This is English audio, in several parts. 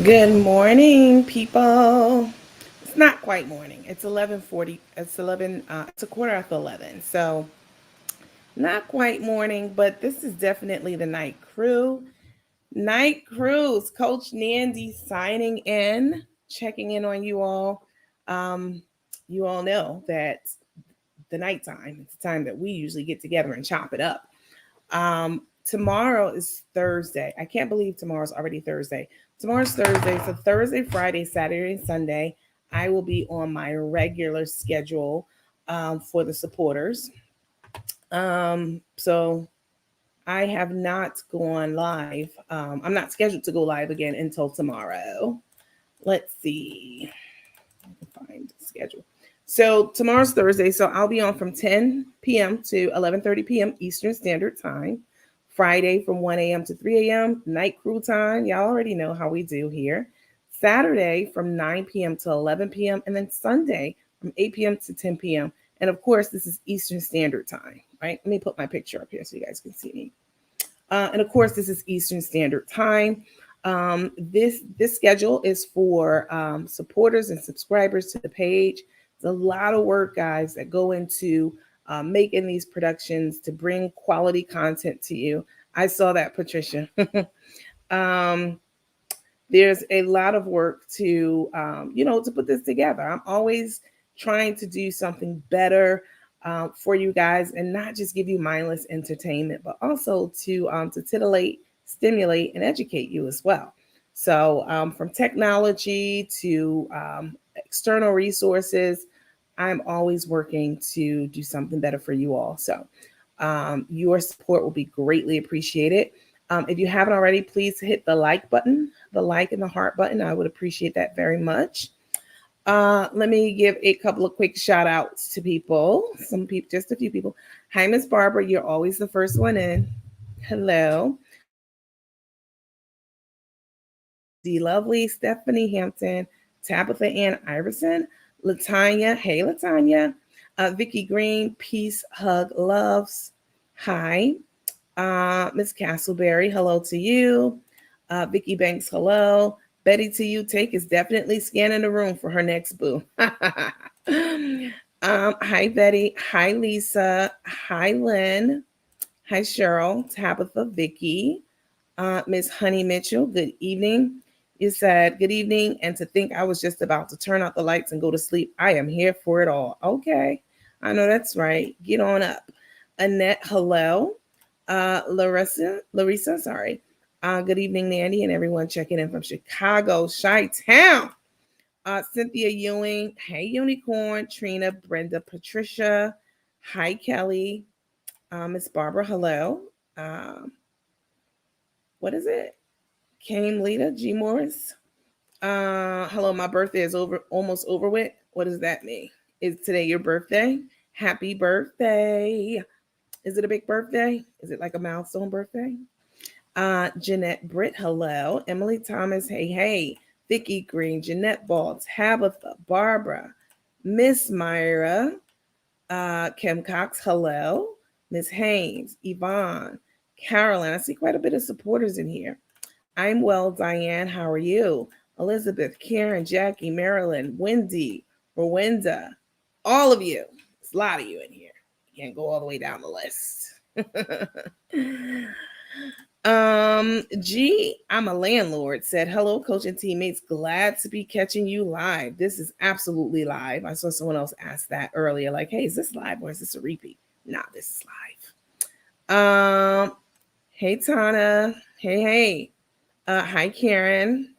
Good morning, people. It's not quite morning. It's 11:40. It's 11. It's a quarter after 11. So not quite morning, but this is definitely the night crew. Night cruise. Coach Nandi signing in, checking in on you all. Um, you all know that the nighttime. It's the time that we usually get together and chop it up. Tomorrow is Thursday. I can't believe tomorrow's already Thursday. Tomorrow's Thursday. So Thursday, Friday, Saturday, and Sunday, I will be on my regular schedule for the supporters. So I have not gone live. I'm not scheduled to go live again until tomorrow. Let's see. I can find the schedule. So tomorrow's Thursday, so I'll be on from 10 p.m. to 11:30 p.m. Eastern Standard Time. Friday from 1 a.m. to 3 a.m. night crew time. Y'all already know how we do here. Saturday from 9 p.m. to 11 p.m. and then Sunday from 8 p.m. to 10 p.m. And of course, this is Eastern Standard Time, right? Let me put my picture up here so you guys can see me. And of course, this is Eastern Standard Time. This schedule is for supporters and subscribers to the page. It's a lot of work, guys, that go into making these productions to bring quality content to you. I saw that, Patricia. um, there's a lot of work to put this together. I'm always trying to do something better for you guys and not just give you mindless entertainment, but also to titillate, stimulate, and educate you as well. So from technology to external resources, I'm always working to do something better for you all. So your support will be greatly appreciated. If you haven't already, please hit the like button, the like and the heart button. I would appreciate that very much. Let me give a couple of quick shout outs to people. Some people, just a few people. Hi, Miss Barbara. You're always the first one in. Hello. D Lovely, Stephanie Hampton, Tabitha Ann Iverson, Latanya. Hey, Latanya. Vicky Green, Peace, Hug, Loves. Hi. Miss Castleberry, hello to you. Vicky Banks, hello. Betty to you, take is definitely scanning the room for her next boo. Hi, Betty. Hi, Lisa. Hi, Lynn. Hi, Cheryl, Tabitha, Vicky, Miss Honey Mitchell. Good evening. You said good evening, and to think I was just about to turn out the lights and go to sleep. I am here for it all. Okay, I know that's right. Get on up. Annette, hello. Larissa, sorry. Good evening, Nandi, and everyone checking in from Chicago, Chi-Town. Cynthia Ewing, hey, Unicorn. Trina, Brenda, Patricia. Hi, Kelly. Miss Barbara, hello. Um, what is it? Kane Lita, G Morris. Hello, my birthday is almost over with. What does that mean? Is today your birthday? Happy birthday. Is it a big birthday? Is it like a milestone birthday? Jeanette Britt, hello. Emily Thomas, hey, hey. Vicki Green, Jeanette Ball, Tabitha, Barbara, Miss Myra, Kim Cox, hello. Miss Haynes, Yvonne, Carolyn. I see quite a bit of supporters in here. I'm well, Diane. How are you? Elizabeth, Karen, Jackie, Marilyn, Wendy, Rowenda, all of you. There's a lot of you in here. You can't go all the way down the list. G, I'm a landlord, said, hello, coach and teammates. Glad to be catching you live. This is absolutely live. I saw someone else ask that earlier, like, hey, is this live or is this a repeat? Nah, this is live. Hey, Tana. Hey, hey. Hi, Karen.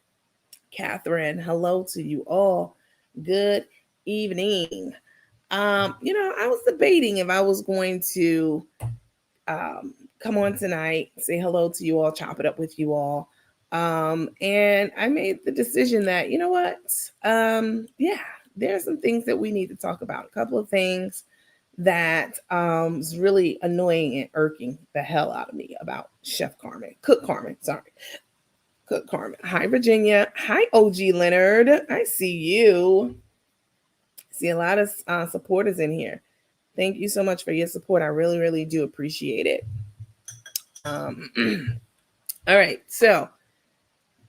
Catherine. Hello to you all. Good evening. I was debating if I was going to come on tonight, say hello to you all, chop it up with you all. And I made the decision that, you know what? Yeah, there's some things that we need to talk about. A couple of things that is really annoying and irking the hell out of me about Chef Carmen, Cook Carmen, sorry. Cook Carmen. Hi, Virginia. Hi, OG Leonard. I see you. See a lot of supporters in here. Thank you so much for your support. I really, really do appreciate it. All right. So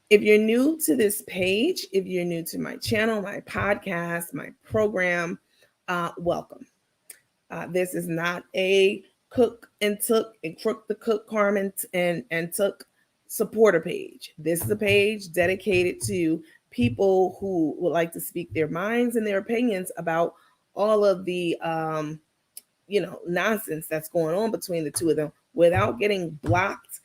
If you're new to this page, if you're new to my channel, my podcast, my program, welcome. This is not a cook and crook the cook Carmen and took supporter page. This is a page dedicated to people who would like to speak their minds and their opinions about all of the nonsense that's going on between the two of them without getting blocked,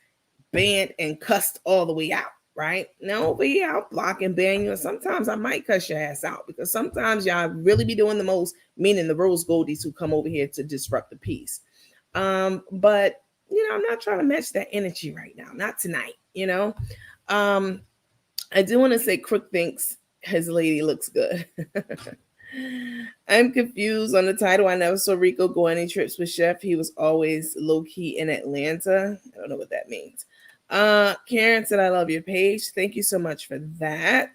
banned, and cussed all the way out. Right now, over here, I'll block and ban you. And sometimes I might cuss your ass out because sometimes y'all really be doing the most, meaning the rose goldies who come over here to disrupt the peace. But I'm not trying to match that energy right now, not tonight. I do want to say Crook thinks his lady looks good. I'm confused on the title. I never saw Rico go any trips with Chef. He was always low-key in Atlanta. I don't know what that means. Karen said, I love your page. Thank you so much for that.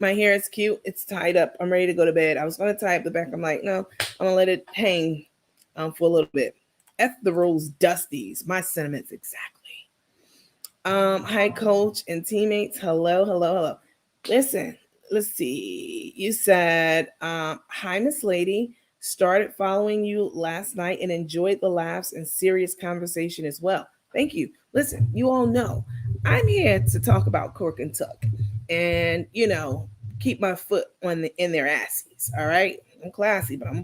My hair is cute. It's tied up. I'm ready to go to bed. I was going to tie up the back. I'm like, no, I'm going to let it hang for a little bit. F the rose dusties. My sentiments exactly. Hi, coach and teammates. Hello. Listen, let's see. You said, hi, Miss Lady. Started following you last night and enjoyed the laughs and serious conversation as well. Thank you. Listen, you all know I'm here to talk about cork and tuck and, keep my foot in their asses. All right. I'm classy, but I'm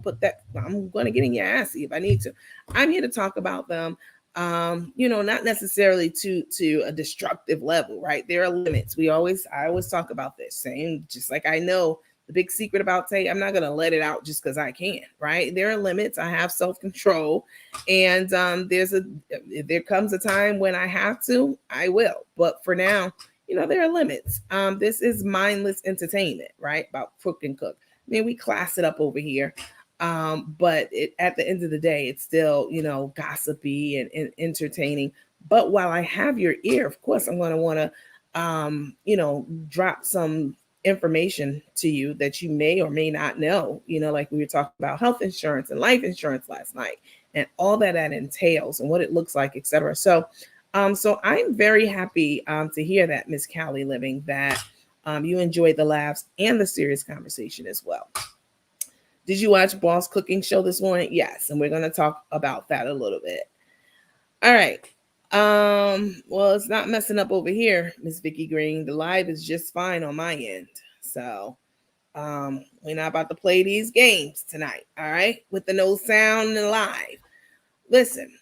going to get in your assy if I need to. I'm here to talk about them. Not necessarily to a destructive level, right? There are limits. I always talk about this, saying just like I know the big secret about Tay, I'm not going to let it out just because I can, right? There are limits. I have self-control, and there comes a time when I have to, I will. But for now, there are limits. This is mindless entertainment, right? About cook and cook. I mean, we class it up over here. But at the end of the day, it's still, gossipy and entertaining. But while I have your ear, of course, I'm going to want to, drop some information to you that you may or may not know, like we were talking about health insurance and life insurance last night and all that entails and what it looks like, etc. So I'm very happy to hear that, Miss Callie Living, that you enjoyed the laughs and the serious conversation as well. Did you watch Boss Cooking Show this morning? Yes, and we're going to talk about that a little bit. All right. Well, it's not messing up over here, Miss Vicky Green. The live is just fine on my end. So we're not about to play these games tonight, all right? With the no sound and live. Listen,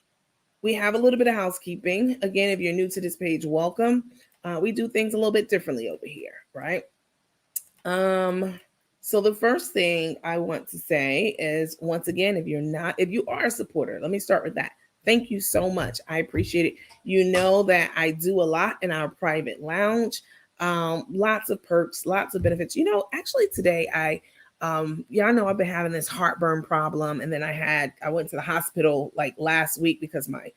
we have a little bit of housekeeping. Again, if you're new to this page, welcome. We do things a little bit differently over here, right? So the first thing I want to say is, once again, if you are a supporter, let me start with that. Thank you so much. I appreciate it. You know that I do a lot in our private lounge. Lots of perks, lots of benefits. Actually today y'all know I've been having this heartburn problem. And then I went to the hospital like last week because my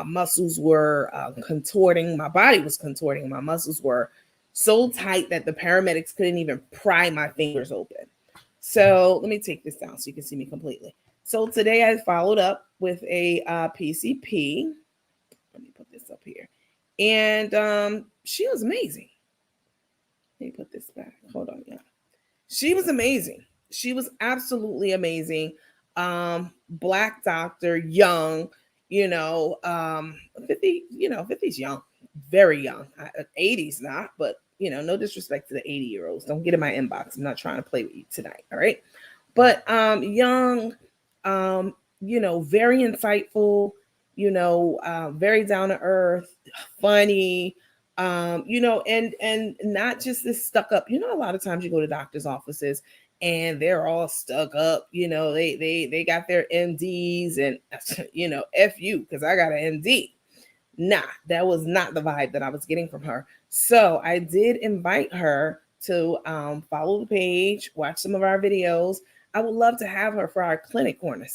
muscles were contorting. My body was contorting. My muscles were so tight that the paramedics couldn't even pry my fingers open. So let me take this down so you can see me completely. So today I followed up with a PCP. Let me put this up here. And she was amazing. Let me put this back. Hold on, yeah. She was amazing. She was absolutely amazing. Black doctor, young, 50, 50's young, very young. 80's not, but no disrespect to the 80-year-olds. Don't get in my inbox. I'm not trying to play with you tonight. All right. But young, very insightful, very down to earth, funny, and not just this stuck up. A lot of times you go to doctor's offices and they're all stuck up. They got their MDs and F you, because I got an MD. Nah, that was not the vibe that I was getting from her. So I did invite her to follow the page, watch some of our videos. I would love to have her for our clinic corner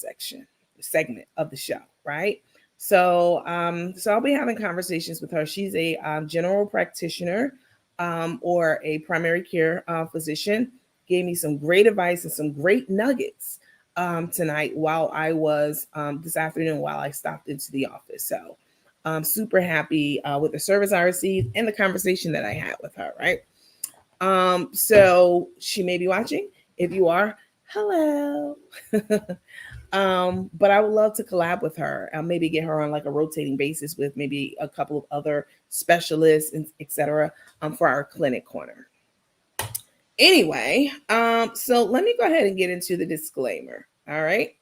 segment of the show, right? So I'll be having conversations with her. She's a general practitioner or a primary care physician. Gave me some great advice and some great nuggets tonight while I was this afternoon while I stopped into the office. So I'm super happy with the service I received and the conversation that I had with her, right? So she may be watching. If you are, hello. But I would love to collab with her. Maybe get her on like a rotating basis with maybe a couple of other specialists and etc. For our clinic corner. Anyway, so let me go ahead and get into the disclaimer. All right.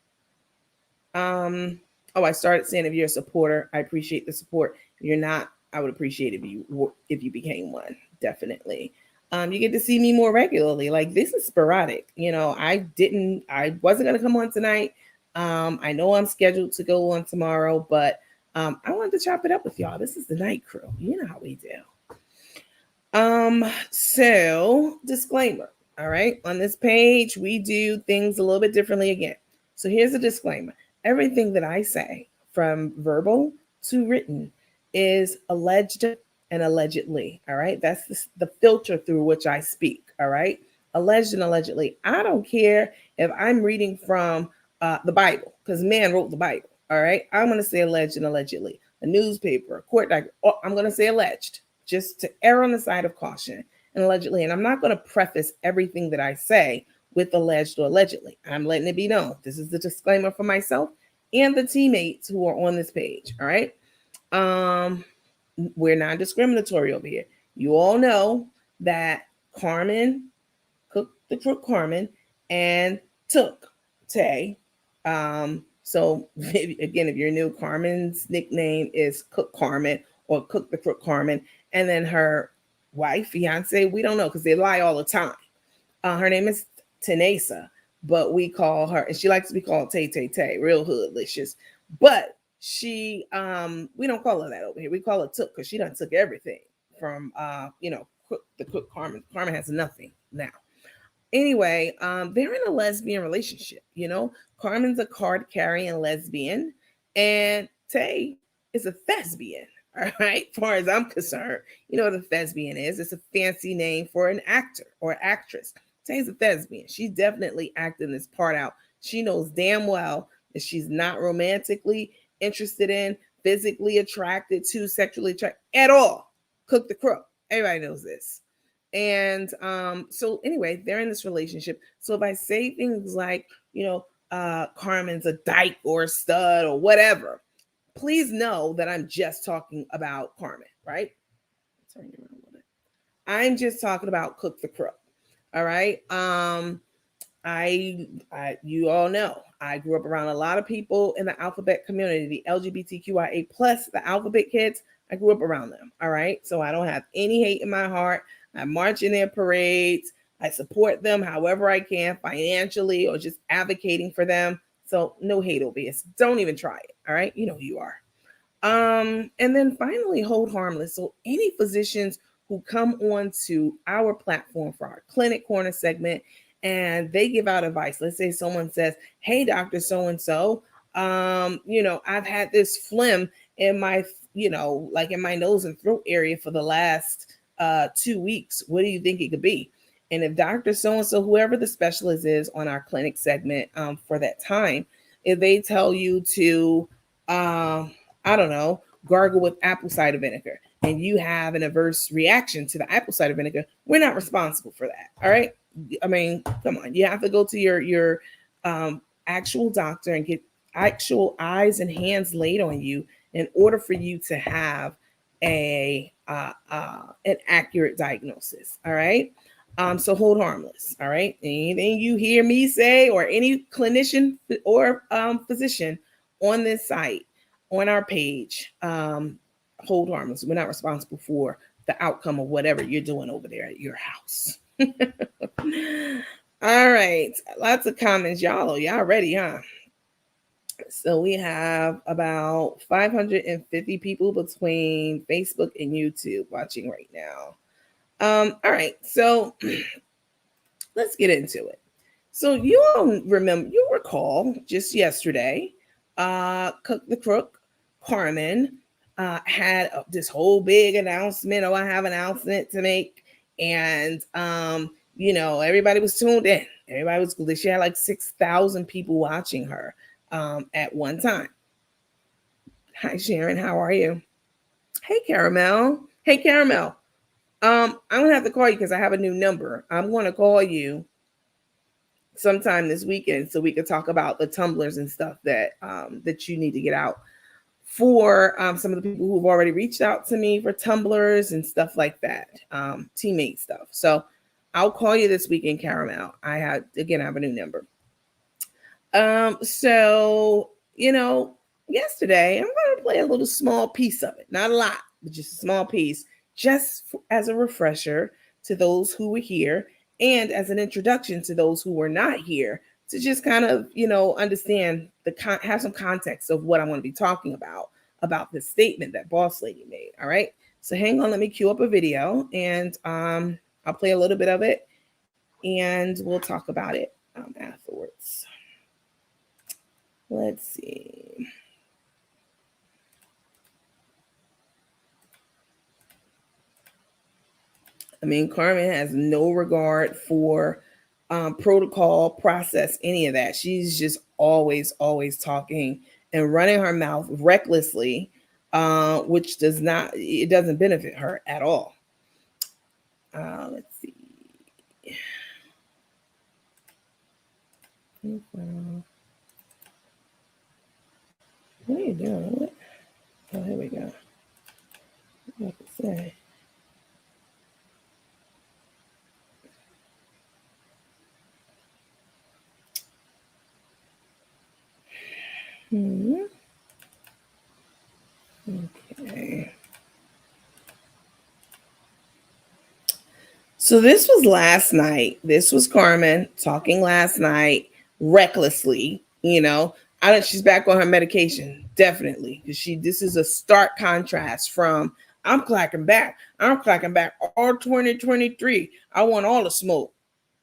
Oh, I started saying if you're a supporter, I appreciate the support. If you're not, I would appreciate if you became one. Definitely. You get to see me more regularly. Like this is sporadic. You know, I wasn't gonna come on tonight. I know I'm scheduled to go on tomorrow, but I wanted to chop it up with y'all. This is the night crew. You know how we do. So disclaimer. All right. On this page, we do things a little bit differently again. So here's a disclaimer. Everything that I say, from verbal to written, is alleged and allegedly. All right. That's the filter through which I speak. All right. Alleged and allegedly. I don't care if I'm reading from the Bible, because man wrote the Bible. All right. I'm going to say alleged and allegedly. A newspaper, a court document. I'm going to say alleged, just to err on the side of caution and allegedly. And I'm not going to preface everything that I say with alleged or allegedly. I'm letting it be known. This is the disclaimer for myself and the teammates who are on this page. All right. We're non-discriminatory over here. You all know that Carmen, Cook the Crook Carmen, and Took Tay. So again, if you're new, Carmen's nickname is Cook Carmen or Cook the Crook Carmen. And then her wife, fiance, we don't know because they lie all the time. Her name is Tanesa, but we call her, and she likes to be called Tay Tay Tay, real hoodlicious. But she, we don't call her that over here. We call her Took because she done took everything from, the Cook Carmen. Carmen has nothing now. Anyway, they're in a lesbian relationship. You know, Carmen's a card carrying lesbian, and Tay is a thespian. All right, as far as I'm concerned, you know what a thespian is. It's a fancy name for an actor or actress. Tay's a thespian. She's definitely acting this part out. She knows damn well that she's not romantically interested in, physically attracted to, sexually attracted at all. Cook the Crook. Everybody knows this. And so anyway, they're in this relationship. So if I say things like, Carmen's a dyke or a stud or whatever, please know that I'm just talking about Carmen, right? Turn you around a little bit. I'm just talking about Cook the Crook. All right. You all know I grew up around a lot of people in the alphabet community, the LGBTQIA plus, the alphabet kids. I grew up around them. All right. So I don't have any hate in my heart. I march in their parades. I support them however I can, financially or just advocating for them. So no hate over here. Don't even try it. All right. You know who you are. And then finally, hold harmless. So any physicians who come on to our platform for our clinic corner segment and they give out advice. Let's say someone says, hey, Dr. So-and-so, I've had this phlegm in my, like in my nose and throat area for the last 2 weeks. What do you think it could be? And if Dr. So-and-so, whoever the specialist is on our clinic segment for that time, if they tell you to, I don't know, gargle with apple cider vinegar and you have an adverse reaction to the apple cider vinegar, we're not responsible for that. All right. I mean, come on. You have to go to your actual doctor and get actual eyes and hands laid on you in order for you to have an accurate diagnosis. All right. So hold harmless. All right. Anything you hear me say or any clinician or physician on this site, on our page, hold harmless. We're not responsible for the outcome of whatever you're doing over there at your house. All right. Lots of comments. Y'all ready, huh? So we have about 550 people between Facebook and YouTube watching right now. All right. So let's get into it. So you'll recall just yesterday, Cook the Crook, Carmen, had this whole big announcement. Oh, I have an announcement to make. And, everybody was tuned in. She had like 6,000 people watching her at one time. Hi, Sharon. How are you? Hey, Caramel. Hey, Caramel. I'm gonna have to call you because I have a new number. I'm gonna call you sometime this weekend so we could talk about the tumblers and stuff that that you need to get out for some of the people who've already reached out to me for tumblers and stuff like that, teammate stuff. So I'll call you this weekend, Caramel. I have a new number. So yesterday I'm going to play a little small piece of it, not a lot, but just a small piece, just as a refresher to those who were here and as an introduction to those who were not here to just kind of understand have some context of what I want to be talking about this statement that Boss Lady made. All right, so hang on, let me cue up a video and I'll play a little bit of it and we'll talk about it afterwards. Let's see. I mean, Carmen has no regard for protocol, process, any of that. She's just always talking and running her mouth recklessly, which doesn't benefit her at all. Let's see. What are you doing? Oh, here we go. What to say? Okay. So this was last night. This was Carmen talking last night recklessly. She's back on her medication, definitely. Because this is a stark contrast from I'm clacking back all 2023. I want all the smoke.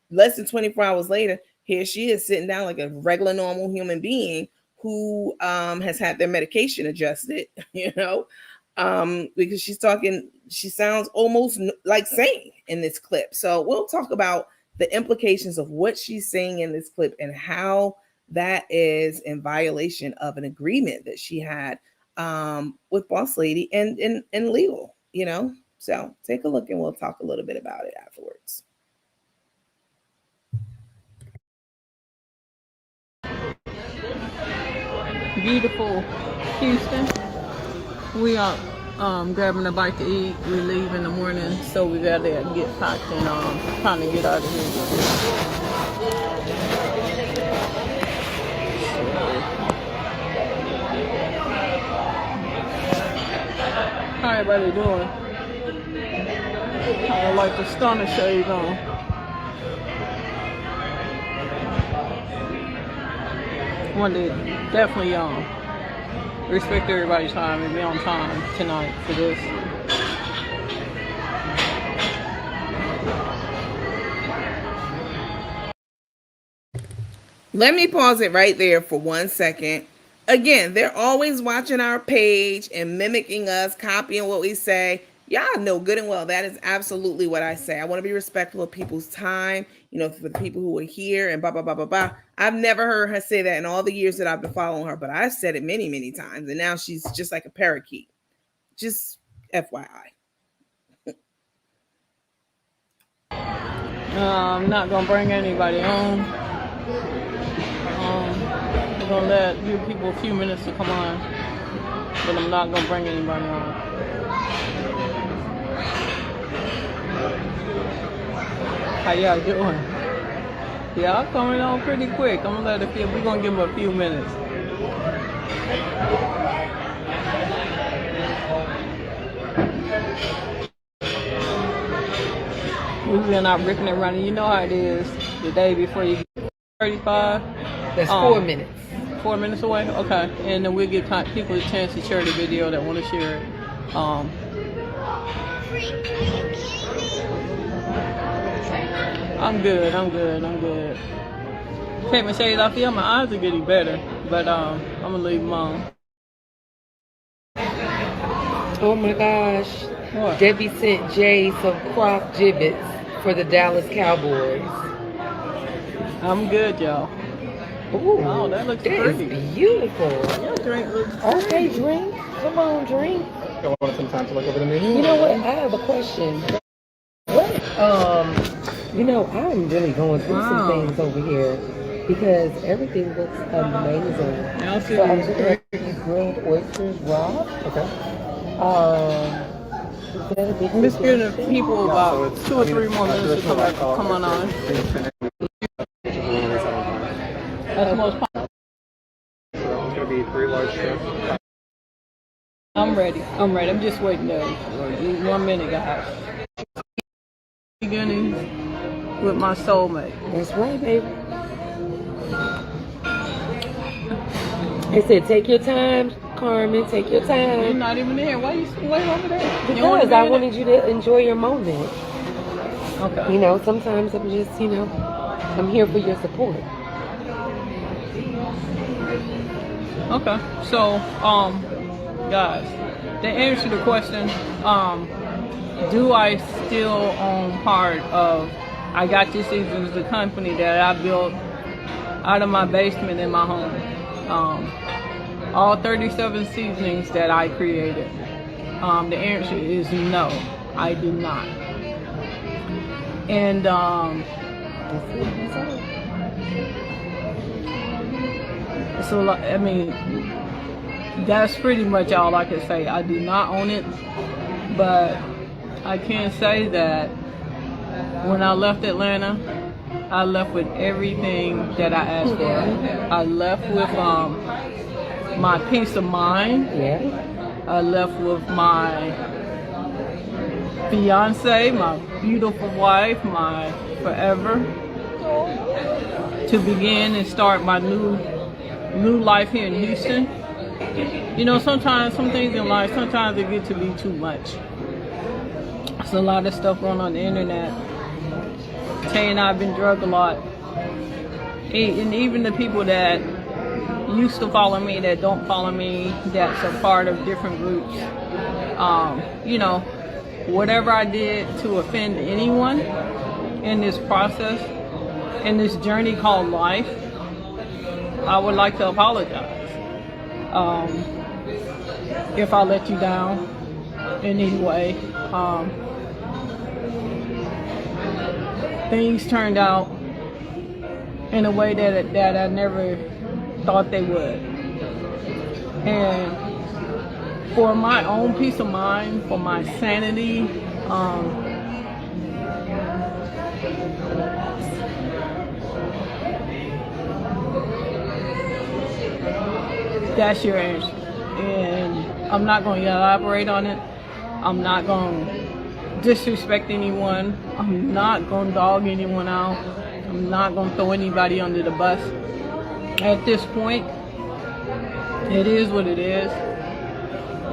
Less than 24 hours later, here she is sitting down like a regular, normal human being who has had their medication adjusted, because she sounds almost like sane in this clip. So we'll talk about the implications of what she's saying in this clip and how that is in violation of an agreement that she had with Boss Lady and legal, So take a look and we'll talk a little bit about it afterwards. Beautiful Houston. We are grabbing a bite to eat. We leave in the morning, so we gotta get packed and trying to get out of here. How everybody doing? I like the stunner shades on. One day, definitely respect everybody's time and be on time tonight for this. Let me pause it right there for 1 second. Again, they're always watching our page and mimicking us, copying what we say. Y'all know good and well that is absolutely what I say. I want to be respectful of people's time, for the people who are here and blah, blah, blah, blah, blah. I've never heard her say that in all the years that I've been following her, but I've said it many, many times. And now she's just like a parakeet. Just FYI. I'm not going to bring anybody on. I'm going to give people a few minutes to come on, but I'm not going to bring anybody on. How y'all doing? Y'all coming on pretty quick. I'm gonna we're gonna give them a few minutes. We've been out ripping and running. You know how it is. The day before you get 35. That's 4 minutes. 4 minutes away? Okay. And then we'll give people a chance to share the video that want to share it. I'm good. Take my shades off here. My eyes are getting better, but I'm gonna leave them on. Oh my gosh. What? Debbie sent Jay some crop gibbets for the Dallas Cowboys. I'm good, y'all. Ooh, that looks that pretty. Is beautiful. Your drink looks pretty. Okay, drink. Come on, drink. I wanted some time to look over the menu. You know what? I have a question. What? I'm really going through some things over here because everything looks amazing. So I'm looking at these grilled oysters raw. Okay. I'm just giving people about 2 or 3 more minutes to come on. That's the most popular. So it's going to be 3 large shrimp. I'm ready. I'm just waiting there. 1 minute, guys. Beginning with my soulmate. That's right, baby. I said, take your time, Carmen. Take your time. You're not even there. Why are you waiting over there? Because I wanted you to enjoy your moment. Okay. Sometimes I'm just, I'm here for your support. Okay. So, guys, to answer the question, do I still own part of I Got This Seasons, the company that I built out of my basement in my home? All 37 seasonings that I created. The answer is no, I do not. And so I mean, that's pretty much all I can say. I do not own it, but I can say that when I left Atlanta, I left with everything that I asked for. I left with my peace of mind. Yeah. I left with my fiance, my beautiful wife, my forever, to begin and start my new life here in Houston. Sometimes some things in life, sometimes it gets to be too much. There's a lot of stuff going on the internet. Tay and I have been drugged a lot. And even the people that used to follow me, that don't follow me, that's a part of different groups. Whatever I did to offend anyone in this process, in this journey called life, I would like to apologize. If I let you down in any way. Things turned out in a way that I never thought they would. And for my own peace of mind, for my sanity, that's your answer. And I'm not going to elaborate on it. I'm not going to disrespect anyone. I'm not going to dog anyone out. I'm not going to throw anybody under the bus. At this point, it is what it is.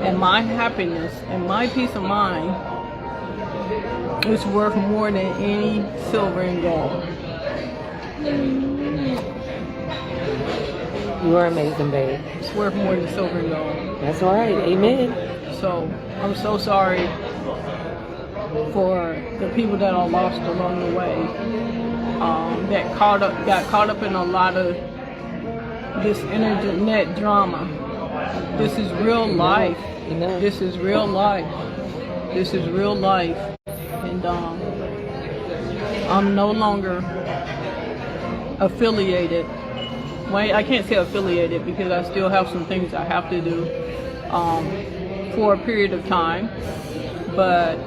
And my happiness and my peace of mind is worth more than any silver and gold. You are amazing, babe. It's worth more than silver and gold. That's all right. Amen. So I'm so sorry for the people that are lost along the way, that got caught up in a lot of this internet drama. This is real life. This is real life. This is real life. And I'm no longer affiliated. Well, I can't say affiliated because I still have some things I have to do for a period of time. But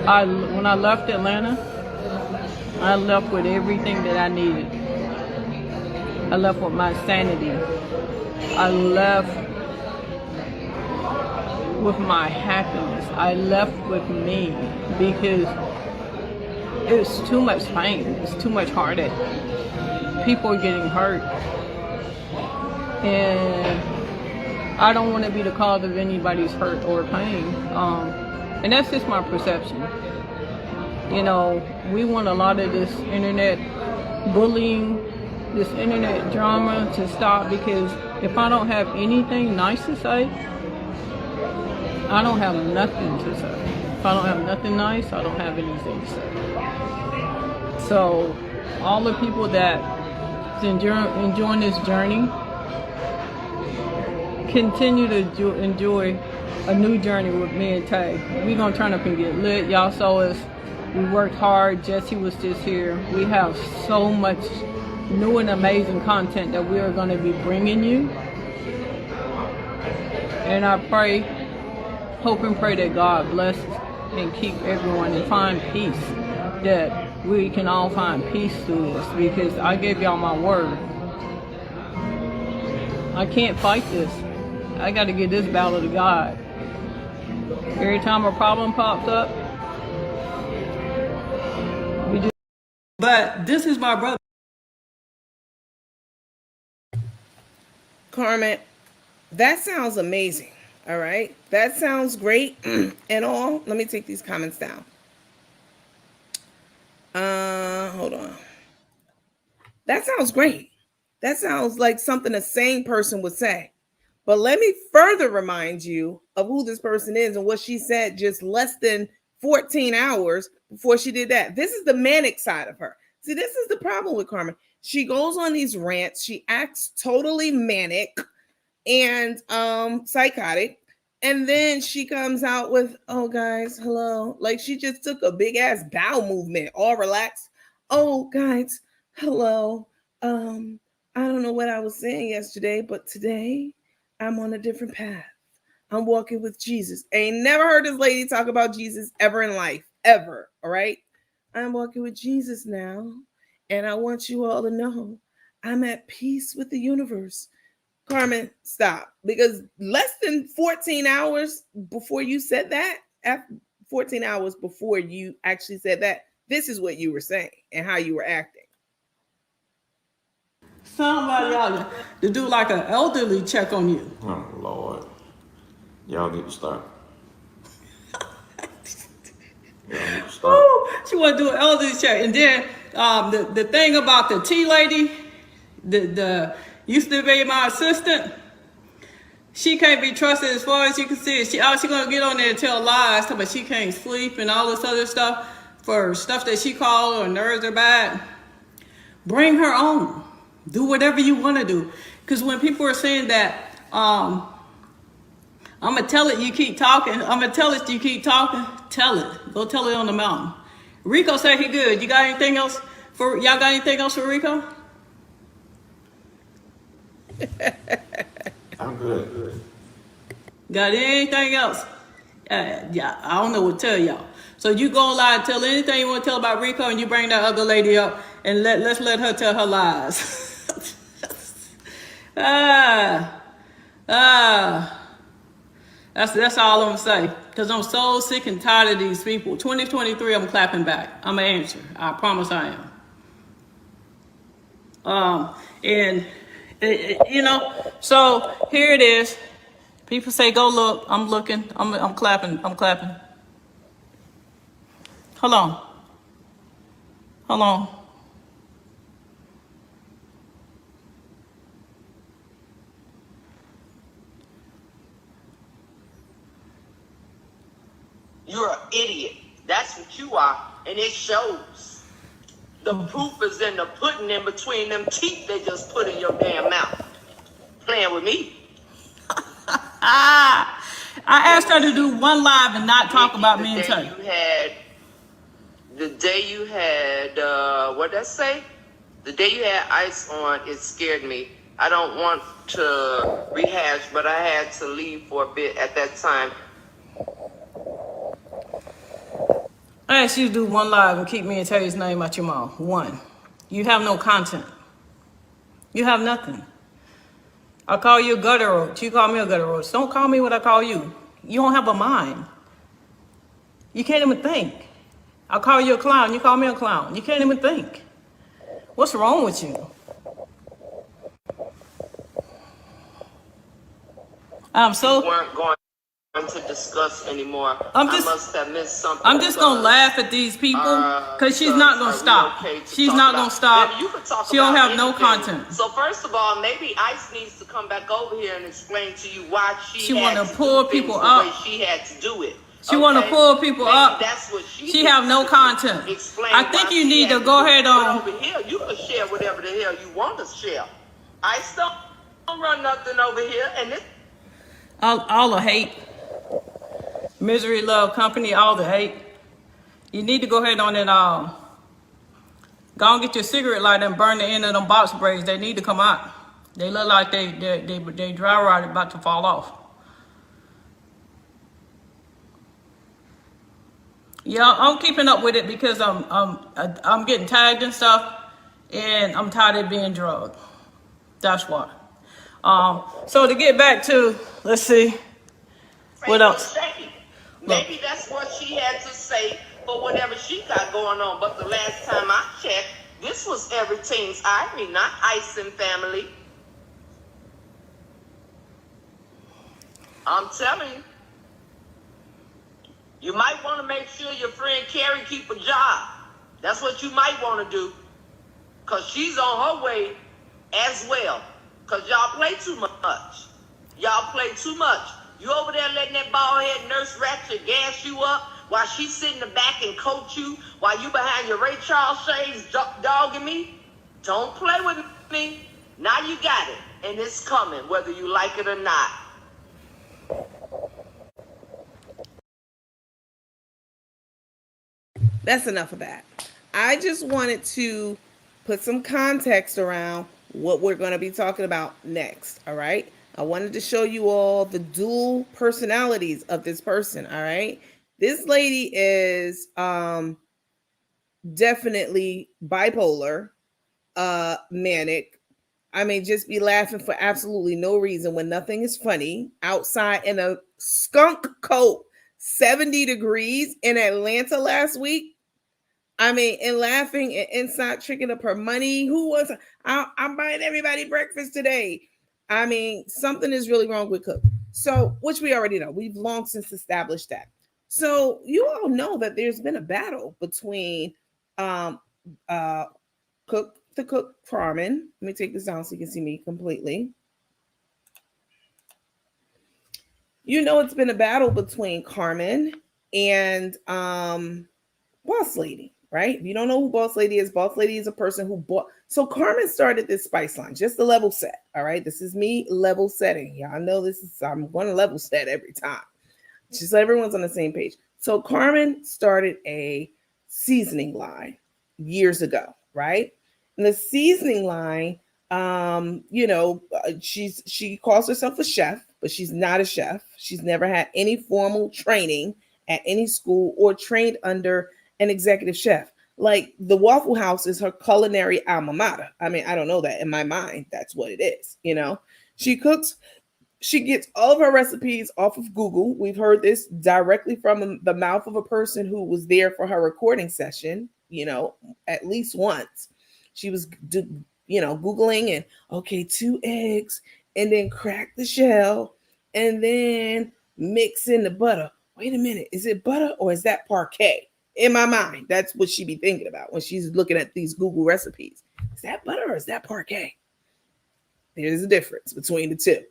when I left Atlanta, I left with everything that I needed. I left with my sanity. I left with my happiness. I left with me because it's too much pain. It's too much heartache. People are getting hurt. And I don't want to be the cause of anybody's hurt or pain. And that's just my perception. We want a lot of this internet bullying, this internet drama to stop, because if I don't have anything nice to say, I don't have nothing to say. If I don't have nothing nice, I don't have anything to say. So all the people that enjoying this journey, continue to enjoy a new journey with me and Tay. We're gonna turn up and get lit. Y'all saw us. We worked hard. Jesse was just here. We have so much new and amazing content that we are gonna be bringing you. And I pray, hope and pray that God bless and keep everyone and find peace. That we can all find peace through this, because I gave y'all my word. I can't fight this. I got to give this battle to God. Every time a problem pops up, we just. But this is my brother. Carmen, that sounds amazing. All right. That sounds great and all. Let me take these comments down. Hold on. That sounds great. That sounds like something a sane person would say. But let me further remind you of who this person is and what she said just less than 14 hours before she did that. This is the manic side of her. See, this is the problem with Carmen. She goes on these rants. She acts totally manic and psychotic. And then she comes out with, oh, guys, hello. Like she just took a big ass bow movement, all relaxed. Oh, guys, hello. I don't know what I was saying yesterday, but today I'm on a different path. I'm walking with Jesus. Ain't never heard this lady talk about Jesus ever in life, ever. All right. I'm walking with Jesus now. And I want you all to know I'm at peace with the universe. Carmen, stop. Because less than 14 hours before you said that, after 14 hours before you actually said that, this is what you were saying and how you were acting. Somebody out to do like an elderly check on you. Oh, Lord. Y'all need to stop. Y'all need to stop. Ooh, she want to do an elderly check. And then the thing about the tea lady, the used to be my assistant, she can't be trusted as far as you can see. She going to get on there and tell lies, but she can't sleep and all this other stuff for stuff that she called or nerves are bad. Bring her on. Do whatever you want to do. Because when people are saying that, I'm going to tell it, you keep talking. I'm going to tell it, you keep talking. Tell it. Go tell it on the mountain. Rico said he good. You got anything else for, y'all got anything else for Rico? I'm good. Got anything else? Yeah, I don't know what to tell y'all. So you go lie and tell anything you want to tell about Rico, and you bring that other lady up, and let's let her tell her lies. That's all I'm gonna say. Because I'm so sick and tired of these people. 2023, I'm clapping back. I'm gonna answer. I promise I am. You know, so here it is. People say, go look. I'm looking. I'm clapping. I'm clapping. Hold on. Hold on. You're an idiot. That's what you are. And it shows. The proof is in the pudding in between them teeth they just put in your damn mouth. Playing with me. I asked her to do one live and not talk about me and Tay. The day you had, what'd that say? The day you had ice on, it scared me. I don't want to rehash, but I had to leave for a bit at that time. I asked you to do one live and keep me and Terry's name out your mouth. One. You have no content. You have nothing. I call you a gutter roach. You call me a gutter roach. Don't call me what I call you. You don't have a mind. You can't even think. I call you a clown. You call me a clown. You can't even think. What's wrong with you? I'm so... You weren't going to discuss anymore. I must have missed something. I'm just gonna laugh at these people because she's not gonna stop. She's not gonna stop. She don't have no content. So first of all, maybe Ice needs to come back over here and explain to you why she want to had pull do people things up. The way she had to do it. She want to pull people Maybe up. That's what she have no content. I think you need to go ahead on. Over here, you can share whatever the hell you want to share. Ice don't run nothing over here, and this. All the hate. Misery, love, company, all the hate. You need to go ahead on and go and get your cigarette lighter and burn the end of them box braids. They need to come out. They look like they dry rotted, about to fall off. Yeah, I'm keeping up with it because I'm getting tagged and stuff, and I'm tired of being drugged. That's why. So to get back to, let's see, what else? Maybe that's what she had to say for whatever she got going on. But the last time I checked, this was everything's Ivory, not Ice and family. I'm telling you. You might want to make sure your friend Carrie keep a job. That's what you might want to do. Because she's on her way as well. Because y'all play too much. Y'all play too much. You over there letting that bald-head nurse Ratchet gas you up while she's sitting in the back and coach you while you behind your Ray Charles shades dogging me? Don't play with me. Now you got it. And it's coming, whether you like it or not. That's enough of that. I just wanted to put some context around what we're going to be talking about next. All right. I wanted to show you all the dual personalities of this person. All right. This lady is definitely bipolar, manic. I mean, just be laughing for absolutely no reason when nothing is funny. Outside in a skunk coat, 70 degrees in Atlanta last week. I mean, and laughing and inside tricking up her money. Who was, I'm buying everybody breakfast today. I mean, something is really wrong with Cook. So, which we already know. We've long since established that. So you all know that there's been a battle between Cook, the Cook, Carmen. Let me take this down so you can see me completely. You know, it's been a battle between Carmen and Boss Lady, right? If you don't know who Boss Lady is a person who bought. So Carmen started this spice line, just a level set. All right. This is me level setting. Y'all know this is, I'm going to level set every time. Just so everyone's on the same page. So Carmen started a seasoning line years ago, right? And the seasoning line, she calls herself a chef, but she's not a chef. She's never had any formal training at any school or trained under an executive chef. Like the Waffle House is her culinary alma mater. I mean, I don't know that in my mind. That's what it is. You know, she cooks. She gets all of her recipes off of Google. We've heard this directly from the mouth of a person who was there for her recording session, you know, at least once. She was, Googling and, okay, 2 eggs, and then crack the shell, and then mix in the butter. Wait a minute, is it butter or is that parquet? In my mind, that's what she be thinking about when she's looking at these Google recipes. Is that butter or is that parquet? There's a difference between the two.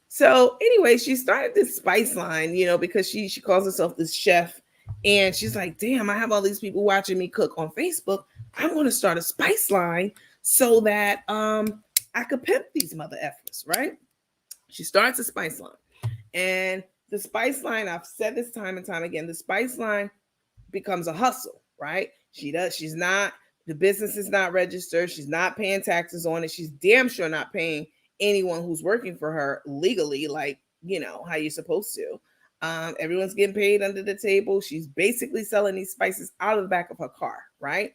So anyway, she started this spice line, because she calls herself this chef. And she's like, damn, I have all these people watching me cook on Facebook. I'm going to start a spice line so that I could pimp these mother effers, right? She starts a spice line. And the spice line, I've said this time and time again, the spice line becomes a hustle, right? The business is not registered. She's not paying taxes on it. She's damn sure not paying anyone who's working for her legally, like, how you're supposed to. Everyone's getting paid under the table. She's basically selling these spices out of the back of her car, right?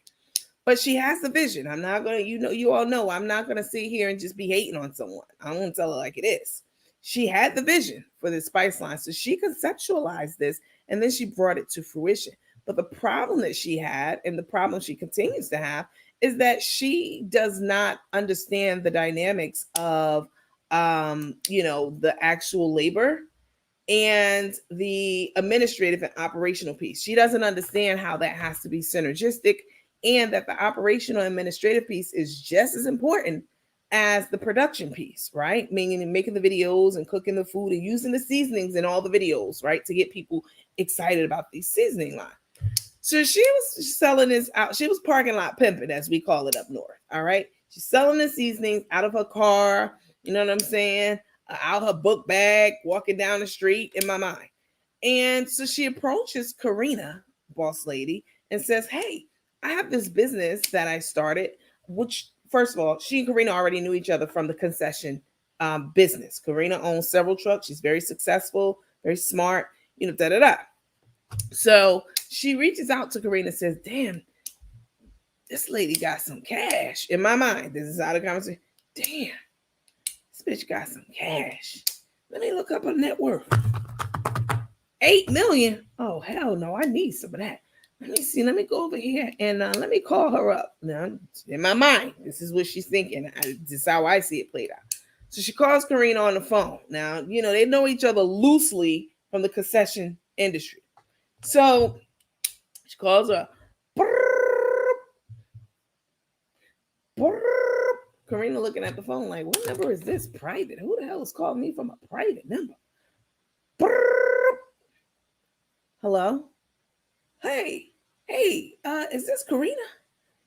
But she has the vision. I'm not going to, you all know, I'm not going to sit here and just be hating on someone. I'm going to tell her like it is. She had the vision for this spice line. So she conceptualized this and then she brought it to fruition. But the problem that she had, and the problem she continues to have, is that she does not understand the dynamics of, the actual labor and the administrative and operational piece. She doesn't understand how that has to be synergistic, and that the operational administrative piece is just as important as the production piece, right? Meaning making the videos and cooking the food and using the seasonings in all the videos, right? To get people excited about these seasoning lines. So she was selling this out. She was parking lot pimping, as we call it up north. All right. She's selling the seasonings out of her car. You know what I'm saying? Out her book bag, walking down the street in my mind. And so she approaches Karina, boss lady, and says, hey, I have this business that I started, which, first of all, she and Karina already knew each other from the concession business. Karina owns several trucks. She's very successful, very smart, da da da. So she reaches out to Karina and says, damn, this lady got some cash. In my mind, this is how the conversation. Damn, this bitch got some cash. Let me look up her net worth. 8 million. Oh, hell no. I need some of that. Let me see. Let me go over here and let me call her up. Now, in my mind, this is what she's thinking. This is how I see it played out. So she calls Karina on the phone. Now, they know each other loosely from the concession industry. So she calls her. Karina looking at the phone like, what number is this? Private? Who the hell is calling me from a private number? Hello? Hey, is this Karina?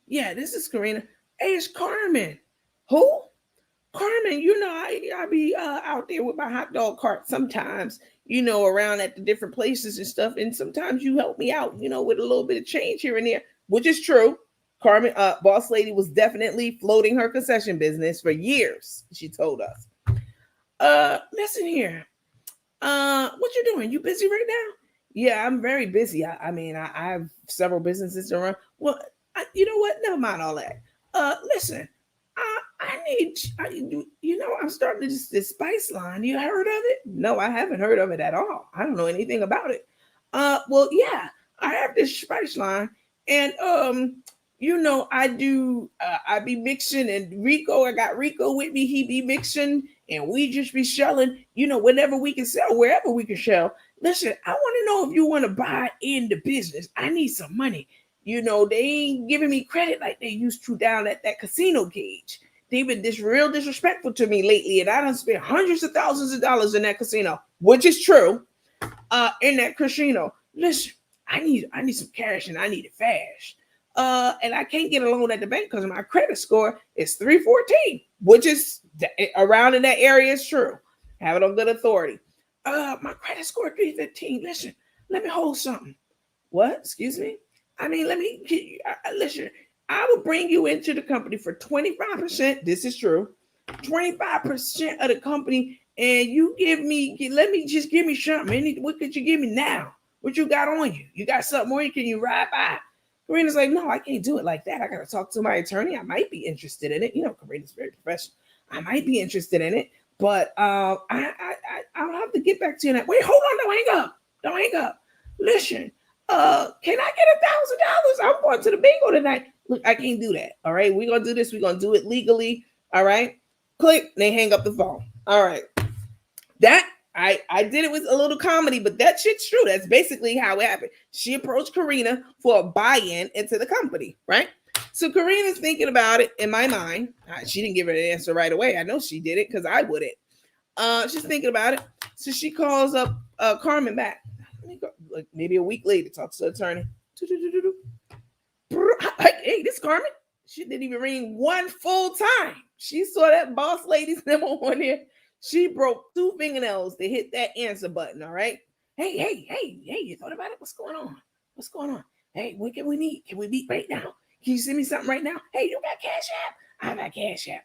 Yeah, this is Karina. Hey, it's Carmen. Who? Carmen, I be out there with my hot dog cart sometimes, around at the different places and stuff. And sometimes you help me out, with a little bit of change here and there, which is true. Carmen, boss lady, was definitely floating her concession business for years, she told us. Listen here. What you doing? You busy right now? Yeah, I'm very busy. I have several businesses to run. Well, you know what? Never mind all that. Listen, I'm starting this spice line. You heard of it? No, I haven't heard of it at all. I don't know anything about it. Well, yeah, I have this spice line, and I be mixing, and Rico, I got Rico with me. He be mixing, and we just be selling, whenever we can sell, wherever we can sell. Listen, I want to know if you want to buy in the business. I need some money. They ain't giving me credit like they used to down at that casino cage. They've been real disrespectful to me lately, and I done spent hundreds of thousands of dollars in that casino, which is true. In that casino. Listen, I need some cash, and I need it fast. And I can't get a loan at the bank because my credit score is 314, which is around in that area is true. Have it on good authority. My credit score 315. Listen, let me hold something. What? Excuse me? Listen, I will bring you into the company for 25%. This is true. 25% of the company, and give me something. What could you give me now? What you got on you? You got something more? Can you ride by? Karina's like, no, I can't do it like that. I got to talk to my attorney. I might be interested in it. Karina's very professional. I might be interested in it, but I'll have to get back to you. Wait, hold on. Don't hang up. Listen, can I get $1,000? I'm going to the bingo tonight. Look, I can't do that. All right, we're going to do this. We're going to do it legally. All right. Click. They hang up the phone. All right. That I did it with a little comedy, but that shit's true. That's basically how it happened. She approached Karina for a buy-in into the company, right? So Karina's thinking about it in my mind. She didn't give her an answer right away. I know she did it because I wouldn't. She's thinking about it. So she calls up Carmen back. Like maybe a week later, talks to the attorney. Hey, this Carmen. She didn't even ring one full time. She saw that boss lady's number on there. She broke 2 fingernails to hit that answer button. All right. Hey, you thought about it? What's going on? Hey, what can we need? Can we meet right now? Can you send me something right now? Hey, you got Cash App? I got Cash App.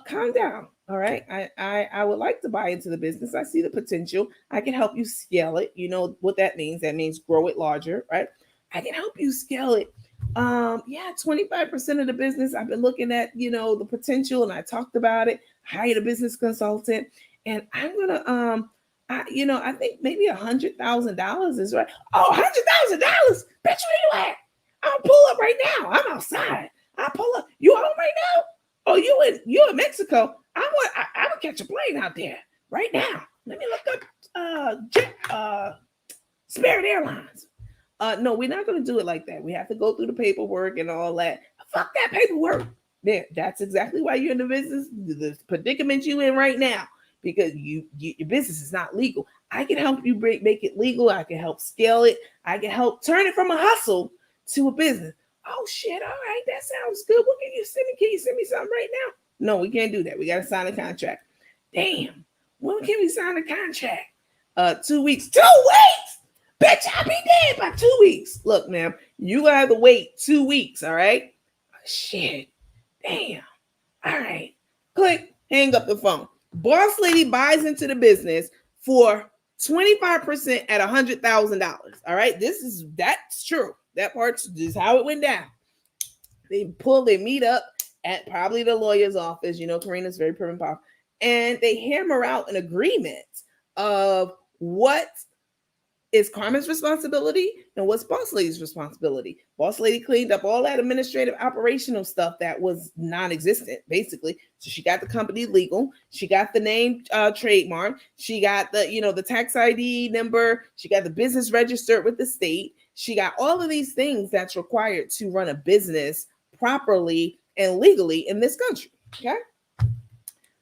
Calm down. All right. I would like to buy into the business. I see the potential. I can help you scale it. You know what that means? That means grow it larger, right? I can help you scale it. 25% of the business. I've been looking at, the potential, and I talked about it. Hired a business consultant, and I'm gonna, I think maybe $100,000 is right. Oh, $100,000, bitch, where you at? I'll pull up right now. I'm outside. I pull up. You home right now? Oh, you in Mexico? I would catch a plane out there right now. Let me look up Spirit Airlines. No, we're not going to do it like that. We have to go through the paperwork and all that. Fuck that paperwork. There, that's exactly why you're in the business, the predicament you're in right now, because your business is not legal. I can help you make it legal. I can help scale it. I can help turn it from a hustle to a business. Oh shit! All right, that sounds good. What can you send me? Can you send me something right now? No, we can't do that. We got to sign a contract. Damn. When can we sign a contract? 2 weeks. 2 weeks? Bitch, I'll be dead by 2 weeks. Look, ma'am, you gonna have to wait 2 weeks, all right? Shit. Damn. All right. Click, hang up the phone. Boss lady buys into the business for 25% at $100,000. All right. That's true. That part's just how it went down. They meet up at probably the lawyer's office. You know, Karina's very prim and powerful. And they hammer out an agreement of what is Carmen's responsibility and what's Boss Lady's responsibility. Boss Lady cleaned up all that administrative operational stuff that was non-existent, basically. So she got the company legal, she got the name trademark, she got the tax ID number, she got the business registered with the state, she got all of these things that's required to run a business properly and legally in this country. Okay.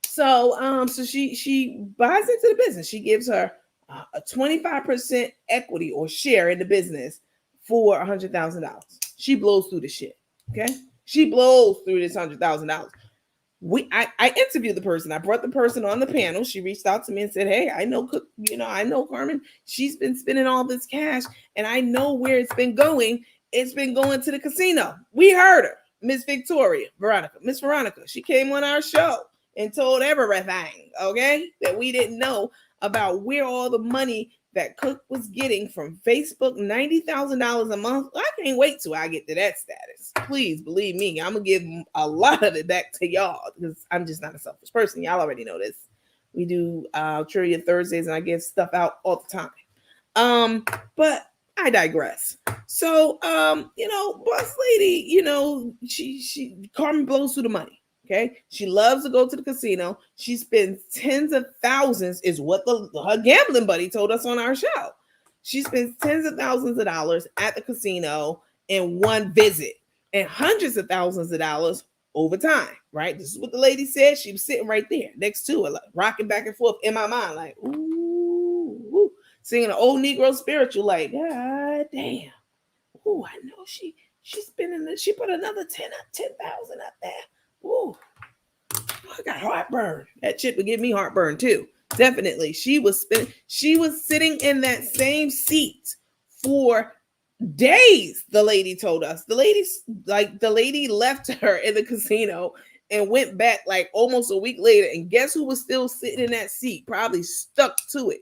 So she buys into the business. She gives her a 25% equity or share in the business for $100,000. She blows through the shit. Okay. She blows through this $100,000. I interviewed the person. I brought the person on the panel. She reached out to me and said, hey, I know Carmen. She's been spending all this cash and I know where it's been going. It's been going to the casino. We heard her. Miss Veronica. She came on our show and told everything, okay, that we didn't know about where all the money that Cook was getting from Facebook, $90,000 a month. I can't wait till I get to that status. Please believe me, I'm gonna give a lot of it back to y'all because I'm just not a selfish person. Y'all already know this. We do Trivia Thursdays and I give stuff out all the time. But I digress. So, Boss Lady, she Carmen blows through the money. Okay, she loves to go to the casino. She spends tens of thousands, is what her gambling buddy told us on our show. She spends tens of thousands of dollars at the casino in one visit, and hundreds of thousands of dollars over time. Right? This is what the lady said. She was sitting right there next to her, like, rocking back and forth in my mind, like ooh, singing an old Negro spiritual, like God damn. Ooh, I know she spending. She put another 10,000 up there. Ooh, I got heartburn. That shit would give me heartburn too. Definitely. She was sitting in that same seat for days, the lady told us. The lady left her in the casino and went back like almost a week later. And guess who was still sitting in that seat? Probably stuck to it,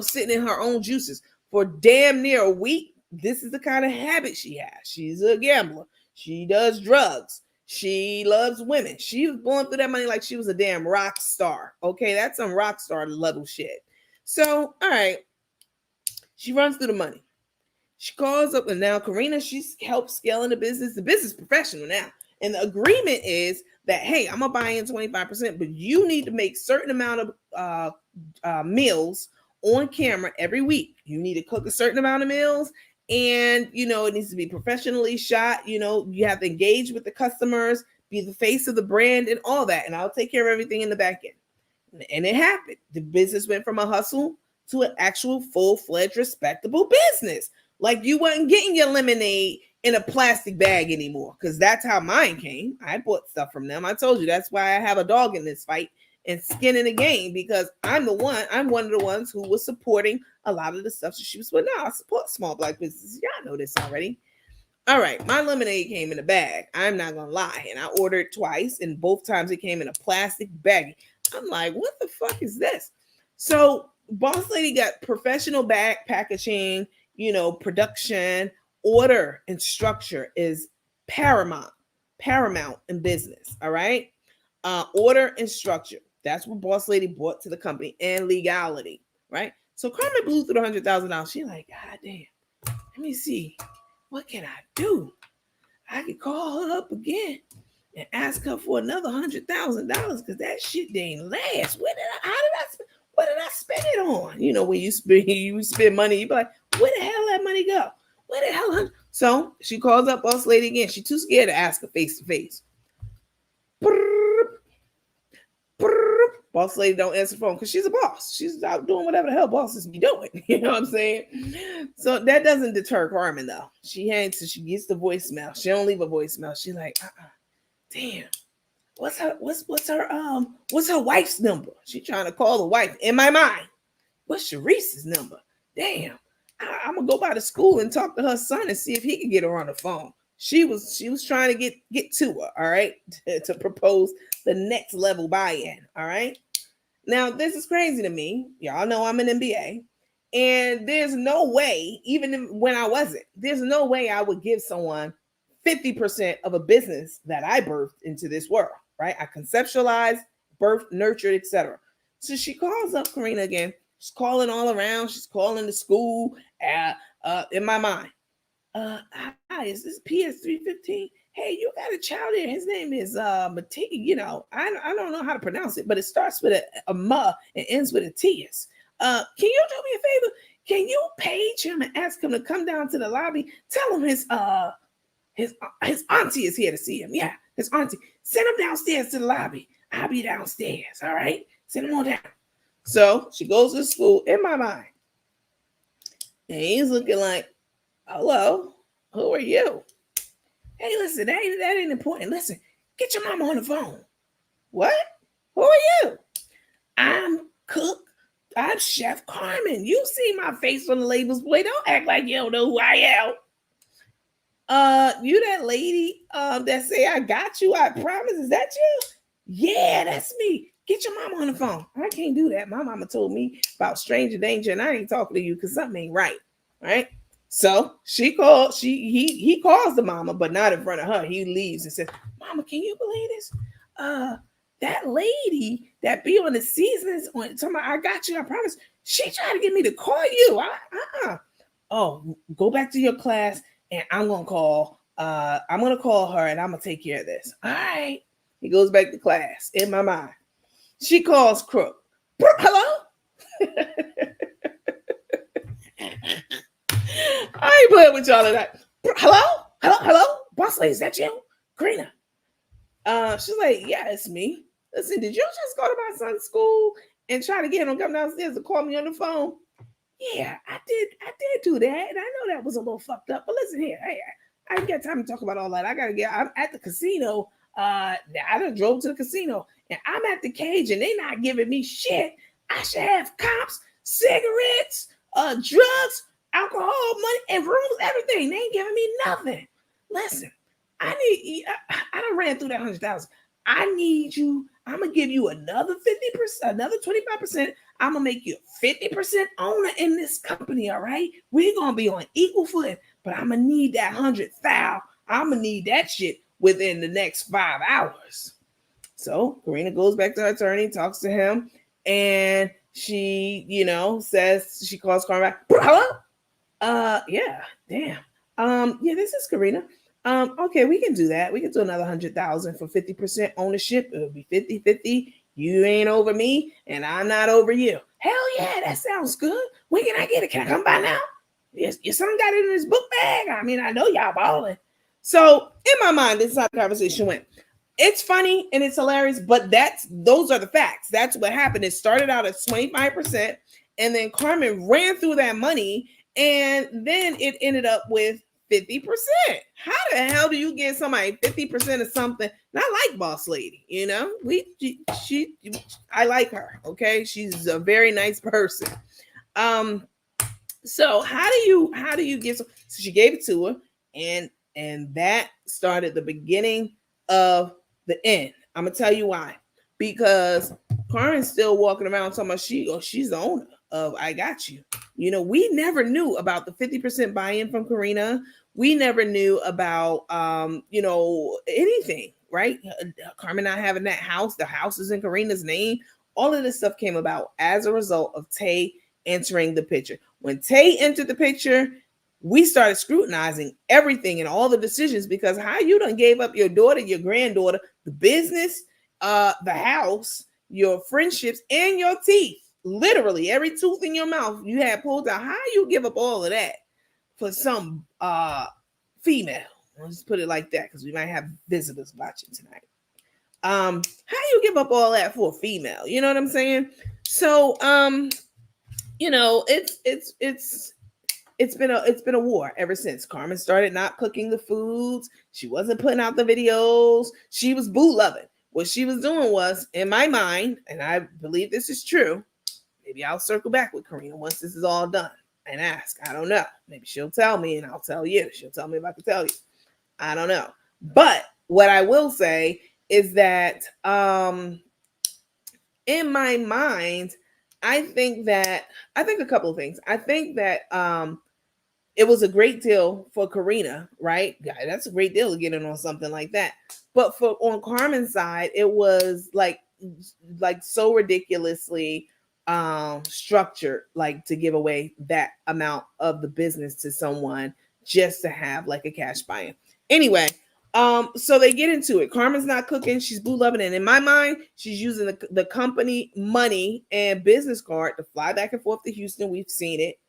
sitting in her own juices for damn near a week. This is the kind of habit she has. She's a gambler. She does drugs. She loves women. She was blowing through that money like she was a damn rock star. Okay, that's some rock star level shit. So, all right. She runs through the money. She calls up, and now Karina, she's helped scaling the business professional now. And the agreement is that, hey, I'm going to buy in 25%, but you need to make certain amount of meals on camera every week. You need to cook a certain amount of meals. And, it needs to be professionally shot. You have to engage with the customers, be the face of the brand and all that. And I'll take care of everything in the back end. And it happened. The business went from a hustle to an actual full-fledged, respectable business. Like you wasn't getting your lemonade in a plastic bag anymore because that's how mine came. I bought stuff from them. I told you that's why I have a dog in this fight and skin in the game because I'm one of the ones who was supporting a lot of the stuff that she was putting out. I support small Black businesses. Y'all know this already. All right, my lemonade came in a bag. I'm not gonna lie, and I ordered twice, and both times it came in a plastic bag. I'm like, what the fuck is this? So, Boss Lady got professional bag packaging, production, order, and structure is paramount in business. All right, order and structure. That's what Boss Lady brought to the company and legality, right? So Carmen blew through the $100,000. She like, God damn, let me see. What can I do? I could call her up again and ask her for another $100,000 because that shit didn't last. What did I spend it on? When you spend money, you be like, where the hell that money go? Where the hell? So she calls up Boss Lady again. She's too scared to ask her face to face. Boss Lady don't answer the phone because she's a boss. She's out doing whatever the hell bosses be doing. You know what I'm saying? So that doesn't deter Carmen though. She gets the voicemail. She don't leave a voicemail. She like, damn. What's her wife's number? She trying to call the wife in my mind. What's Sharice's number? Damn. I'm gonna go by the school and talk to her son and see if he can get her on the phone. She was trying to get to her, all right, to propose the next level buy-in, all right. Now this is crazy to me. Y'all know I'm an MBA, and there's no way, even when I wasn't, there's no way I would give someone 50% of a business that I birthed into this world, right? I conceptualized, birthed, nurtured, etc. So she calls up Karina again. She's calling all around. She's calling the school. In my mind, hi, is this PS315? Hey, you got a child here. His name is Mati. You know, I don't know how to pronounce it, but it starts with a ma and ends with a T-S. Can you do me a favor? Can you page him and ask him to come down to the lobby? Tell him his auntie is here to see him. Yeah, his auntie. Send him downstairs to the lobby. I'll be downstairs. All right, send him on down. So she goes to school in my mind, and he's looking like, hello, who are you? Hey, listen, that ain't important. Listen, get your mama on the phone. What? Who are you? I'm Cook. I'm Chef Carmen. You see my face on the labels, boy. Don't act like you don't know who I am. You that lady that say I got you, I promise. Is that you? Yeah, that's me. Get your mama on the phone. I can't do that. My mama told me about stranger danger, and I ain't talking to you because something ain't right. Right? So he calls the mama, but not in front of her. He leaves and says, Mama, can you believe this? That lady that be on the seasons on talking about I got you, I promise. She tried to get me to call you. Oh, go back to your class, and I'm gonna call her, and I'm gonna take care of this. All right. He goes back to class. In my mind, she calls Crook. Hello. I ain't playing with y'all tonight. Hello, boss lady, is that you, Karina? She's like, yeah, it's me. Listen, did you just go to my son's school and try to get him to come downstairs and call me on the phone? Yeah, I did do that, and I know that was a little fucked up. But listen here, hey, I ain't got time to talk about all that. I'm at the casino. I done drove to the casino, and I'm at the cage, and they not giving me shit. I should have cops, cigarettes, drugs, alcohol, money, and rooms, everything. They ain't giving me nothing. Listen, I done ran through that 100,000. I need you. I'm gonna give you another 50%, another 25%. I'm gonna make you a 50% owner in this company. All right, we're gonna be on equal footing, but I'm gonna need that 100,000. I'm gonna need that shit within the next 5 hours. So Karina goes back to her attorney, talks to him, and she, says she calls Carmen back. Hello? Yeah, damn. Yeah, this is Karina. Okay, we can do that. We can do another 100,000 for 50% ownership. It'll be 50-50. You ain't over me, and I'm not over you. Hell yeah, that sounds good. When can I get it? Can I come by now? Yes, your son got it in his book bag. I mean, I know y'all balling. So in my mind, this is how the conversation went. It's funny and it's hilarious, but those are the facts. That's what happened. It started out at 25%, and then Carmen ran through that money, and then it ended up with 50%. How the hell do you get somebody 50% of something? Not like Boss Lady, I like her. Okay, she's a very nice person. So how do you get so she gave it to her, and that started the beginning of the end. I'm gonna tell you why. Because Carmen's still walking around talking about she's the owner of I Got You. We never knew about the 50% buy-in from Karina. We never knew about anything, right? Carmen not having that house. The house is in Karina's name. All of this stuff came about as a result of Tay entering the picture. When Tay entered the picture, we started scrutinizing everything and all the decisions, because how you done gave up your daughter, your granddaughter, the business, the house, your friendships, and your teeth. Literally every tooth in your mouth you had pulled out. How you give up all of that for some female? Let's put it like that, because we might have visitors watching tonight. How you give up all that for a female? You know what I'm saying? So it's been a war ever since Carmen started not cooking the foods. She wasn't putting out the videos. She was boo loving. What she was doing was, in my mind, and I believe this is true, Maybe I'll circle back with Karina once this is all done and ask. I don't know. Maybe she'll tell me and I'll tell you. She'll tell me if I can tell you. I don't know. But what I will say is that in my mind, I think a couple of things. I think that it was a great deal for Karina, right? Yeah, that's a great deal to get in on something like that. But for on Carmen's side, it was like so ridiculously structured, like to give away that amount of the business to someone just to have like a cash buy-in. Anyway, so they get into it. Carmen's not cooking, she's boo loving, and in my mind, she's using the company money and business card to fly back and forth to Houston. We've seen it.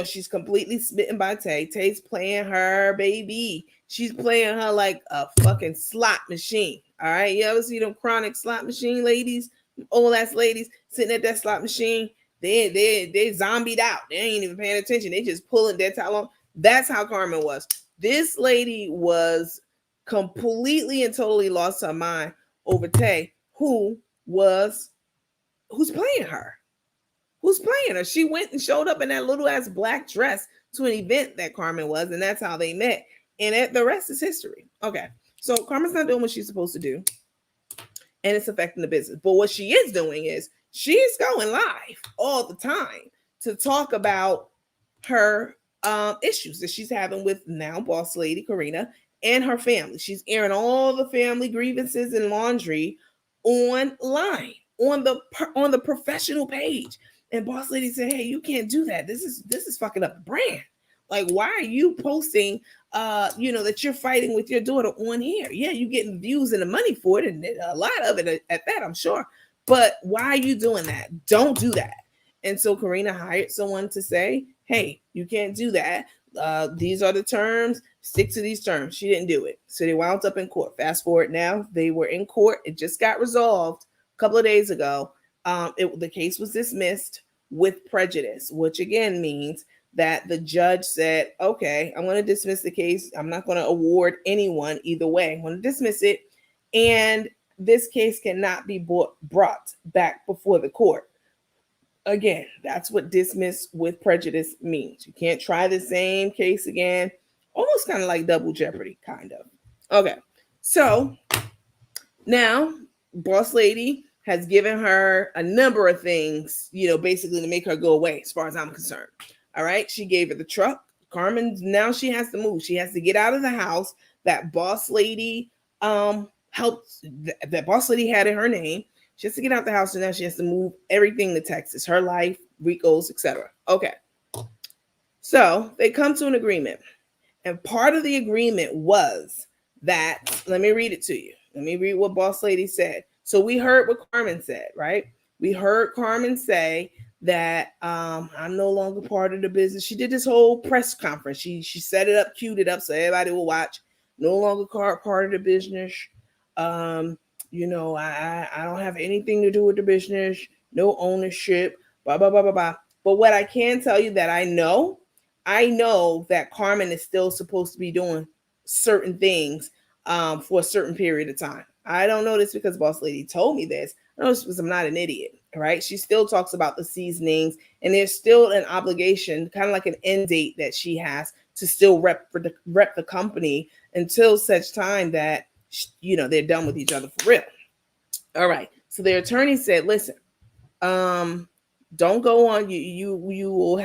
She's completely smitten by Tay. Tay's playing her, baby. She's playing her like a fucking slot machine. All right. You ever see them chronic slot machine ladies? Old ass ladies sitting at that slot machine. They zombied out. They ain't even paying attention. They just pulling dead time long. That's how Carmen was. This lady was completely and totally lost her mind over Tay, who's playing her. Who's playing her? She went and showed up in that little ass black dress to an event that Carmen was, and that's how they met. And the rest is history. Okay, so Carmen's not doing what she's supposed to do, and it's affecting the business. But what she is doing is she's going live all the time to talk about her issues that she's having with now boss lady Karina and her family. She's airing all the family grievances and laundry online on the professional page. And boss lady said, "Hey, you can't do that. This is fucking up the brand. Like, why are you posting, that you're fighting with your daughter on here? Yeah, you getting views and the money for it, and a lot of it at that, I'm sure. But why are you doing that? Don't do that." And so Karina hired someone to say, "Hey, you can't do that. These are the terms. Stick to these terms." She didn't do it, so they wound up in court. Fast forward now, they were in court. It just got resolved a couple of days ago. The case was dismissed with prejudice, which again means that the judge said, "Okay, I'm going to dismiss the case. I'm not going to award anyone either way. I'm going to dismiss it, and this case cannot be brought back before the court." Again, that's what dismiss with prejudice means. You can't try the same case again. Almost kind of like double jeopardy, kind of. Okay, so now boss lady has given her a number of things, basically to make her go away, as far as I'm concerned. All right. She gave her the truck. Carmen, now she has to move. She has to get out of the house that boss lady helped, that boss lady had in her name. She has to get out the house, and now she has to move everything to Texas, her life, Rico's, etc. Okay. So they come to an agreement. And part of the agreement was that, let me read it to you. Let me read what boss lady said. So we heard what Carmen said, right? We heard Carmen say that I'm no longer part of the business. She did this whole press conference. She set it up, queued it up so everybody will watch. No longer part of the business. I don't have anything to do with the business. No ownership. Blah, blah, blah, blah, blah. But what I can tell you that I know that Carmen is still supposed to be doing certain things for a certain period of time. I don't know this because boss lady told me this. I know this because I'm not an idiot, right? She still talks about the seasonings, and there's still an obligation, kind of like an end date that she has to still rep the company until such time that they're done with each other for real. All right. So their attorney said, "Listen, don't go on. You will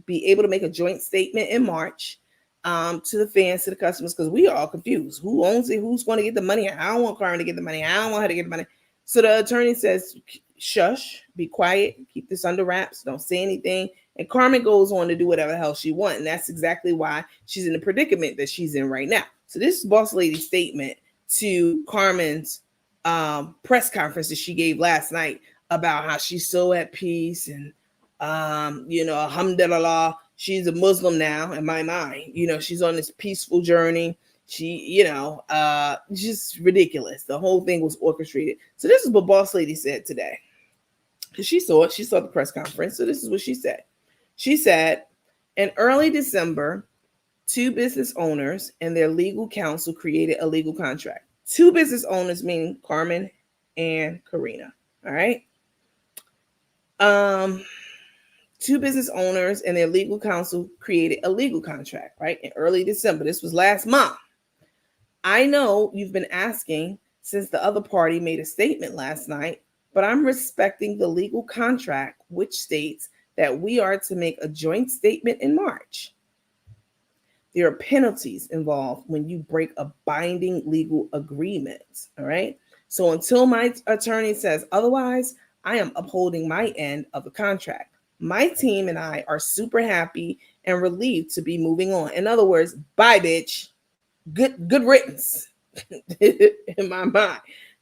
be able to make a joint statement in March." To the fans, to the customers, because we are all confused. Who owns it? Who's going to get the money? I don't want Carmen to get the money. I don't want her to get the money. So the attorney says, "Shush, be quiet, keep this under wraps, don't say anything." And Carmen goes on to do whatever the hell she wants. And that's exactly why she's in the predicament that she's in right now. So this is boss lady's statement to Carmen's press conference that she gave last night about how she's so at peace and alhamdulillah. She's a Muslim now, in my mind. She's on this peaceful journey. She, just ridiculous. The whole thing was orchestrated. So this is what boss lady said today. Because she saw it. She saw the press conference. So this is what she said. She said, in early December, 2 business owners and their legal counsel created a legal contract. 2 business owners meaning Carmen and Karina. All right. Two business owners and their legal counsel created a legal contract, right? In early December. This was last month. I know you've been asking since the other party made a statement last night, but I'm respecting the legal contract, which states that we are to make a joint statement in March. There are penalties involved when you break a binding legal agreement. All right. So until my attorney says otherwise, I am upholding my end of the contract. My team and I are super happy and relieved to be moving on. In other words, bye, bitch. Good riddance in my mind.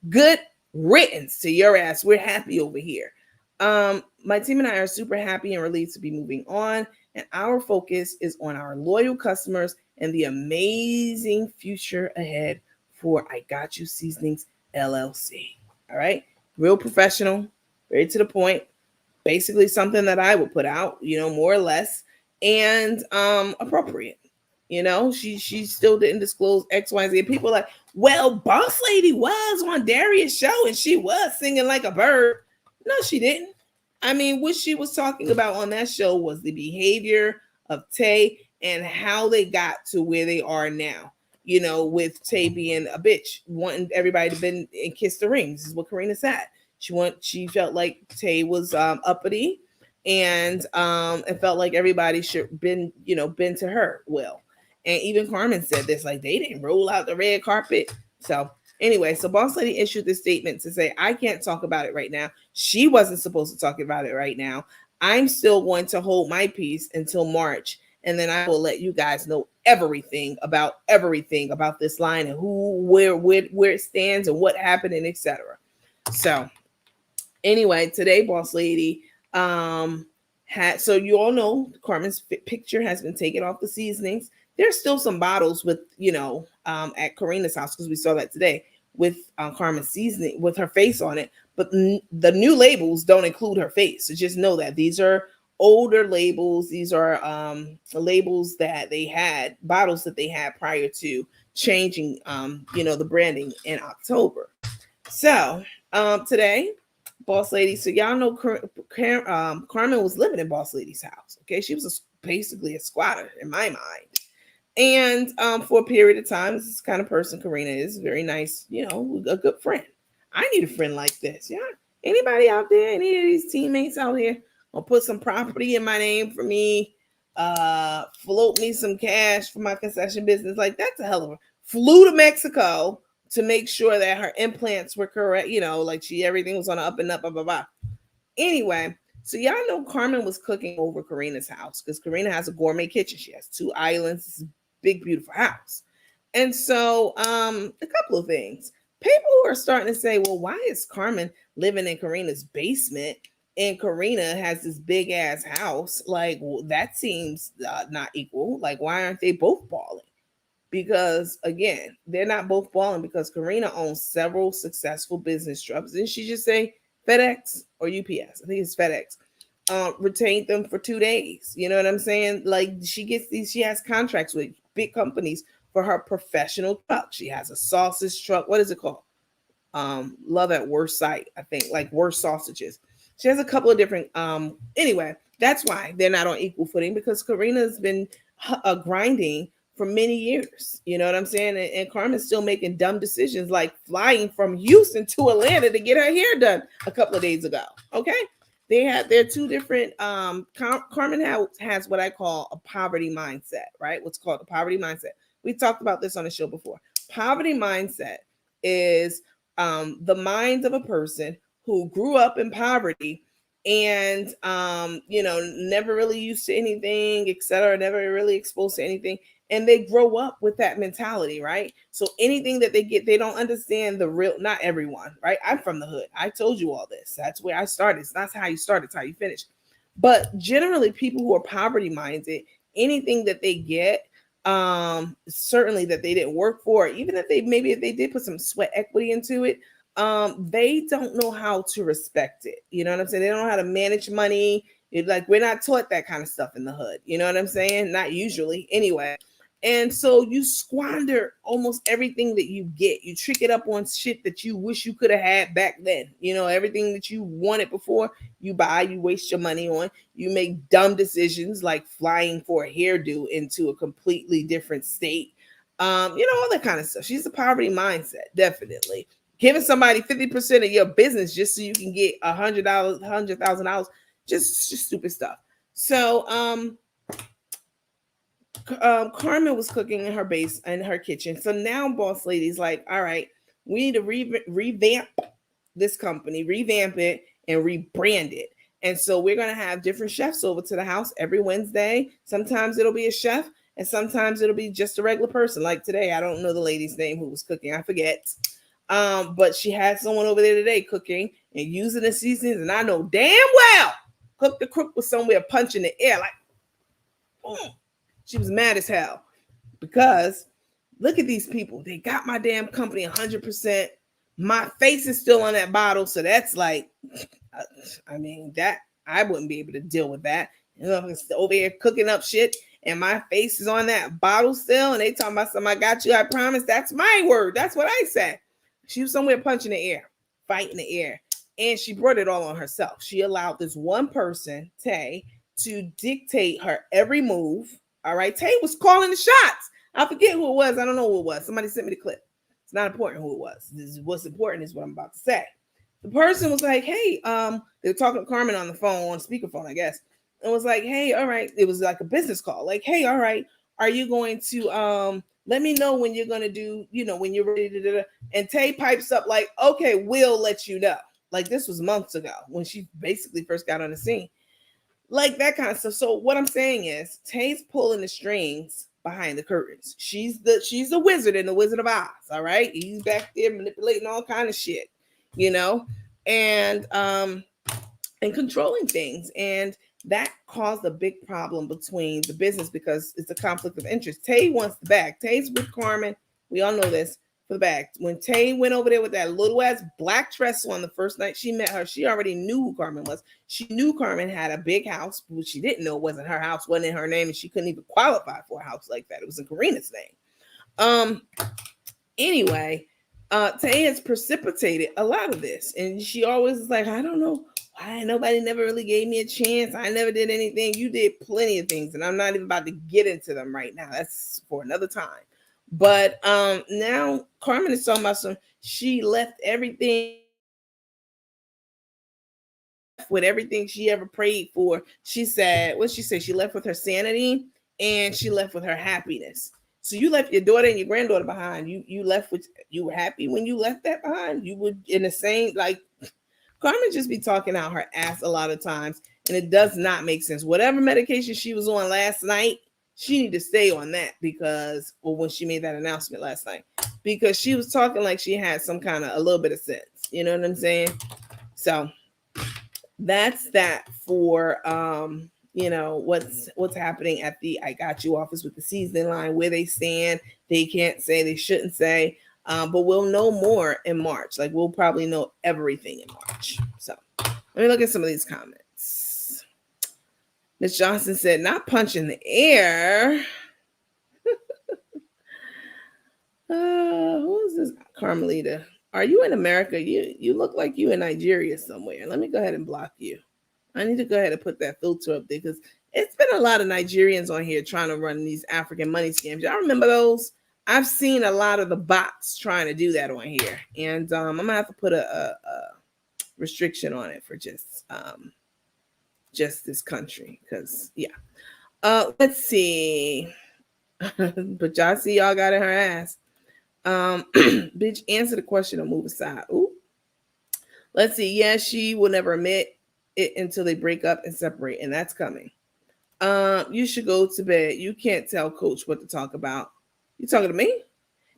Good riddance to your ass. We're happy over here. My team and I are super happy and relieved to be moving on. And our focus is on our loyal customers and the amazing future ahead for I Got You Seasonings LLC. All right. Real professional, very to the point. Basically something that I would put out, more or less, and appropriate. She still didn't disclose X, Y, Z. People are like, well, Boss Lady was on Darius' show and she was singing like a bird. No, she didn't. I mean, what she was talking about on that show was the behavior of Tay and how they got to where they are now. With Tay being a bitch, wanting everybody to bend and kiss the ring. This is what Karina said. She felt like Tay was uppity and felt like everybody should bend to her will. And even Carmen said this, like they didn't roll out the red carpet. So anyway, so Boss Lady issued this statement to say, I can't talk about it right now. She wasn't supposed to talk about it right now. I'm still going to hold my peace until March. And then I will let you guys know everything about this line and where it stands and what happened and etc. So anyway, today Boss Lady so you all know Carmen's picture has been taken off the seasonings. There's still some bottles with, at Karina's house, because we saw that today with Carmen's seasoning with her face on it. But the new labels don't include her face. So just know that these are older labels. These are labels that they had, bottles that they had prior to changing, the branding in October. So today, Boss Lady, so y'all know Carmen was living in Boss Lady's house. Okay, she was basically a squatter in my mind. And for a period of time, this is the kind of person Karina is, very nice, a good friend. I need a friend like this. Yeah. Anybody out there, any of these teammates out here, will put some property in my name for me, float me some cash for my concession business. Like, that's a hell of a flew to Mexico to make sure that her implants were correct, like everything was on the up and up, blah, blah, blah. Anyway, so y'all know Carmen was cooking over Karina's house because Karina has a gourmet kitchen. She has 2 islands. This is a big, beautiful house. And so a couple of things. People are starting to say, well, why is Carmen living in Karina's basement and Karina has this big ass house? Like, well, that seems not equal. Like, why aren't they both balling? Because again, they're not both balling because Karina owns several successful business trucks. Didn't she just say FedEx or UPS? I think it's FedEx. Retained them for 2 days. You know what I'm saying? Like she has contracts with big companies for her professional truck. She has a sausage truck. What is it called? Love at Worst Sight, I think, like Worst Sausages. She has a couple of different, anyway, that's why they're not on equal footing because Karina's been grinding for many years. You know what I'm saying? And Carmen's still making dumb decisions like flying from Houston to Atlanta to get her hair done a couple of days ago. Okay. They're 2 different, Carmen has what I call a poverty mindset, right? What's called a poverty mindset. We talked about this on the show before. Poverty mindset is the mind of a person who grew up in poverty and, never really used to anything, etc., never really exposed to anything. And they grow up with that mentality, right? So anything that they get, they don't understand the real, not everyone, right? I'm from the hood. I told you all this. That's where I started. It's not how you start, it's how you finish. But generally, people who are poverty minded, anything that they get, certainly that they didn't work for, even if they did put some sweat equity into it, they don't know how to respect it. You know what I'm saying? They don't know how to manage money. It's like we're not taught that kind of stuff in the hood. You know what I'm saying? Not usually. Anyway, And so you squander almost everything that you get. You trick it up on shit that you wish you could have had back then. You know, everything that you wanted before, you buy, you waste your money on. You make dumb decisions like flying for a hairdo into a completely different state. All that kind of stuff. She's a poverty mindset, definitely. Giving somebody 50% of your business just so you can get $100, $100,000, just stupid stuff. So, Carmen was cooking in her base in her kitchen. So now boss lady's like, all right, we need to revamp this company, revamp it and rebrand it. And so we're going to have different chefs over to the house every Wednesday. Sometimes it'll be a chef and sometimes it'll be just a regular person. Like today, I don't know the lady's name who was cooking. I forget. But she had someone over there today cooking and using the seasonings. And I know damn well Cook the Crook was somewhere punching the air like, boom. She was mad as hell because look at these people. They got my damn company 100%. My face is still on that bottle. So that's like, that I wouldn't be able to deal with that. Over here cooking up shit and my face is on that bottle still. And they talking about something, I got you, I promise. That's my word. That's what I said. She was somewhere punching the air, fighting the air. And she brought it all on herself. She allowed this one person, Tay, to dictate her every move. All right. Tay was calling the shots. I forget who it was. I don't know who it was. Somebody sent me the clip. It's not important who it was. What's important is what I'm about to say. The person was like, hey, they were talking to Carmen on the phone, on speakerphone, I guess. And was like, hey, all right. It was like a business call. Like, hey, all right. Are you going to let me know when you're going to do, when you're ready to do it? And Tay pipes up like, okay, we'll let you know. Like this was months ago when she basically first got on the scene. Like that kind of stuff. So what I'm saying is Tay's pulling the strings behind the curtains. She's the wizard in the Wizard of Oz. All right. He's back there manipulating all kind of shit, and controlling things. And that caused a big problem between the business because it's a conflict of interest. Tay wants the bag. Tay's with Carmen. We all know this. For the bag. When Tay went over there with that little ass black dress on the first night she met her, she already knew who Carmen was. She knew Carmen had a big house, which she didn't know wasn't her house, wasn't in her name, and she couldn't even qualify for a house like that. It was in Karina's name. Anyway, Tay has precipitated a lot of this, and she always is like, I don't know why nobody never really gave me a chance. I never did anything. You did plenty of things, and I'm not even about to get into them right now. That's for another time. But now Carmen is talking about she left everything with everything she ever prayed for. She said, what she said? She left with her sanity and she left with her happiness. So you left your daughter and your granddaughter behind. You left with, you were happy when you left that behind. You would in the same, like Carmen just be talking out her ass a lot of times, and it does not make sense. Whatever medication she was on last night, she need to stay on that when she made that announcement last night, because she was talking like she had some kind of a little bit of sense. You know what I'm saying? So that's that for what's happening at the I Got You office with the season line, where they stand. They can't say, they shouldn't say, but we'll know more in March. Like we'll probably know everything in March. So let me look at some of these comments. Miss Johnson said, not punch in the air. Who is this? Carmelita. Are you in America? You look like you in Nigeria somewhere. Let me go ahead and block you. I need to go ahead and put that filter up there because it's been a lot of Nigerians on here trying to run these African money scams. Y'all remember those? I've seen a lot of the bots trying to do that on here. And I'm going to have to put a restriction on it for just this country, because let's see. But y'all see, y'all got in her ass. Bitch, answer the question or move aside. Ooh. Let's see. Yeah, she will never admit it until they break up and separate, and that's coming. You should go to bed. You can't tell Coach what to talk about. You talking to me?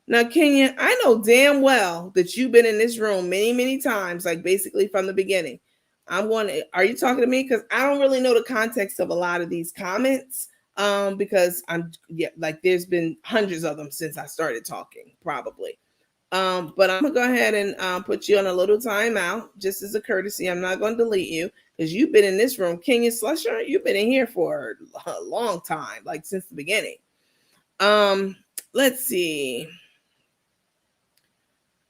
Now, Kenya, I know damn well that you've been in this room many, many times, like basically from the beginning. Are you talking to me? Because I don't really know the context of a lot of these comments. Because there's been hundreds of them since I started talking, probably. But I'm gonna go ahead and put you on a little timeout, just as a courtesy. I'm not gonna delete you because you've been in this room. Kenya Slusher, you've been in here for a long time, like since the beginning. Let's see.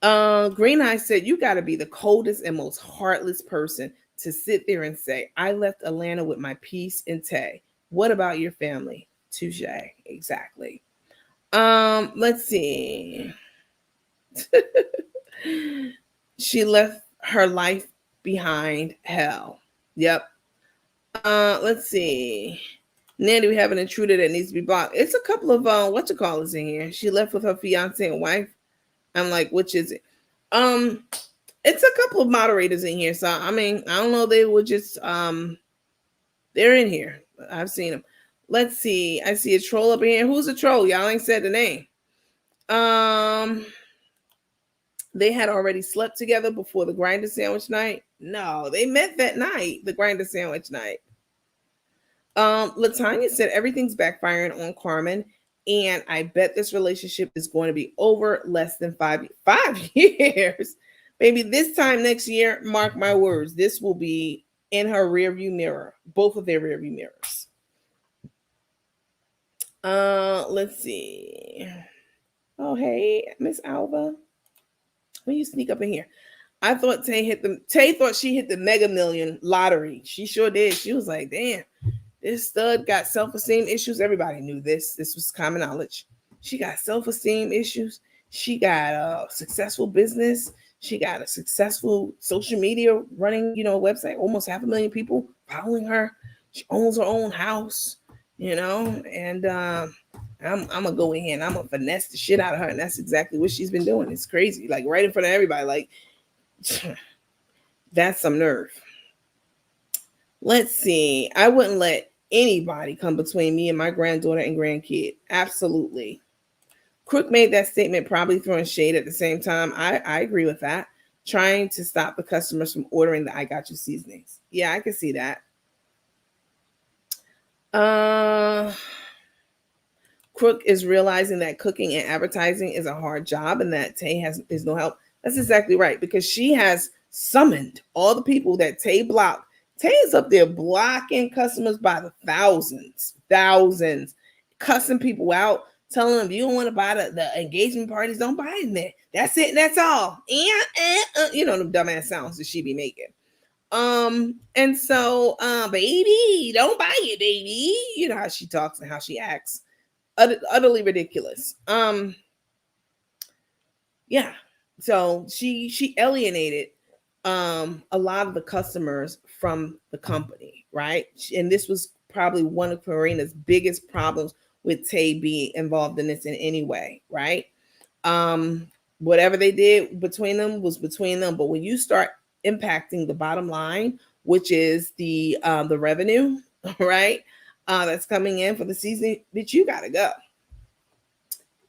Green Eye said, you got to be the coldest and most heartless person to sit there and say, I left Atlanta with my peace and Tay. What about your family? Touche. Exactly. Let's see. She left her life behind. Hell. Yep. Let's see. Nandi, we have an intruder that needs to be blocked. It's a couple of whatchamacallits in here. She left with her fiance and wife. I'm like, which is it? It's a couple of moderators in here. So I mean, I don't know. They were just they're in here. I've seen them. Let's see. I see a troll up in here. Who's a troll? Y'all ain't said the name. They had already slept together before the grinder sandwich night. No, they met that night, the grinder sandwich night. Latanya said everything's backfiring on Carmen, and I bet this relationship is going to be over less than 5 years. Maybe this time next year, mark my words, this will be in her rearview mirror, both of their rearview mirrors. Let's see. Oh, hey, Miss Alva. When you sneak up in here. I thought Tay thought she hit the Mega Million lottery. She sure did. She was like, damn, this stud got self-esteem issues. Everybody knew this. This was common knowledge. She got self-esteem issues. She got a successful business. She got a successful social media running, a website. Almost 500,000 people following her. She owns her own house, and I'm gonna go in here and I'm gonna finesse the shit out of her, and that's exactly what she's been doing. It's crazy, like right in front of everybody. Like, that's some nerve. Let's see. I wouldn't let anybody come between me and my granddaughter and grandkid. Absolutely. Crook made that statement, probably throwing shade at the same time. I agree with that. Trying to stop the customers from ordering the I Got You seasonings. Yeah, I can see that. Crook is realizing that cooking and advertising is a hard job and that Tay is no help. That's exactly right, because she has summoned all the people that Tay blocked. Tay is up there blocking customers by the thousands, cussing people out, telling them, you don't want to buy the engagement parties, don't buy in there. That's it, that's all. Them dumbass sounds that she be making. And so, baby, don't buy it, baby. You know how she talks and how she acts. Utterly ridiculous. Yeah. So she alienated a lot of the customers from the company, right? And this was probably one of Karina's biggest problems with Tay being involved in this in any way, right? Whatever they did between them was between them. But when you start impacting the bottom line, which is the revenue, right? That's coming in for the season, bitch, you gotta go.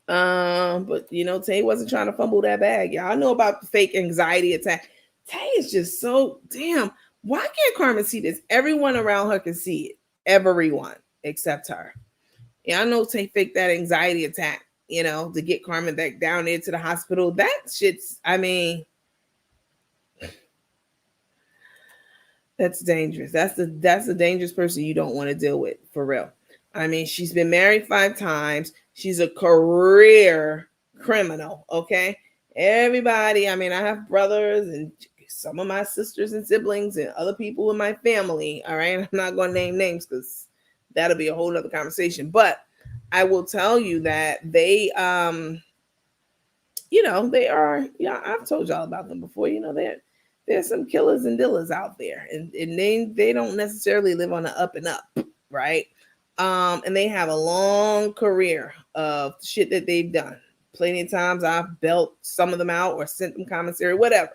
But Tay wasn't trying to fumble that bag. Y'all know about the fake anxiety attack. Tay is just so damn. Why can't Carmen see this? Everyone around her can see it. Everyone except her. Yeah, I know Tay faked that anxiety attack, to get Carmen back down there to the hospital. That shit's, that's dangerous. That's a dangerous person you don't want to deal with, for real. She's been married 5 times. She's a career criminal, okay? Everybody, I have brothers and some of my sisters and siblings and other people in my family, all right? I'm not going to name names because that'll be a whole other conversation. But I will tell you that they, they are, I've told y'all about them before. There's some killers and dealers out there, and they don't necessarily live on the up and up, right? And they have a long career of shit that they've done. Plenty of times I've built some of them out or sent them commissary, whatever.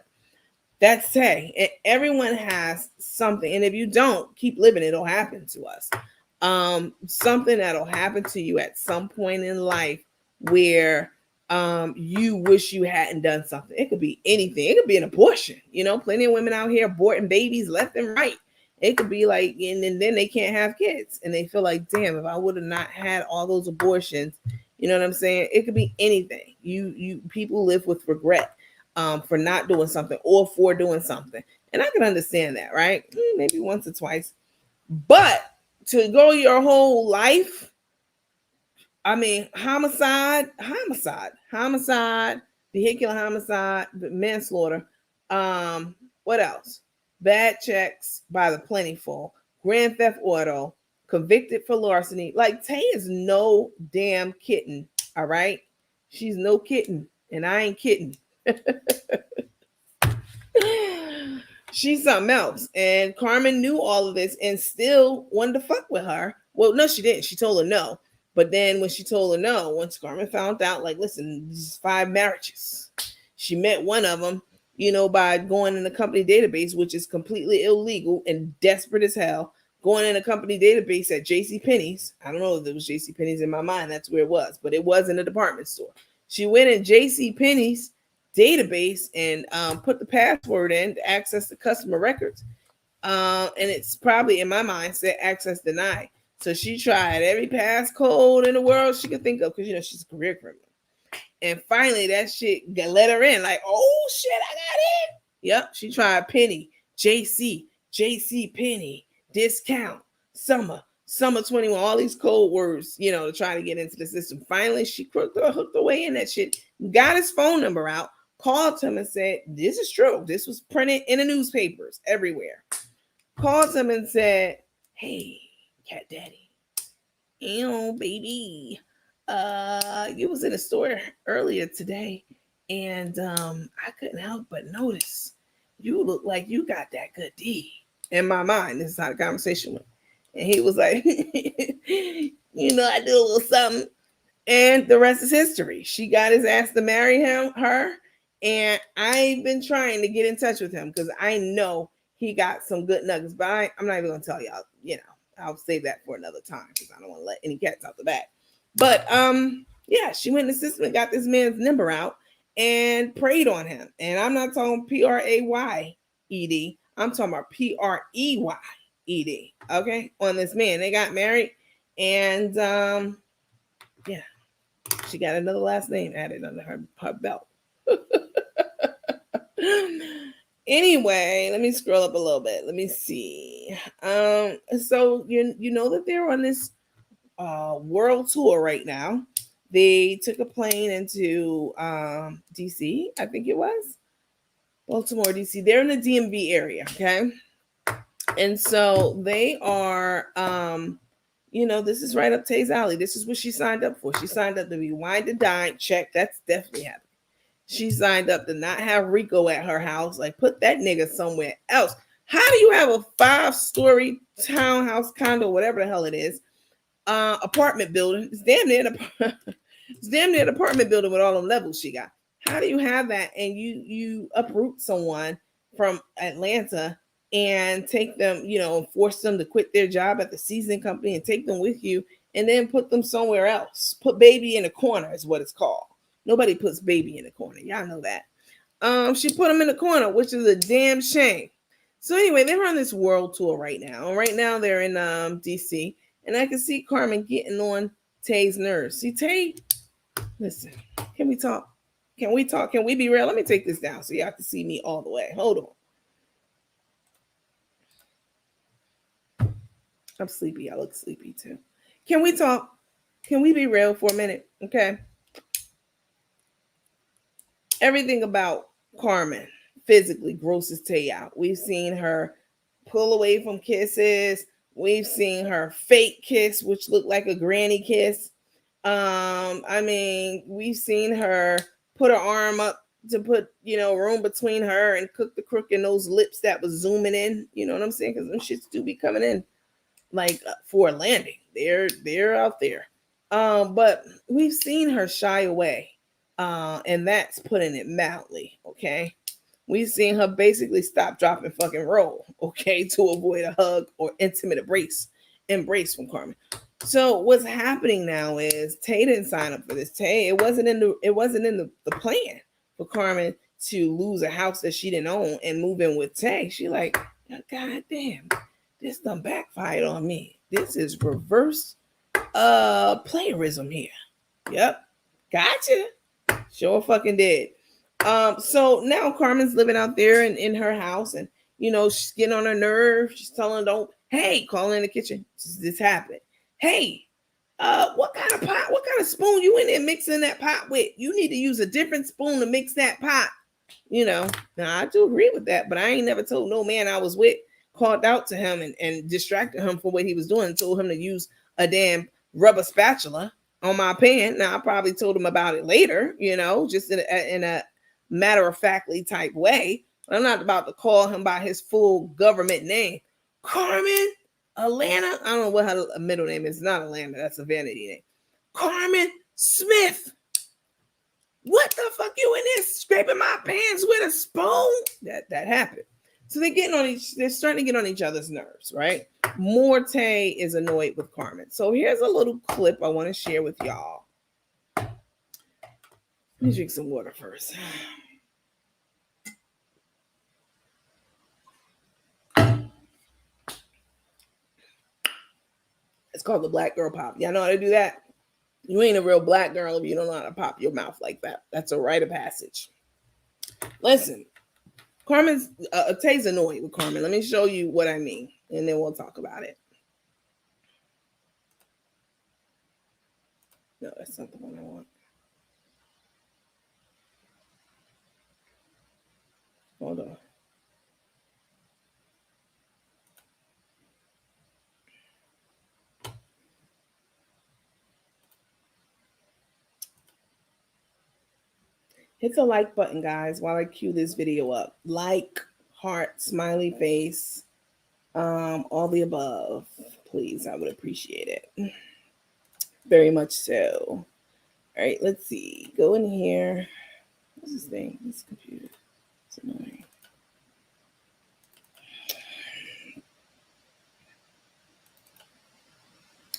That's Tay. And everyone has something. And if you don't keep living, it'll happen to us. Something that'll happen to you at some point in life where you wish you hadn't done something. It could be anything. It could be an abortion. Plenty of women out here aborting babies left and right. It could be like, and then they can't have kids. And they feel like, damn, if I would have not had all those abortions, you know what I'm saying? It could be anything. You people live with regret for not doing something or for doing something. And I can understand that, right? Maybe once or twice. But to go your whole life I mean, homicide, vehicular homicide, manslaughter. What else? Bad checks by the plentiful, grand theft auto, convicted for larceny. Like Tay is no damn kitten. All right, she's no kitten, and I ain't kidding. She's something else. And Carmen knew all of this and still wanted to fuck with her. Well, no, she didn't. She told her no. But then when she told her no, once Carmen found out, like, listen, this is 5 marriages. She met one of them, by going in the company database, which is completely illegal and desperate as hell. Going in a company database at JCPenney's. I don't know if it was JCPenney's in my mind. That's where it was. But it was in a department store. She went in JCPenney's database and put the password in to access the customer records. And it's probably, in my mind, said access denied. So she tried every passcode in the world she could think of because, she's a career criminal. And finally, that shit let her in. Like, oh, shit, I got in. Yep, she tried Penny, JC Penny, discount, summer 21, all these code words, to try to get into the system. Finally, she hooked her way in that shit, got his phone number out, called him and said, this is true. This was printed in the newspapers everywhere. Called him and said, hey, cat daddy, baby, you was in the store earlier today and I couldn't help but notice you look like you got that good D. In my mind, this is how the conversation went. And he was like, I did a little something. And the rest is history. She got his ass to marry her. And I've been trying to get in touch with him because I know he got some good nuggets. But I'm not even going to tell y'all, I'll save that for another time because I don't want to let any cats out the bag. But yeah, she went in the system and got this man's number out and preyed on him. And I'm not talking P-R-A-Y-E-D. I'm talking about P-R-E-Y-E-D. Okay, on this man. They got married and yeah, she got another last name added under her belt. Anyway, let me scroll up a little bit. Let me see. So you know that they're on this world tour right now. They took a plane into DC, I think it was Baltimore, DC. They're in the DMV area, okay? And so they are, this is right up Tay's alley. This is what she signed up for. She signed up to be wine and dine. Check. That's definitely happening. She signed up to not have Rico at her house. Like, put that nigga somewhere else. How do you have a 5-story townhouse, condo, whatever the hell it is, apartment building? It's damn near an apartment building with all them levels she got. How do you have that and you uproot someone from Atlanta and take them, force them to quit their job at the seasoning company and take them with you and then put them somewhere else? Put baby in a corner is what it's called. Nobody puts baby in the corner. Y'all know that. She put him in the corner, which is a damn shame. So anyway, they're on this world tour right now. And right now they're in DC. And I can see Carmen getting on Tay's nerves. See, Tay, listen, can we talk? Can we talk? Can we be real? Let me take this down so y'all can see me all the way. Hold on. I'm sleepy. I look sleepy too. Can we talk? Can we be real for a minute? Okay. Everything about Carmen physically grosses Tay out. We've seen her pull away from kisses. We've seen her fake kiss, which looked like a granny kiss. We've seen her put her arm up to put, room between her and cook the crook in those lips that was zooming in. You know what I'm saying? Because them shits do be coming in like for a landing. They're out there. But we've seen her shy away. And that's putting it mildly, okay? We've seen her basically stop, drop, and fucking roll, okay, to avoid a hug or intimate embrace from Carmen. So what's happening now is Tay didn't sign up for this. Tay, it wasn't in the plan for Carmen to lose a house that she didn't own and move in with Tay. She like, God damn, this done backfired on me. This is reverse playerism here. Yep, gotcha. Sure fucking did. So now Carmen's living out there in her house and, she's getting on her nerves. She's telling her, calling in the kitchen. This happened. Hey, what kind of pot, what kind of spoon you in there mixing that pot with? You need to use a different spoon to mix that pot. You know, now I do agree with that, but I ain't never told no man I was with, called out to him and distracted him from what he was doing, and told him to use a damn rubber spatula on my pan. Now I probably told him about it later, you know, just in a matter-of-factly type way. I'm not about to call him by his full government name. Carmen, Atlanta. I don't know what her middle name is. It's not Atlanta. That's a vanity name. Carmen Smith. What the fuck you in there scraping my pants with a spoon? That happened. So they're starting to get on each other's nerves, right? Morte is annoyed with Carmen. So here's a little clip I want to share with y'all. Let me drink some water first. It's called the black girl pop. Y'all know how to do that? You ain't a real black girl if you don't know how to pop your mouth like that. That's a rite of passage. Listen, Tay's annoyed with Carmen. Let me show you what I mean, and then we'll talk about it. No, that's not the one I want. Hold on. Hit the like button, guys, while I cue this video up. Like, heart, smiley face, all the above. Please, I would appreciate it. Very much so. All right, let's see. Go in here. What's this thing? This computer. It's annoying.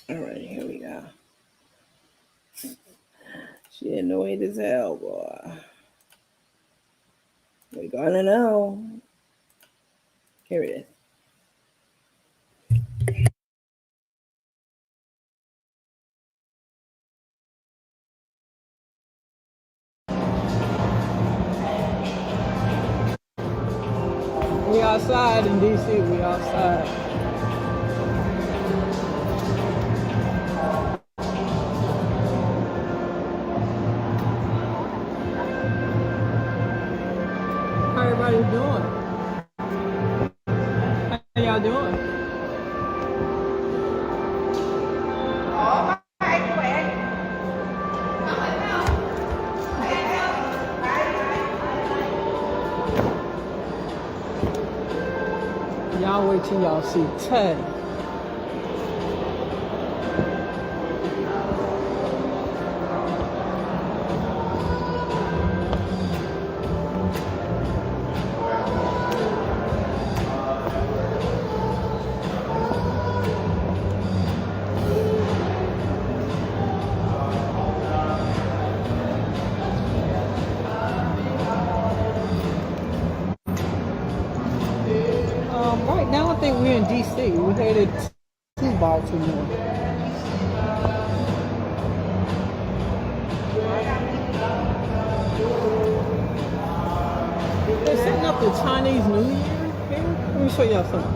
All right, here we go. She annoyed as hell, boy. We're gonna know. Here it is. We outside in DC. We outside. How everybody doing? How y'all doing? Y'all wait till y'all see Tay. Right now, I think we're in DC. We're headed to Baltimore. They're setting up the Chinese New Year here. Let me show y'all something.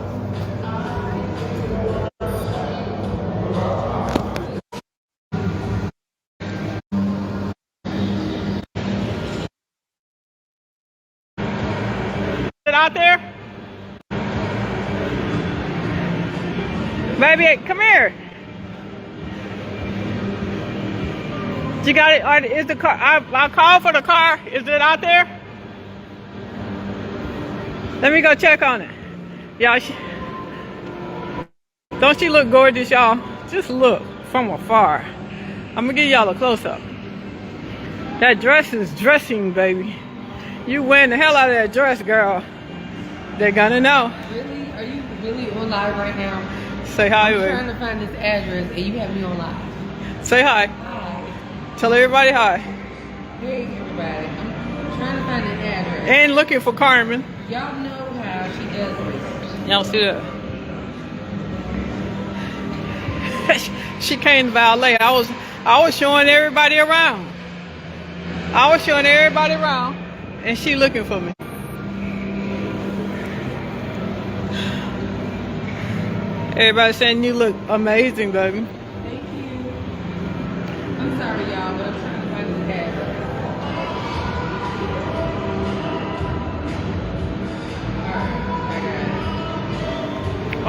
Is it out there? Baby, come here. You got it? Is the car? I called for the car. Is it out there? Let me go check on it. Y'all, don't she look gorgeous, y'all? Just look from afar. I'm gonna give y'all a close-up. That dress is dressing, baby. You wearing the hell out of that dress, girl. They're gonna know. Really? Are you really on live right now? Say hi, I'm trying to find this address and you have me on live. Say hi. Hi. Tell everybody hi. Hey everybody. I'm trying to find this address. And looking for Carmen. Y'all know how she does this. Y'all see that? She came to valet. I was showing everybody around. And she looking for me. Everybody saying you look amazing, baby. Thank you. I'm sorry, y'all, but I'm trying to find this bag.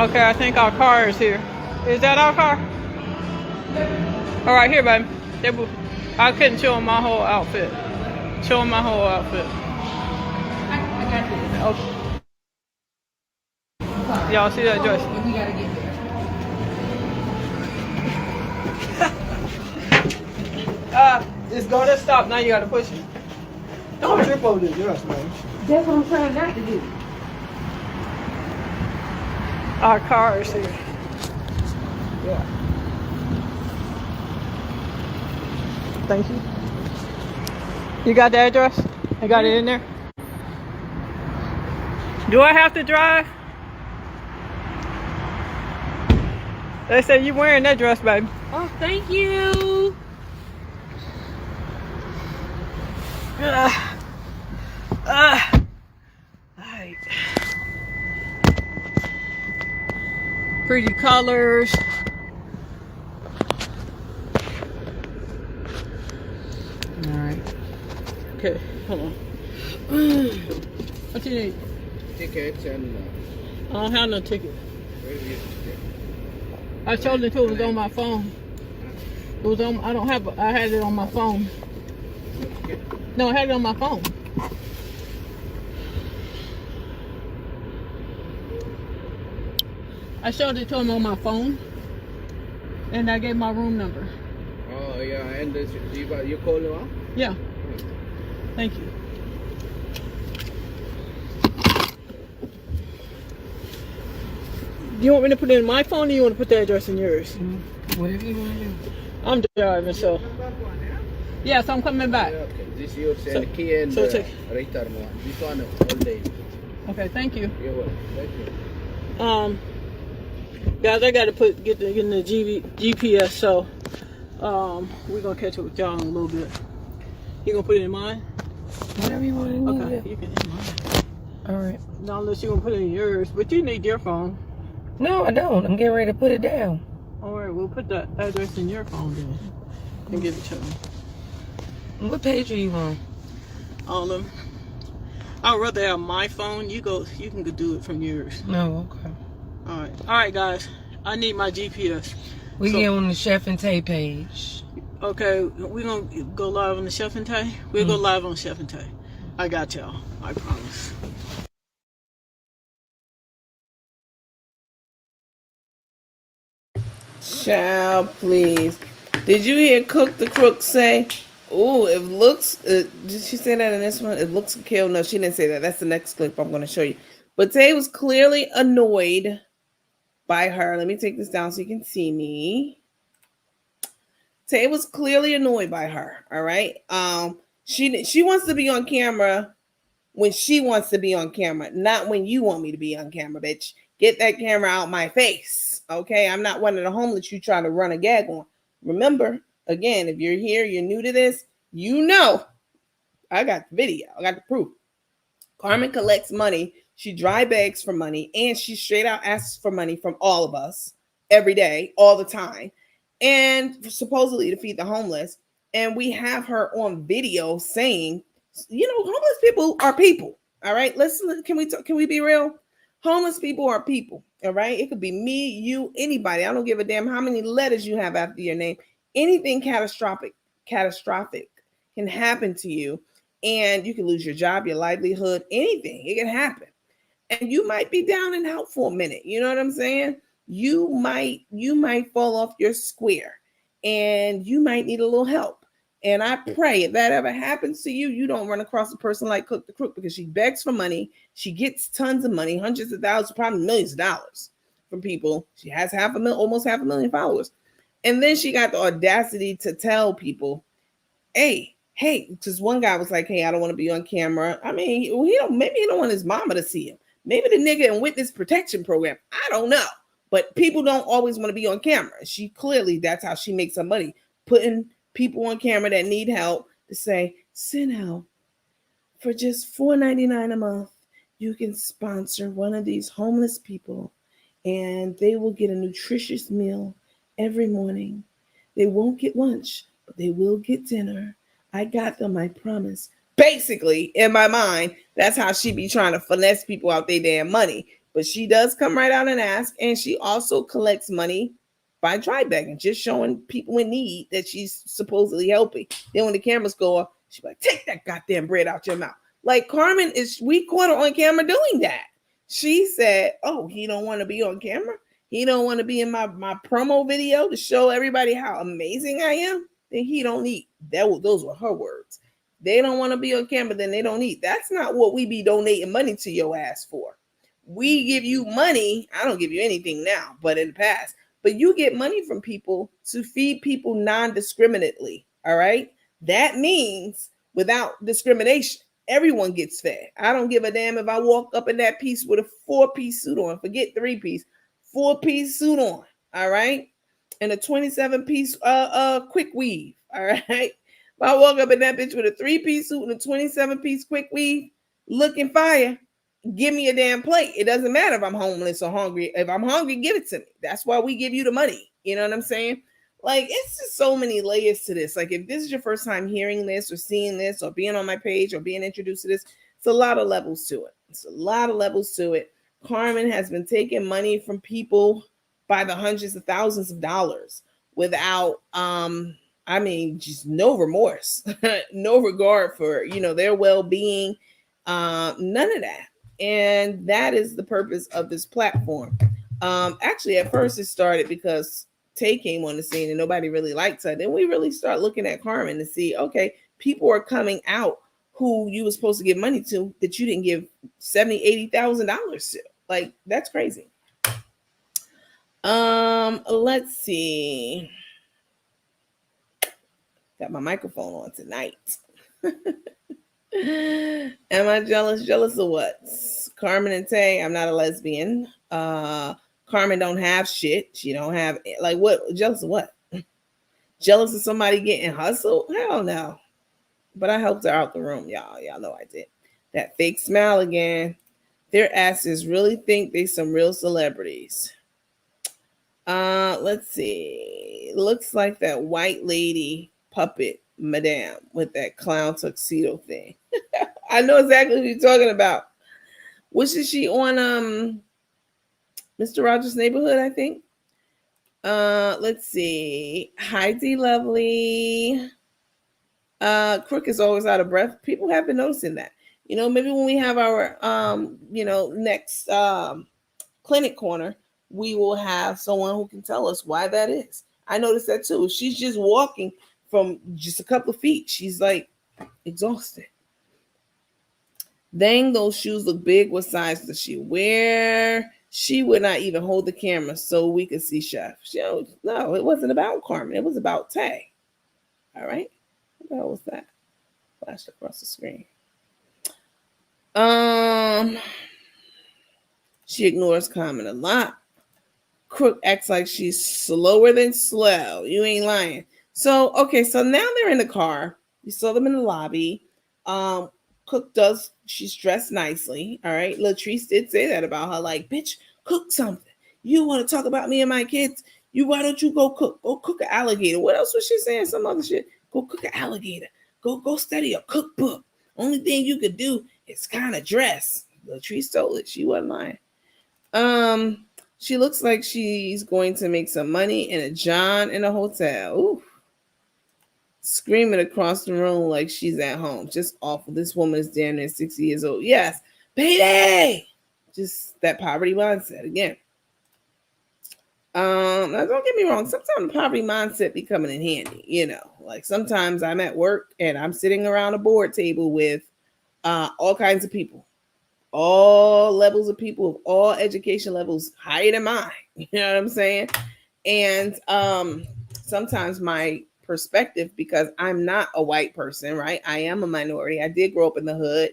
Okay, I think our car is here. Is that our car? All right, here, baby. I couldn't show them my whole outfit. Show them my whole outfit. I got this. Okay. Y'all see that dress? We gotta get there. It's gonna stop. Now you gotta push it. Don't trip over the dress, man. That's what I'm trying not to do. Our car is here. Yeah. Thank you. You got the address? I got it in there. Do I have to drive? They said you wearing that dress, baby. Oh, thank you. Alright. Pretty colors. Alright. Okay, hold on. What you need? Tickets and I don't have no ticket. where is your ticket? I showed it to it was on my phone. It was on. I don't have. I had it on my phone. No, I had it on my phone. I showed it to him on my phone, and I gave my room number. Oh yeah, and you call him up? Yeah. Thank you. Do you want me to put it in my phone, or you want to put the address in yours? Whatever you want to do. I'm driving, so. Yes, I'm coming back. Okay, this yours So- and key and so take- return one. This one all day. Okay, thank you. You're welcome. Thank you. Guys, I gotta get in the GPS, so we're gonna catch up with y'all in a little bit. You gonna put it in mine? Whatever you want to do. Okay, you can in mine. All right. Not unless you gonna put it in yours, but you need your phone. No, I don't. I'm getting ready to put it down. All right, we'll put the address in your phone then, and give it to me. What page are you on? I'd rather have my phone. You can go do it from yours. No, okay. All right, guys. I need my GPS. We get on the Chef and Tay page. Okay, we're gonna go live on the Chef and Tay. We'll go live on Chef and Tay. I got y'all. I promise. Child, please. Did you hear Cook the Crook say, "Oh, it looks"? Did she say that in this one? It looks a kill. No, she didn't say that. That's the next clip I'm going to show you. But Tay was clearly annoyed by her. Let me take this down so you can see me. Tay was clearly annoyed by her. All right. She wants to be on camera when she wants to be on camera, not when you want me to be on camera, bitch. Get that camera out my face. Okay. I'm not one of the homeless you try to run a gag on. Remember, again, if you're here, you're new to this, you know, I got the video. I got the proof. Carmen collects money. She dry bags for money, and she straight out asks for money from all of us every day, all the time, and supposedly to feed the homeless. And we have her on video saying, you know, homeless people are people. All right, listen. Can we be real? Homeless people are people. All right, it could be me, you, anybody. I don't give a damn how many letters you have after your name. Anything catastrophic can happen to you, and you can lose your job, your livelihood, anything. It can happen. And you might be down and out for a minute. You know what I'm saying? You might fall off your square, and you might need a little help. And I pray if that ever happens to you, you don't run across a person like Cook the Crook, because she begs for money. She gets tons of money, hundreds of thousands, probably millions of dollars from people. She has almost 500,000 followers. And then she got the audacity to tell people, hey, because one guy was like, hey, I don't want to be on camera. I mean, maybe he don't want his mama to see him. Maybe the nigga in witness protection program. I don't know. But people don't always want to be on camera. She clearly, that's how she makes her money, putting people on camera that need help to say, send help. For just $4.99 a month, you can sponsor one of these homeless people, and they will get a nutritious meal every morning. They won't get lunch, but they will get dinner. I got them, I promise. Basically, in my mind, that's how she be trying to finesse people out their damn money. But she does come right out and ask, and she also collects money by dry begging, just showing people in need that she's supposedly helping. Then when the cameras go off, she's like, take that goddamn bread out your mouth. Like Carmen we caught her on camera doing that. She said, oh, he don't want to be on camera. He don't want to be in my promo video to show everybody how amazing I am. Then he don't eat. Those were her words. They don't want to be on camera, then they don't eat. That's not what we be donating money to your ass for. We give you money. I don't give you anything now, but in the past. But you get money from people to feed people non-discriminately. All right. That means without discrimination, everyone gets fed. I don't give a damn if I walk up in that piece with a 4-piece suit on. Forget 3-piece, 4-piece suit on. All right. And a 27-piece quick weave. All right. If I walk up in that bitch with a 3-piece suit and a 27-piece quick weave, looking fire, give me a damn plate. It doesn't matter if I'm homeless or hungry. If I'm hungry, give it to me. That's why we give you the money. You know what I'm saying? Like, it's just so many layers to this. Like, if this is your first time hearing this or seeing this or being on my page or being introduced to this, it's a lot of levels to it. It's a lot of levels to it. Carmen has been taking money from people by the hundreds of thousands of dollars without, just no remorse, no regard for, their well-being, none of that. And that is the purpose of this platform. Actually, at first it started because Tay came on the scene and nobody really liked her. Then we really start looking at Carmen to see, okay, people are coming out who you were supposed to give money to that you didn't give $70,000-$80,000 to. Like, that's crazy. Let's see. Got my microphone on tonight. Am I jealous? Jealous of what? Carmen and Tay, I'm not a lesbian. Carmen don't have shit. She don't have, like, what? Jealous of what? Jealous of somebody getting hustled? Hell no. But I helped her out the room, y'all. Y'all know I did. That fake smile again. Their asses really think they some real celebrities. Let's see. Looks like that white lady puppet madame with that clown tuxedo thing. I know exactly what you're talking about. Wasn't she on Mr. Rogers' Neighborhood, I think? Let's see. Heidi Lovely. Crook is always out of breath. People have been noticing that. Maybe when we have our next clinic corner, we will have someone who can tell us why that is. I noticed that too. She's just walking from just a couple of feet. She's like exhausted. Dang, those shoes look big. What size does she wear? She would not even hold the camera so we could see Chef. No, it wasn't about Carmen. It was about Tay. All right. What the hell was that? Flashed across the screen. She ignores Carmen a lot. Crook acts like she's slower than slow. You ain't lying. So, okay, so now they're in the car. We saw them in the lobby. Cook she's dressed nicely. All right. Latrice did say that about her. Like, bitch, cook something. You want to talk about me and my kids? Why don't you go cook? Go cook an alligator. What else was she saying? Some other shit. Go cook an alligator. Go study a cookbook. Only thing you could do is kind of dress. Latrice told it. She wasn't lying. She looks like she's going to make some money in a John in a hotel. Ooh. Screaming across the room like she's at home. Just awful. This woman is damn near 60 years old. Yes. Payday. Just that poverty mindset again. Now don't get me wrong. Sometimes the poverty mindset be coming in handy. Like sometimes I'm at work and I'm sitting around a board table with all kinds of people. All levels of people of all education levels higher than mine. You know what I'm saying? And sometimes my perspective, because I'm not a white person, right? I am a minority. I did grow up in the hood.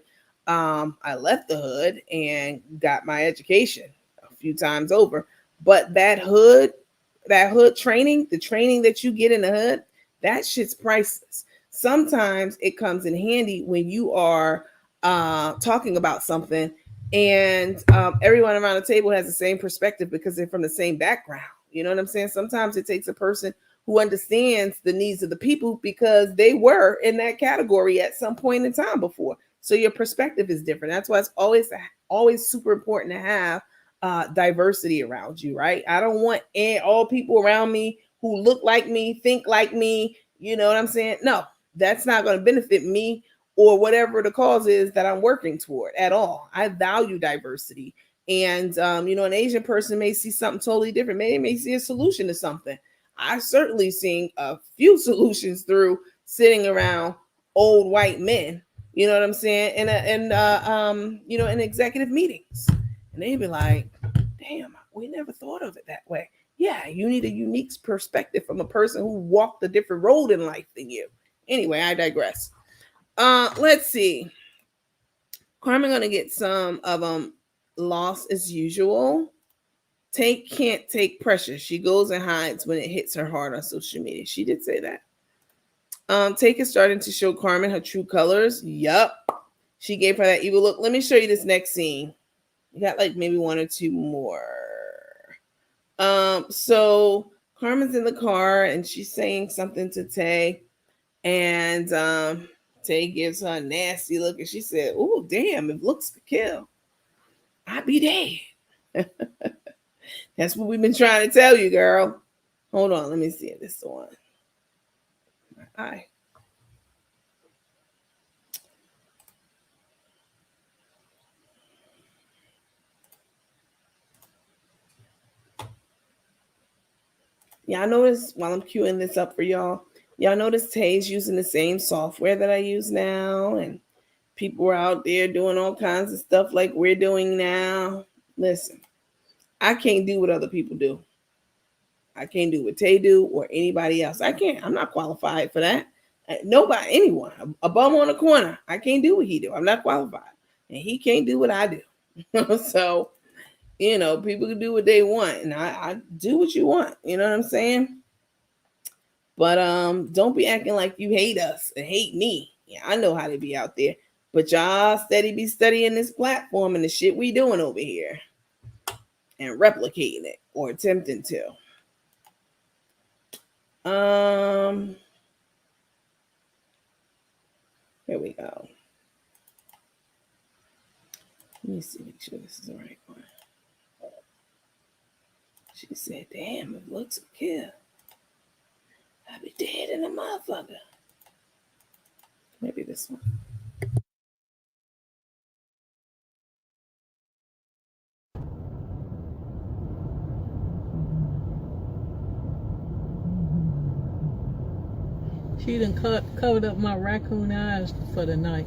I left the hood and got my education a few times over. But that hood training, the training that you get in the hood, that shit's priceless. Sometimes it comes in handy when you are talking about something and everyone around the table has the same perspective because they're from the same background. You know what I'm saying? Sometimes it takes a person who understands the needs of the people because they were in that category at some point in time before. So your perspective is different. That's why it's always super important to have diversity around you, right? I don't want all people around me who look like me, think like me. You know what I'm saying? No, that's not going to benefit me or whatever the cause is that I'm working toward at all. I value diversity. And, an Asian person may see something totally different. Maybe they may see a solution to something. I've certainly seen a few solutions through sitting around old white men, you know what I'm saying? In executive meetings. And they'd be like, damn, we never thought of it that way. Yeah, you need a unique perspective from a person who walked a different road in life than you. Anyway, I digress. Let's see. Carmen gonna get some of them. Lost as usual. Can't take pressure. She goes and hides when it hits her hard on social media. She did say that. Take is starting to show Carmen her true colors. Yup. She gave her that evil look. Let me show you this next scene. We got like maybe one or two more. So Carmen's in the car and she's saying something to Tay. And Tay gives her a nasty look and she said, "Oh, damn, if looks could kill, I'd be dead." That's what we've been trying to tell you, girl. Hold on, let me see if this is the one. My eye. Y'all notice while I'm queuing this up for y'all, notice Tay's using the same software that I use now, and people are out there doing all kinds of stuff like we're doing now. Listen, I can't do what other people do. I can't do what Tay do or anybody else. I can't. I'm not qualified for that. Nobody, anyone, a bum on the corner, I can't do what he do. I'm not qualified. And he can't do what I do. So, people can do what they want. And I do what you want. You know what I'm saying? But don't be acting like you hate us and hate me. Yeah, I know how to be out there. But y'all be studying this platform and the shit we doing over here. And replicating it or attempting to. Here we go. Let me see, make sure this is the right one. She said, "Damn, it looks a kill. I'll be dead in a motherfucker." Maybe this one. She done covered up my raccoon eyes for the night.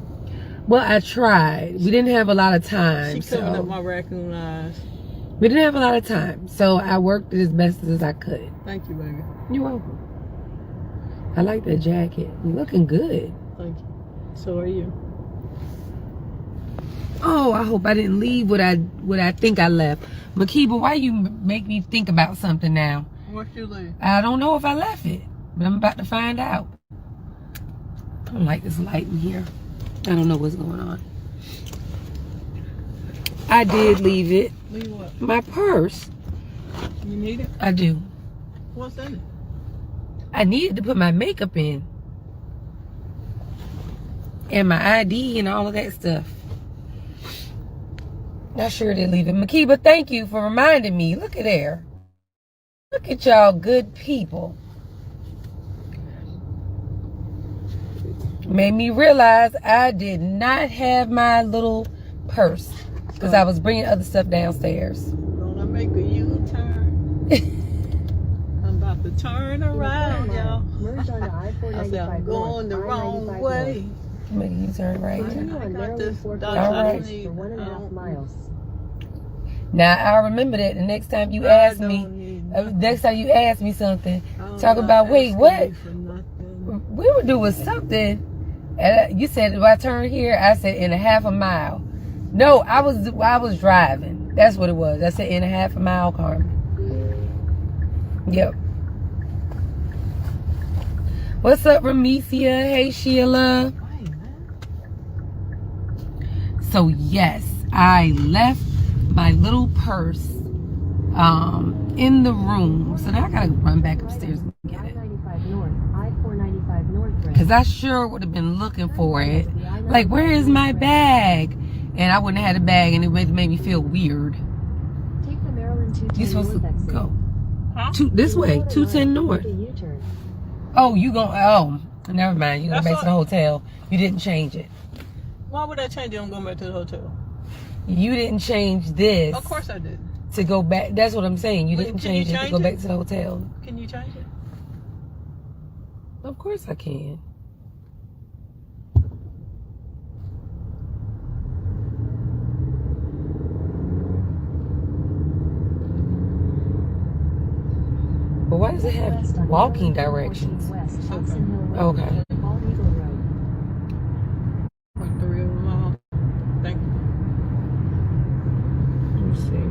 Well, I tried. We didn't have a lot of time. She covered up my raccoon eyes. We didn't have a lot of time, so I worked as best as I could. Thank you, baby. You're welcome. I like that jacket. You're looking good. Thank you. So are you. Oh, I hope I didn't leave what I think I left. Makiba, why you make me think about something now? What you leave? I don't know if I left it, but I'm about to find out. I don't like this light in here. I don't know what's going on. I did leave it. Leave what? My purse. You need it? I do. What's in it? I needed to put my makeup in. And my ID and all of that stuff. Not sure they leave it. Makiba, thank you for reminding me. Look at there. Look at y'all good people. Made me realize I did not have my little purse. Because I was bringing other stuff downstairs. Gonna make a U-turn. I'm about to turn around, y'all. I said I'm going the wrong way. Make a U-turn right here. I got this. All right. Now I remember that the next time you ask me, something, talk about what we would do with something. And you said if I turn here, I said in a half a mile. No, I was driving. That's what it was. I said in a half a mile, Carmen. Yep. What's up, Ramesia? Hey, Sheila. So yes, I left my little purse in the room. So now I gotta run back upstairs and get it. north, I-495 north. Because I sure would have been looking for it. Like, where is my bag? And I wouldn't have had a bag, and it would have made me feel weird. Take the Maryland 210 You're supposed north to exit. go. Huh? This way, 210 north. Make a U-turn. Oh, you go, oh, never mind. You go That's back to the hotel. You didn't change it. Why would I change it? I'm going back to the hotel. You didn't change this. Of course I did. To go back. That's what I'm saying. You Wait, didn't can you change it to change go it? back to the hotel. Can you change it? Of course I can. But why does it have West on walking Maryland 414 directions? West, Oxon Hill Road. Okay. Bald Eagle Road. Like 3 of them all. Thank you. Let me see.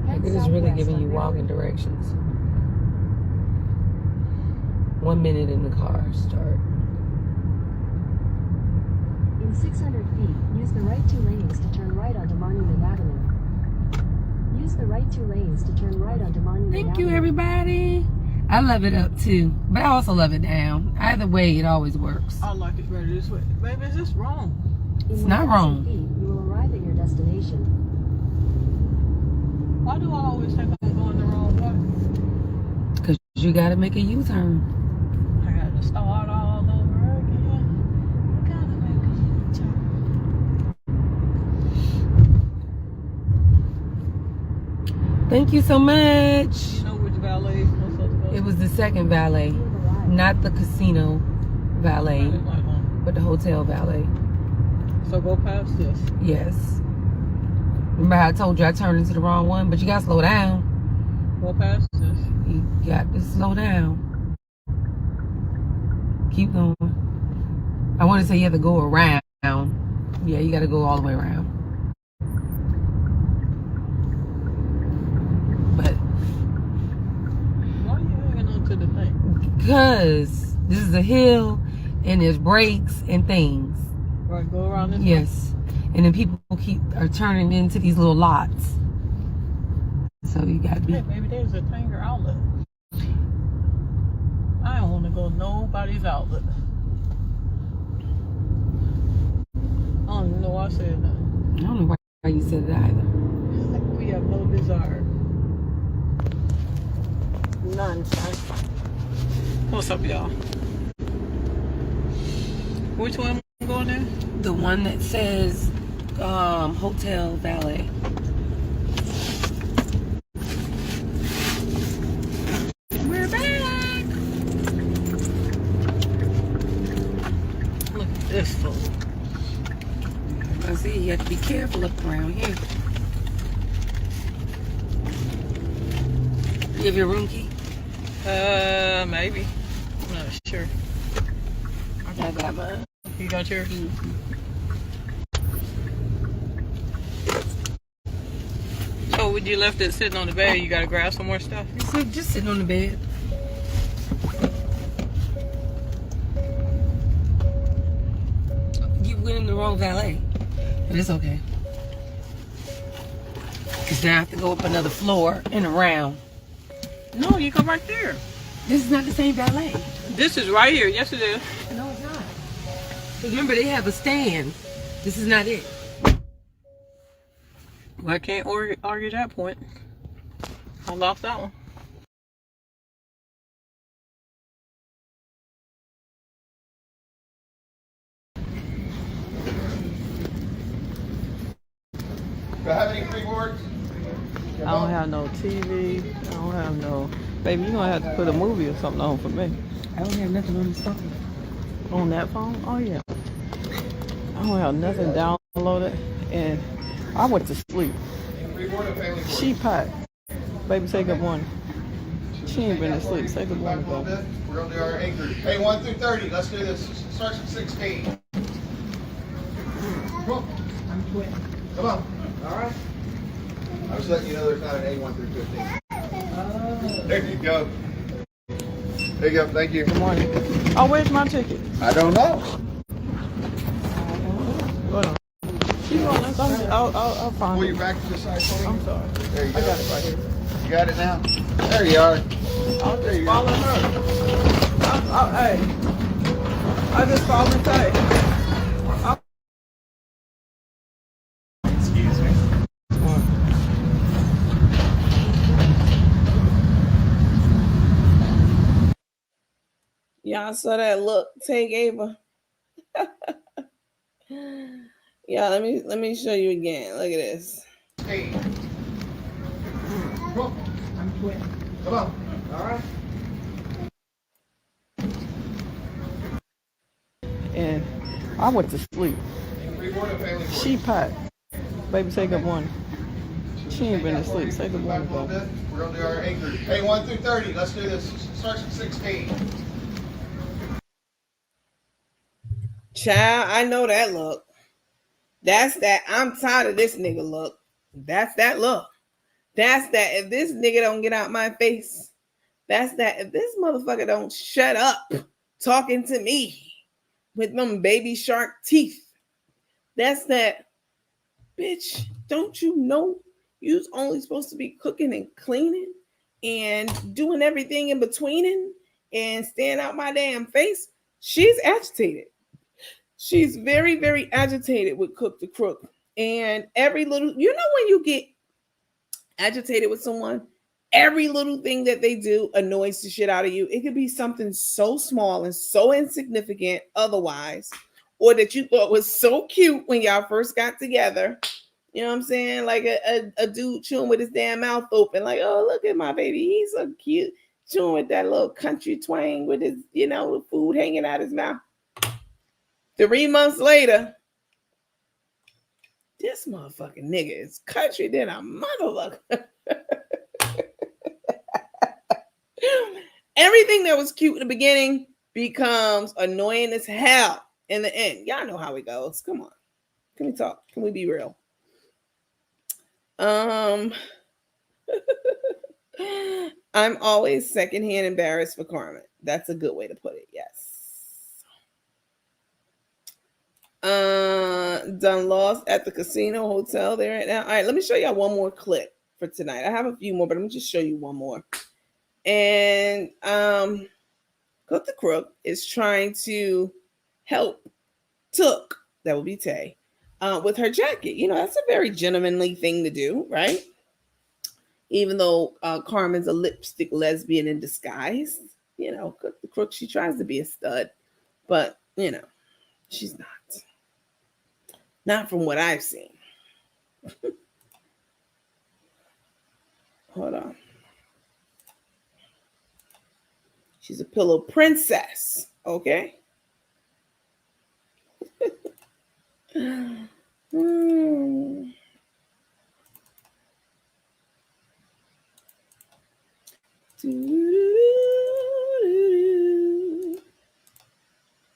Head It is really southwest giving on you walking Maryland. directions. 1 minute in the car. Start. In 600 feet, use the right 2 lanes to turn right onto Monument Avenue. Use the right 2 lanes to turn right onto Monument Thank Avenue. you, everybody. I love it up too, but I also love it down. Either way, it always works. I like it better this way. Baby, is this wrong? It's In not 1,000 wrong. feet, you will arrive at your destination. Why do I always think I'm going the wrong way? Because you got to make a U-turn. I got to start all over again. Gotta make a U-turn. Thank you so much. You know which valet you're supposed to go? It was the second valet, You've arrived. not the casino I valet, didn't like one. but the hotel valet. So go past this. Yes. Remember how I told you I turned into the wrong one? But you got to slow down. Go past this. You got to slow down. Keep going. I want to say you have to go around. Yeah, you got to go all the way around. But Why are you hanging on to the thing? because this is a hill and there's breaks and things. Right, go around this way. Yes. And then people are turning into these little lots. So you got to be. Hey, maybe there's a Tanger outlet. I don't want to go nobody's outlet. I don't even know why I said that. I don't know why you said it either. We have no desire. None, son. What's up, y'all? Which one am I going there? The one that says hotel valet. We're back. Look at this fool. I see you have to be careful up around here. You have your room key? Maybe. I'm not sure. I got mine. You got yours? So when you left it sitting on the bed, you gotta grab some more stuff? So just sitting on the bed. You went in the wrong valet. But it's okay. Because now I have to go up another floor and around. No, you go right there. This is not the same valet. This is right here. Yes, it is. No, it's not. Because remember, they have a stand. This is not it. Well, I can't argue that point. I lost that one. Do I have any free words? I don't have no TV. I don't have no... Baby, you're gonna have to put a movie or something on for me. I don't have nothing on this phone. On that phone? Oh, yeah. I don't have nothing downloaded. And I went to sleep. She packed. Baby, say good morning. She ain't been asleep. Say good morning, baby. We're gonna do our anchor. Hey, 1 through 30. Let's do this. Starts with 16. Come on. Come on. All right. I was letting you know there's not an A1 through 15. There you go. There you go. Thank you. Good morning. Oh, where's my ticket? I don't know. Hold on. She won't I'll find Pull it. your back to the side for me. I'm sorry. There you I go. got it right here. You got it now? There you are. I'll There just you follow go. her. Hey, I just follow her. Excuse me. Y'all saw that look Tay gave her. Yeah, let me show you again. Look at this. Hey. Come on. Come on. All right. And I went to sleep. She packed. Baby, say good morning. She ain't been asleep. Say good morning, We're baby. going to do our anchor. Hey, 1 through 30. Let's do this. Starts at 16. Child, I know that look. That's that I'm tired of this nigga look. That's that look. That's that if this nigga don't get out my face. That's that if this motherfucker don't shut up talking to me with them baby shark teeth. That's that, bitch, don't you know you's only supposed to be cooking and cleaning and doing everything in betweening and staying out my damn face? She's agitated. She's very, very agitated with Cook the Crook. And every little, you know, when you get agitated with someone, every little thing that they do annoys the shit out of you. It could be something so small and so insignificant otherwise, or that you thought was so cute when y'all first got together. You know what I'm saying? Like a dude chewing with his damn mouth open, like, oh, look at my baby. He's so cute. Chewing with that little country twang with his, you know, food hanging out his mouth. 3 months later, this motherfucking nigga is country than a motherfucker. Everything that was cute in the beginning becomes annoying as hell in the end. Y'all know how it goes. Come on. Can we talk? Can we be real? I'm always secondhand embarrassed for Carmen. That's a good way to put it. Yes. Done lost at the casino hotel there right now. All right, let me show y'all one more clip for tonight. I have a few more, but let me just show you one more. And Cook the Crook is trying to help Took, that would be Tay, with her jacket. You know, that's a very gentlemanly thing to do, right? Even though Carmen's a lipstick lesbian in disguise, you know, Cook the Crook, she tries to be a stud, but, you know, she's not. Not from what I've seen. Hold on. She's a pillow princess, okay?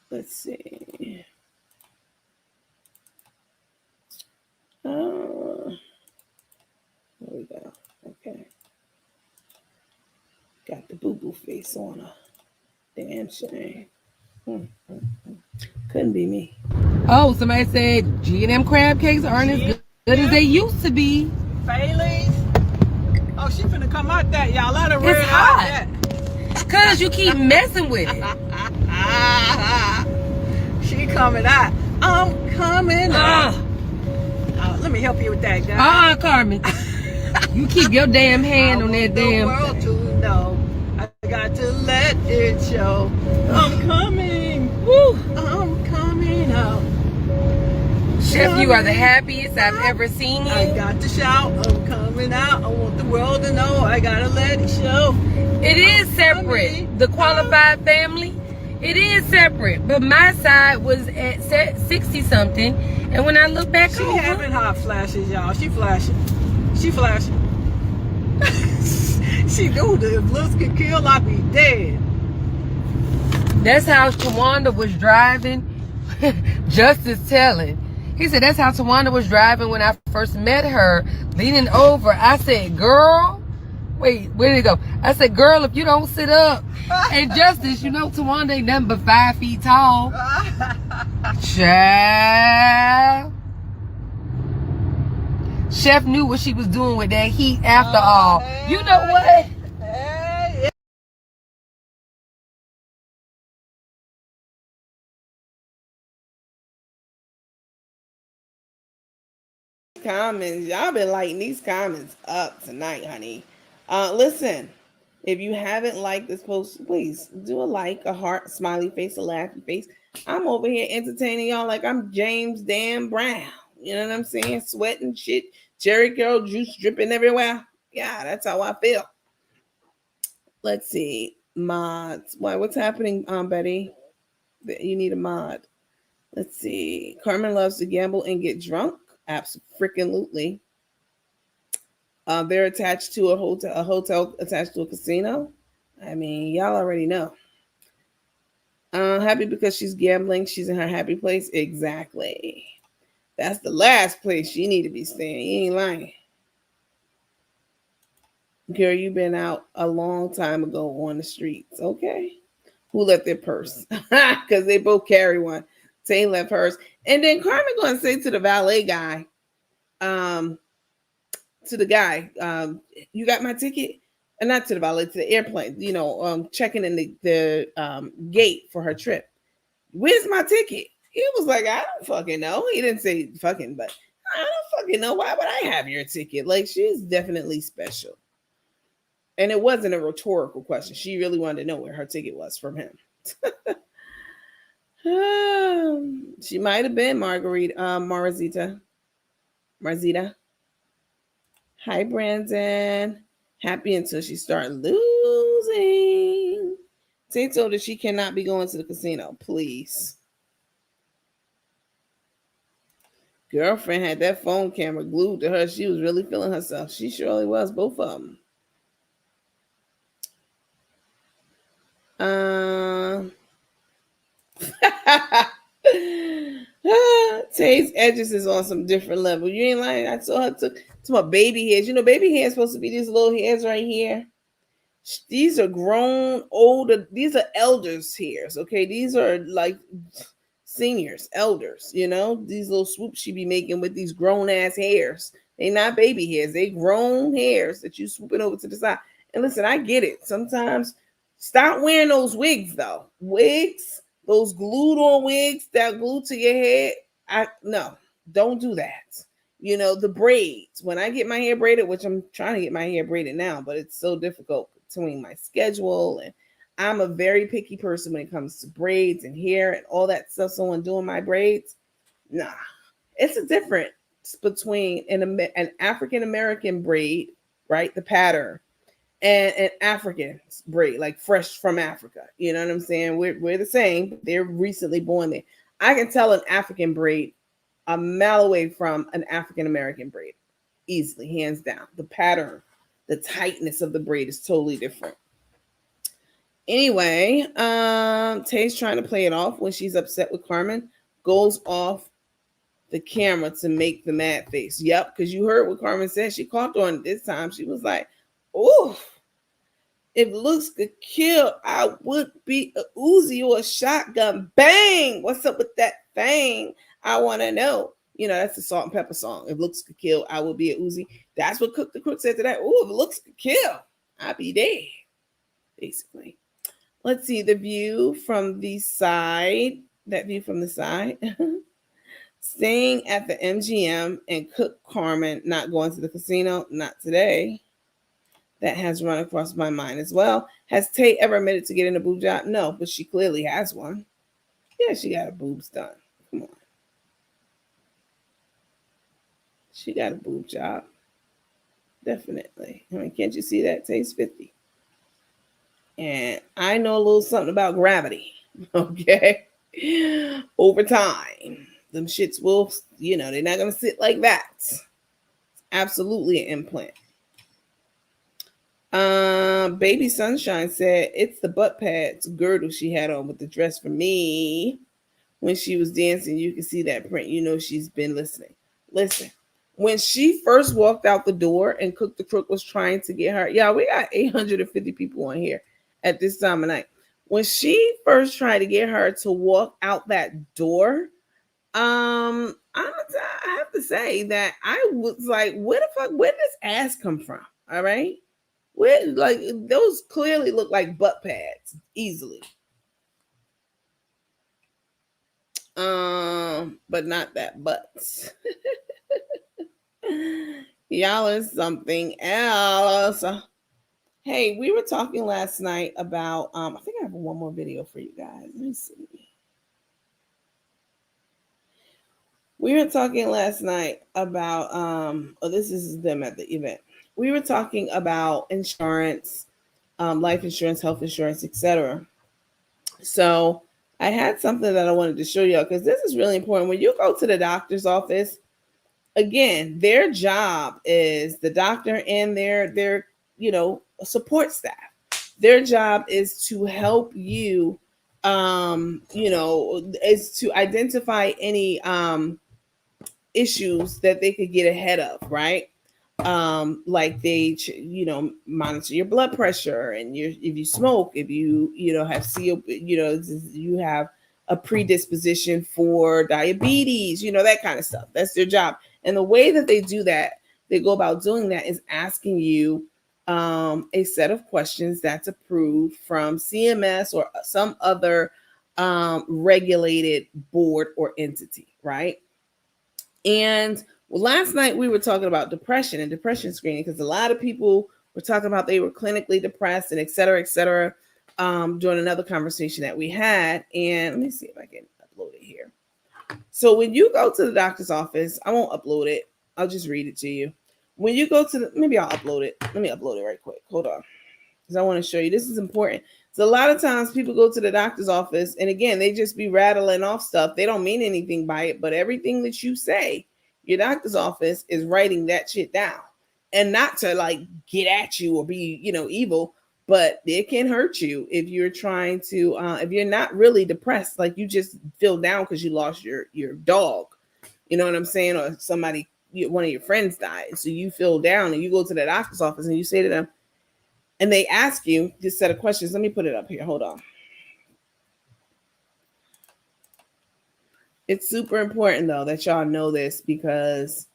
Let's see. There we go. Okay. Got the boo-boo face on her. Damn shame. Couldn't be me. Oh, somebody said G&M crab cakes aren't as good as they used to be. Baileys. Oh, she finna come out that, y'all. Let her It's read hot. out that. Cause you keep messing with it. She coming out. I'm coming out. Let me help you with that, guys. Carmen. You keep your damn hand on that damn. I want the world to know. I got to let it show. I'm coming. Woo. I'm coming out. Chef, you are the happiest I've ever seen you. I got to shout. I'm coming out. I want the world to know. I gotta let it show. It is separate. The qualified family, it is separate. But my side was at 60 something, and when I look back She over, having hot flashes, y'all. She flashing. She flashing. She knew that if looks could kill, I'd be dead. that's how Tawanda was driving. Justice telling. He said that's how Tawanda was driving when I first met her, leaning over. I said, girl, wait, where did it go? I said, girl, if you don't sit up. And Justice, you know Tawanda ain't nothing but 5 feet tall. Child. Chef knew what she was doing with that heat after all. You know what? Comments, y'all been lighting these comments up tonight, honey. Listen, if you haven't liked this post, please do a like, a heart, smiley face, a laughing face. I'm over here entertaining y'all like I'm James Dan Brown. You know what I'm saying? Sweating shit, Jerry Curl juice dripping everywhere. Yeah, that's how I feel. Let's see. Mods. Why? What's happening, Betty? You need a mod. Let's see. Carmen loves to gamble and get drunk. Absolutely. They're attached to a hotel attached to a casino. I mean, y'all already know. Happy because she's gambling. She's in her happy place. Exactly. That's the last place you need to be staying. You ain't lying. Girl, you've been out a long time ago on the streets. Okay. Who left their purse? Because they both carry one. Tay left hers. And then Carmen going to say to the valet guy, to the guy, you got my ticket? And not to the valet, to the airplane, checking in the gate for her trip. Where's my ticket? He was like, I don't fucking know. He didn't say fucking, but I don't fucking know. Why would I have your ticket? Like, she's definitely special. And it wasn't a rhetorical question. She really wanted to know where her ticket was from him. She might have been Marzita. Hi, Brandon. Happy until she started losing. Tay told her she cannot be going to the casino. Please. Girlfriend had that phone camera glued to her. She was really feeling herself. She surely was, both of them. Tay's edges is on some different level. You ain't lying. I saw her to my baby hairs. Baby hairs supposed to be these little hairs right here. These are grown, older. These are elders' hairs. Okay, these are like seniors, elders. These little swoops she be making with these grown ass hairs. They not baby hairs. They grown hairs that you swooping over to the side. And listen, I get it. Sometimes stop wearing those wigs though. Wigs, those glued on wigs that glued to your head. No, don't do that. The braids. When I get my hair braided, which I'm trying to get my hair braided now, but it's so difficult between my schedule, and I'm a very picky person when it comes to braids and hair and all that stuff. So when doing my braids, nah, it's a difference between an African American braid, right? The pattern, and an African braid, like fresh from Africa. You know what I'm saying? We're the same. They're recently born there. I can tell an African braid a mile away from an African American braid easily, hands down. The pattern, the tightness of the braid is totally different. Anyway, Tay's trying to play it off when she's upset with Carmen, goes off the camera to make the mad face. Yep, because you heard what Carmen said. She caught on it this time. She was like, "Oh, if looks could kill, I would be a Uzi or a shotgun. Bang! What's up with that thing? I want to know." That's the Salt and Pepper song. If looks could kill, I would be a Uzi. That's what Cook the Crook said to that. Oh, if looks could kill, I'd be dead. Basically. Let's see the view from the side. That view from the side. Staying at the MGM and Cook Carmen not going to the casino. Not today. That has run across my mind as well. Has Tay ever admitted to getting a boob job? No, but she clearly has one. Yeah, she got her boobs done. Come on. She got a boob job. Definitely. I mean, can't you see that? Tay's 50. And I know a little something about gravity. Okay. Over time. Them shits will, they're not going to sit like that. It's absolutely an implant. Baby Sunshine said it's the butt pads girdle she had on with the dress for me. When she was dancing, you can see that print. She's been listening. Listen, when she first walked out the door and Cook the Crook was trying to get her, we got 850 people on here at this time of night. When she first tried to get her to walk out that door, I have to say that I was like, where the fuck, where did this ass come from? All right. Where, like, those clearly look like butt pads easily. But not that butts. Y'all is something else. Hey, we were talking last night about I think I have one more video for you guys. Let me see. We were talking last night about this is them at the event. We were talking about insurance, life insurance, health insurance, etc. So I had something that I wanted to show y'all because this is really important. When you go to the doctor's office, again, their job is the doctor and their support staff. Their job is to help you, is to identify any issues that they could get ahead of, right? Like they monitor your blood pressure and if you smoke, if you have COP, you have a predisposition for diabetes, that kind of stuff. That's their job. And the way that they do that, they go about doing that is asking you a set of questions that's approved from CMS or some other regulated board or entity, right? And last night we were talking about depression and depression screening because a lot of people were talking about they were clinically depressed and et cetera, during another conversation that we had. And let me see if I can upload it here. So when you go to the doctor's office, I won't upload it. I'll just read it to you. When you go to maybe I'll upload it. Let me upload it right quick. Hold on. Because I want to show you. This is important. So a lot of times people go to the doctor's office and again, they just be rattling off stuff. They don't mean anything by it, but everything that you say, your doctor's office is writing that shit down. And not to like get at you or be, evil, but it can hurt you if you're trying to, if you're not really depressed, like you just feel down because you lost your dog. You know what I'm saying? Or somebody, one of your friends died. So you feel down and you go to the doctor's office and you say to them, and they ask you this set of questions. Let me put it up here. Hold on. It's super important, though, that y'all know this because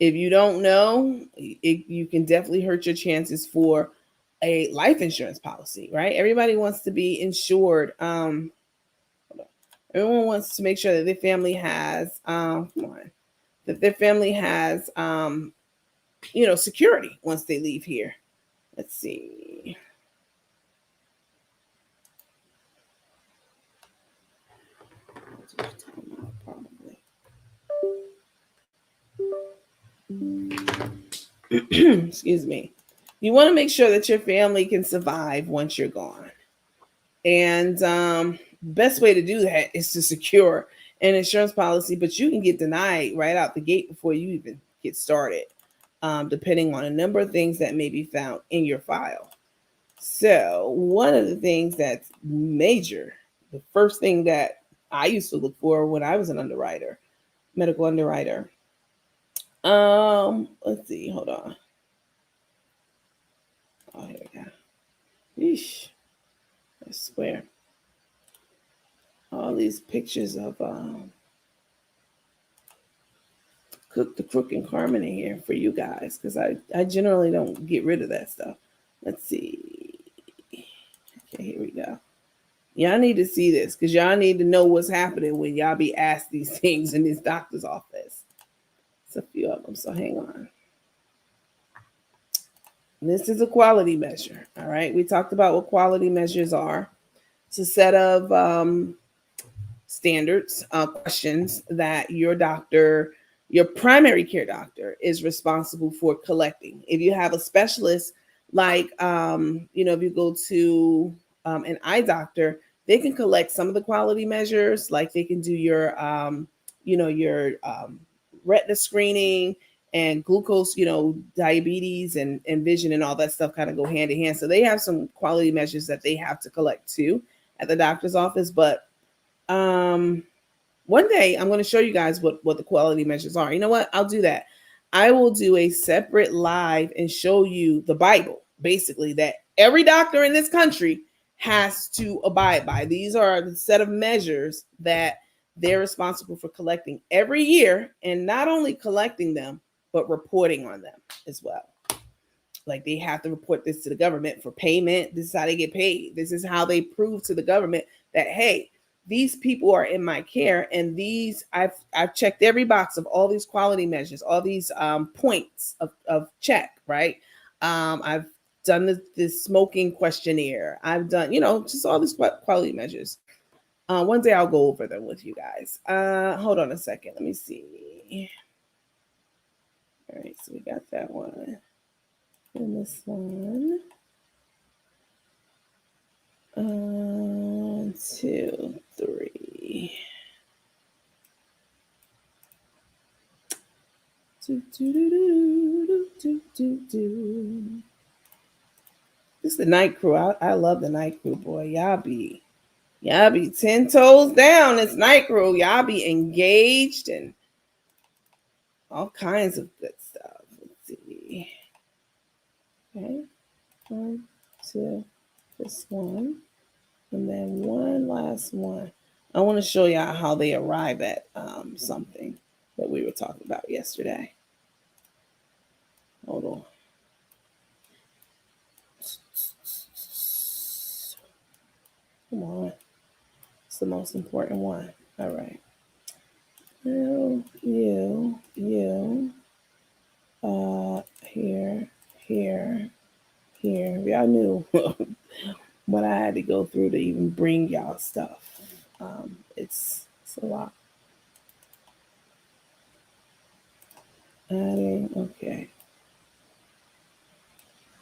if you don't know, you can definitely hurt your chances for a life insurance policy, right? Everybody wants to be insured. Everyone wants to make sure that their family has, security once they leave here. Let's see. Excuse me. You want to make sure that your family can survive once you're gone. And best way to do that is to secure an insurance policy, but you can get denied right out the gate before you even get started, depending on a number of things that may be found in your file. So one of the things that's major, the first thing that I used to look for when I was an underwriter, medical underwriter. Let's see, hold on. Oh, here we go. Yeesh. I swear. All these pictures of Cook the Crook and Carmen in here for you guys, because I generally don't get rid of that stuff. Let's see. Okay, here we go. Y'all need to see this because y'all need to know what's happening when y'all be asked these things in this doctor's office. It's a few of them, so hang on. This is a quality measure, all right? We talked about what quality measures are. It's a set of standards, questions that your doctor, your primary care doctor, is responsible for collecting. If you have a specialist, like, if you go to an eye doctor, they can collect some of the quality measures, like they can do your retina screening and glucose, diabetes and vision and all that stuff kind of go hand in hand. So they have some quality measures that they have to collect too at the doctor's office. But one day I'm going to show you guys what the quality measures are. You know what? I'll do that. I will do a separate live and show you the Bible, basically, that every doctor in this country has to abide by. These are the set of measures that they're responsible for collecting every year, and not only collecting them, but reporting on them as well. Like they have to report this to the government for payment. This is how they get paid. This is how they prove to the government that, hey, these people are in my care, and these I've checked every box of all these quality measures, all these points of check, right? I've done the smoking questionnaire. I've done, just all these quality measures. One day I'll go over them with you guys. Hold on a second. Let me see. All right, so we got that one. And this one. 2, 3. This is the night crew. I love the night crew, boy. Y'all be 10 toes down. It's night crew. Y'all be engaged and all kinds of good stuff. Let's see. Okay. 1, 2, this one. And then one last one. I want to show y'all how they arrive at something that we were talking about yesterday. Hold on. Come on. It's the most important one. All right. You. Here. Y'all knew what I had to go through to even bring y'all stuff. It's a lot. Adding, okay.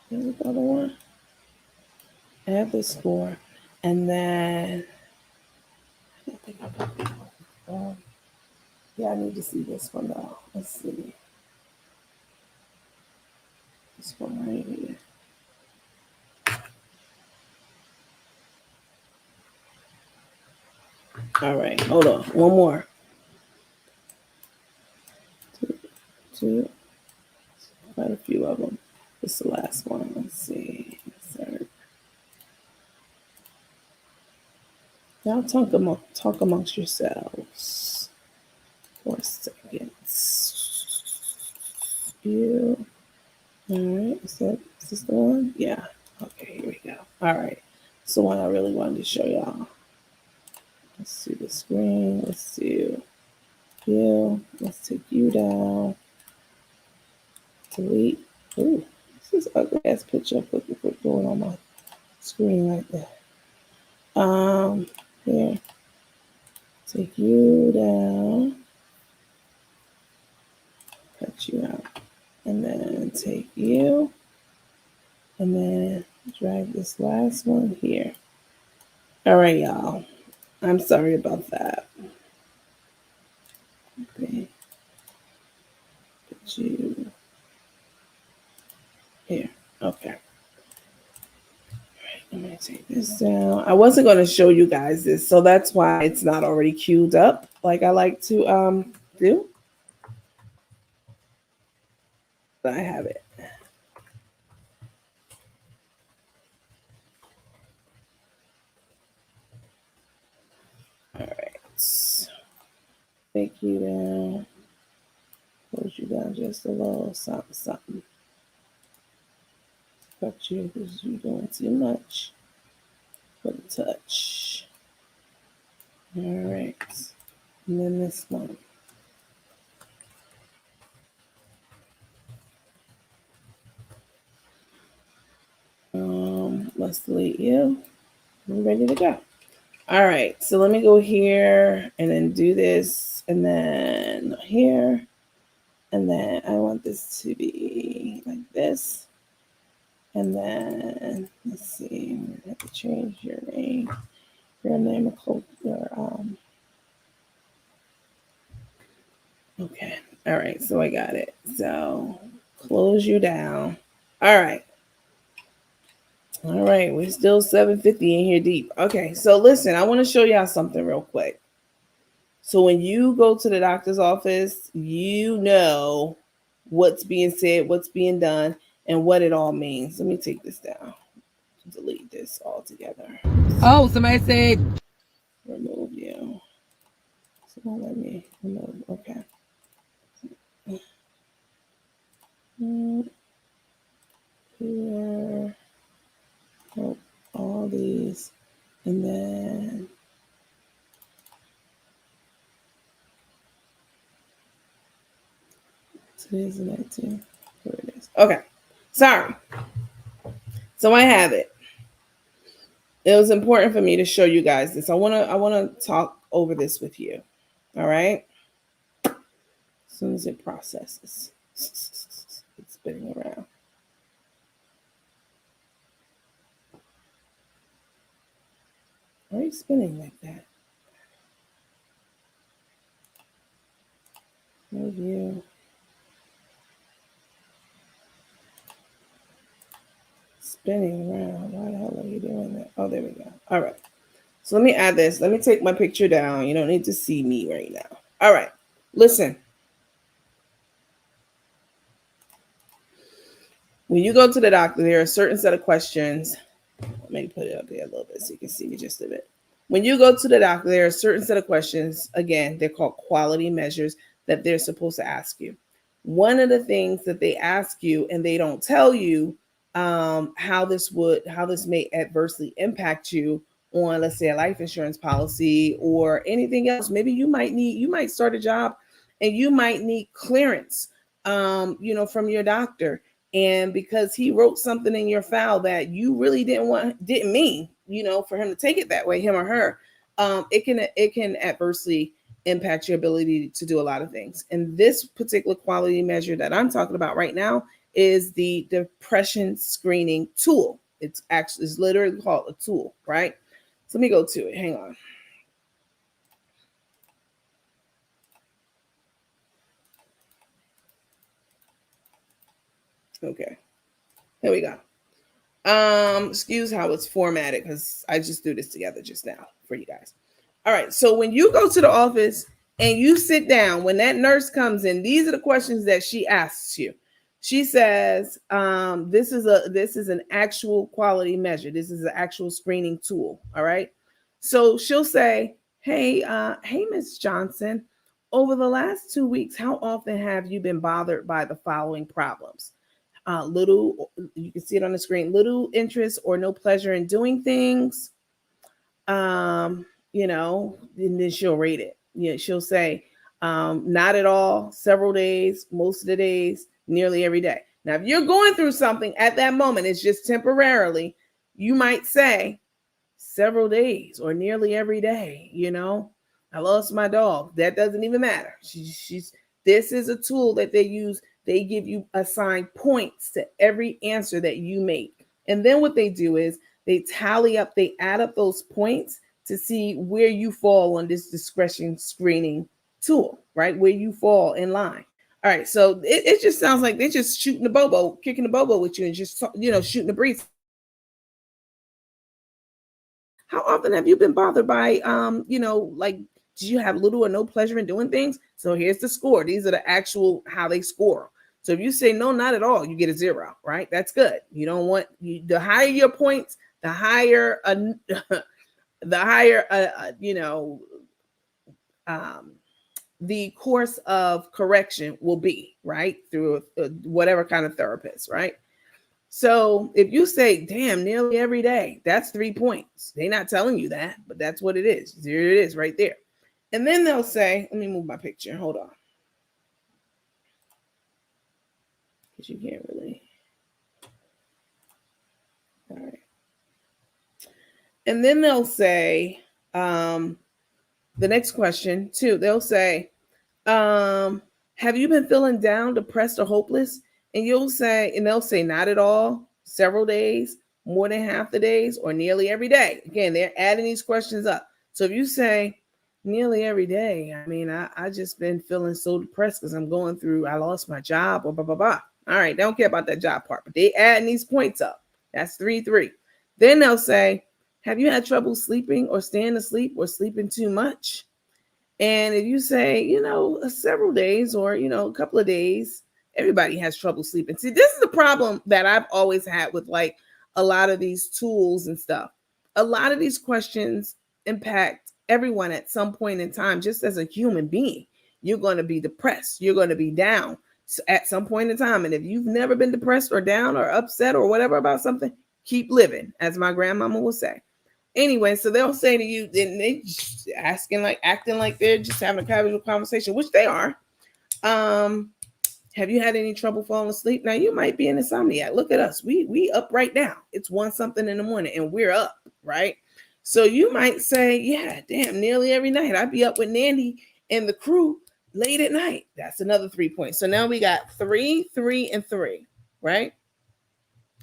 There's the other one. Add the score. And then, I don't think I put this one. Yeah, I need to see this one though. Let's see. This one right here. All right, hold on. One more. 2. Quite a few of them. This is the last one. Let's see. Third. Y'all talk amongst yourselves. 4 seconds. You. All right. Is this the one? Yeah. Okay, here we go. All right. It's the one I really wanted to show y'all. Let's see the screen. Let's do you. Let's take you down. Delete. Ooh, this is ugly ass picture I put going on my screen right there. Here. Take you down. Cut you out. And then take you. And then drag this last one here. All right, y'all. I'm sorry about that. Okay. Put you here. Okay. All right, I'm going to take this down. I wasn't going to show you guys this, so that's why it's not already queued up like I like to do. But I have it. All right. Take you down. Close you down just a little. Something. Cut you because you're doing too much. Put a touch. All right. And then this one. Let's delete you. We're ready to go. All right, so let me go here and then do this, and then here, and then I want this to be like this, and then let's see, I'm gonna have to change your name okay. All right, so I got it. So close you down. All right, we're still 750 in here deep. Okay, so listen, I want to show y'all something real quick. So when you go to the doctor's office, you know what's being said, what's being done, and what it all means. Let me take this down. Delete this altogether. Oh, somebody said remove you. So let me remove. Okay. Here. Oh, all these. And then today's the 19th. Here it is. Okay. Sorry. So I have it. It was important for me to show you guys this. I wanna talk over this with you. All right. As soon as it processes, it's spinning around. Why are you spinning like that? No view. Spinning around. Why the hell are you doing that? Oh, there we go. All right. So let me add this. Let me take my picture down. You don't need to see me right now. All right. Listen. When you go to the doctor, there are a certain set of questions. Let me put it up here a little bit so you can see me just a bit. When you go to the doctor, there are a certain set of questions. Again, they're called quality measures that they're supposed to ask you. One of the things that they ask you and they don't tell you how this may adversely impact you on, let's say, a life insurance policy or anything else. Maybe you might start a job and you might need clearance, from your doctor. And because he wrote something in your file that you really didn't mean, for him to take it that way, him or her, it can adversely impact your ability to do a lot of things. And this particular quality measure that I'm talking about right now is the depression screening tool. It's literally called a tool, right? So let me go to it. Hang on. Okay, here we go. Excuse how it's formatted because I just threw this together just now for you guys. All right, so when you go to the office and you sit down, when that nurse comes in, these are the questions that she asks you. She says, this is an actual quality measure. This is an actual screening tool. All right. So she'll say, hey, Miss Johnson, over the last 2 weeks, how often have you been bothered by the following problems? Little, you can see it on the screen, little interest or no pleasure in doing things. And then she'll rate it. Yeah, she'll say, not at all, several days, most of the days, nearly every day. Now, if you're going through something at that moment, it's just temporarily, you might say several days or nearly every day. I lost my dog. That doesn't even matter. This is a tool that they use. They give you assigned points to every answer that you make. And then what they do is they add up those points to see where you fall on this discretion screening tool, right? Where you fall in line. All right. So it just sounds like they're just kicking the bobo with you and just, shooting the breeze. How often have you been bothered by, do you have little or no pleasure in doing things? So here's the score. These are the actual, how they score. So if you say no, not at all, you get a 0, right? That's good. You don't want the higher your points, the higher, the course of correction will be, right? Through whatever kind of therapist, right? So if you say, damn, nearly every day, that's 3 points. They're not telling you that, but that's what it is. There it is right there. And then they'll say, let me move my picture. Hold on. Because you can't really. All right. And then they'll say, the next question too, they'll say, have you been feeling down, depressed, or hopeless? And they'll say, not at all, several days, more than half the days, or nearly every day. Again, they're adding these questions up. So if you say nearly every day, I mean, I just been feeling so depressed because I lost my job, or blah, blah, blah. All right, they don't care about that job part, but they adding these points up. That's 3. Then they'll say, have you had trouble sleeping or staying asleep or sleeping too much? And if you say, several days or, a couple of days, everybody has trouble sleeping. See, this is the problem that I've always had with a lot of these tools and stuff. A lot of these questions impact everyone at some point in time, just as a human being, you're going to be depressed. You're going to be down at some point in time. And if you've never been depressed or down or upset or whatever about something, keep living, as my grandmama will say. Anyway, so they'll say to you, and they just acting like they're just having a casual conversation, which they are. Have you had any trouble falling asleep? Now you might be an insomniac. Look at us. We up right now. It's 1 something in the morning and we're up, right? So you might say, yeah, damn, nearly every night I'd be up with Nandi and the crew late at night. That's another 3 points. So now we got 3, 3, and 3, right?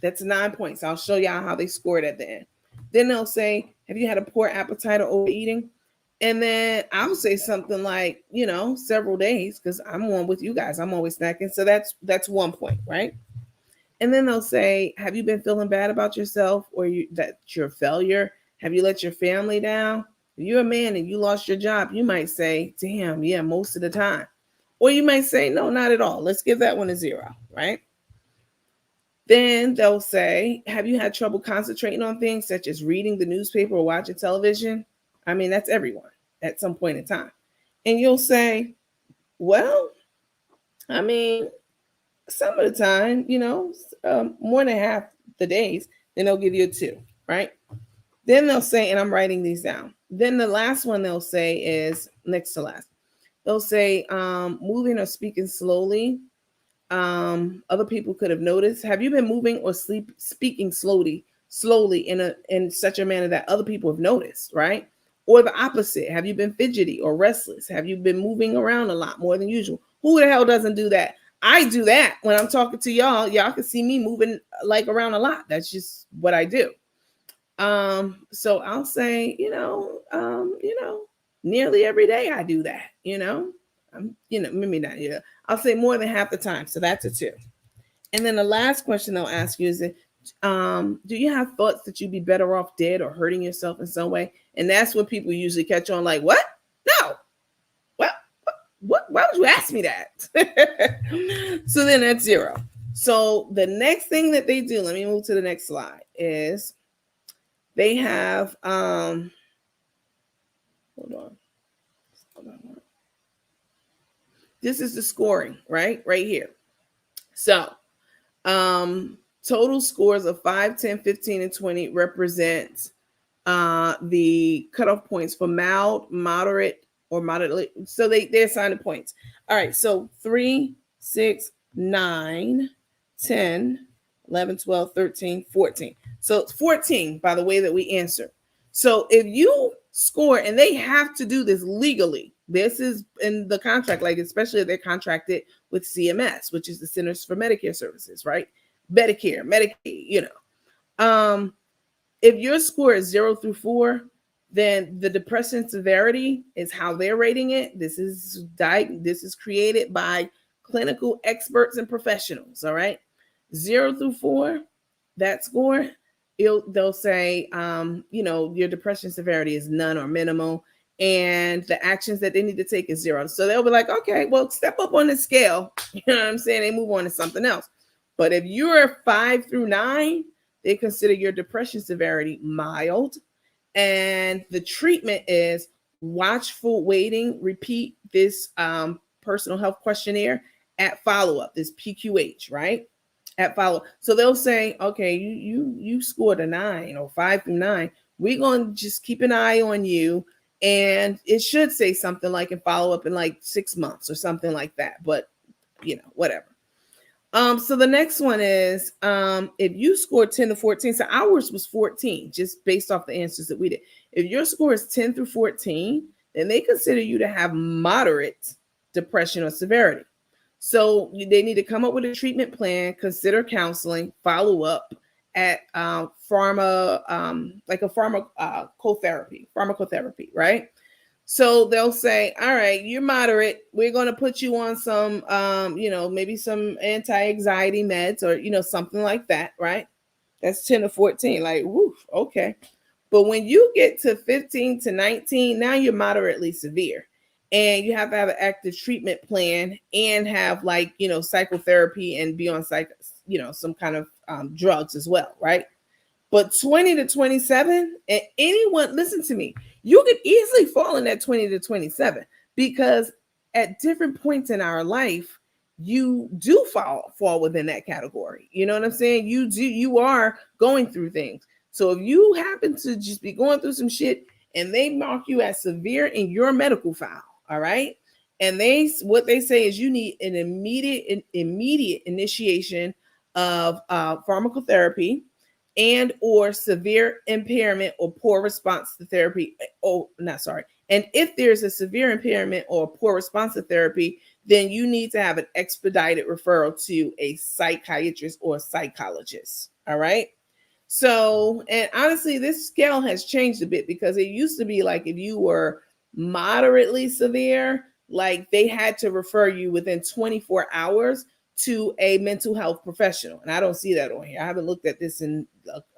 That's 9 points. I'll show y'all how they scored at the end. Then they'll say, have you had a poor appetite or overeating? And then I'll say something like, several days, because I'm on with you guys. I'm always snacking. So that's 1 point, right? And then they'll say, have you been feeling bad about yourself or that you're a failure? Have you let your family down? If you're a man and you lost your job, you might say, damn, yeah, most of the time. Or you might say, no, not at all. Let's give that one a 0, right? Then they'll say, have you had trouble concentrating on things such as reading the newspaper or watching television? I mean, that's everyone at some point in time. And you'll say, well, I mean, some of the time, more than half the days, then they'll give you a 2, right? Then they'll say, and I'm writing these down. Then the last one they'll say is next to last. They'll say, moving or speaking slowly. Other people could have noticed. Have you been moving or speaking slowly in such a manner that other people have noticed, right? Or the opposite. Have you been fidgety or restless? Have you been moving around a lot more than usual? Who the hell doesn't do that? I do that when I'm talking to y'all. Y'all can see me moving like around a lot. That's just what I do. So I'll say, nearly every day I do that, maybe not, I'll say more than half the time. So that's a 2. And then the last question they'll ask you is, do you have thoughts that you'd be better off dead or hurting yourself in some way? And that's when people usually catch on like, what? No. What? Why would you ask me that? So then that's 0. So the next thing that they do, let me move to the next slide, is they have, hold on. This is the scoring, right? Right here. So, total scores of 5, 10, 15, and 20 represent the cutoff points for mild, moderate, or moderately. So they assign the points. All right. So 3, 6, 9, 10, 11, 12, 13, 14. So it's 14 by the way that we answer. So if you score, and they have to do this legally, this is in the contract, like especially if they're contracted with CMS, which is the Centers for Medicare Services, right? Medicare, Medicaid, if your score is 0 through 4, then the depression severity is how they're rating it. This is created by clinical experts and professionals. All right. 0 through 4, that score, they'll say, your depression severity is none or minimal, and the actions that they need to take is 0. So they'll be like, okay, well, step up on the scale. You know what I'm saying? They move on to something else. But if you're 5 through 9, they consider your depression severity mild. And the treatment is watchful waiting. Repeat this personal health questionnaire at follow-up, this PQH, right? At follow. So they'll say, okay, you scored a 9 or 5 through 9. We're going to just keep an eye on you. And it should say something like in follow-up in like 6 months or something like that. But, whatever. So the next one is, if you scored 10 to 14, so ours was 14, just based off the answers that we did. If your score is 10 through 14, then they consider you to have moderate depression or severity. So they need to come up with a treatment plan, consider counseling, follow up at pharmacotherapy, right? So they'll say, all right, you're moderate. We're going to put you on some, maybe some anti-anxiety meds or, something like that, right? That's 10 to 14, like, woof, okay. But when you get to 15 to 19, now you're moderately severe. And you have to have an active treatment plan and have psychotherapy and be on some kind of drugs as well, right? But 20 to 27, and anyone, listen to me, you could easily fall in that 20 to 27 because at different points in our life, you do fall within that category. You know what I'm saying? You are going through things. So if you happen to just be going through some shit and they mark you as severe in your medical file, all right? And what they say is you need an immediate initiation of pharmacotherapy and or severe impairment or poor response to therapy. And if there's a severe impairment or poor response to therapy, then you need to have an expedited referral to a psychiatrist or a psychologist. All right. So, and honestly, this scale has changed a bit because it used to be like if you were moderately severe, like they had to refer you within 24 hours to a mental health professional. And I don't see that on here. I haven't looked at this in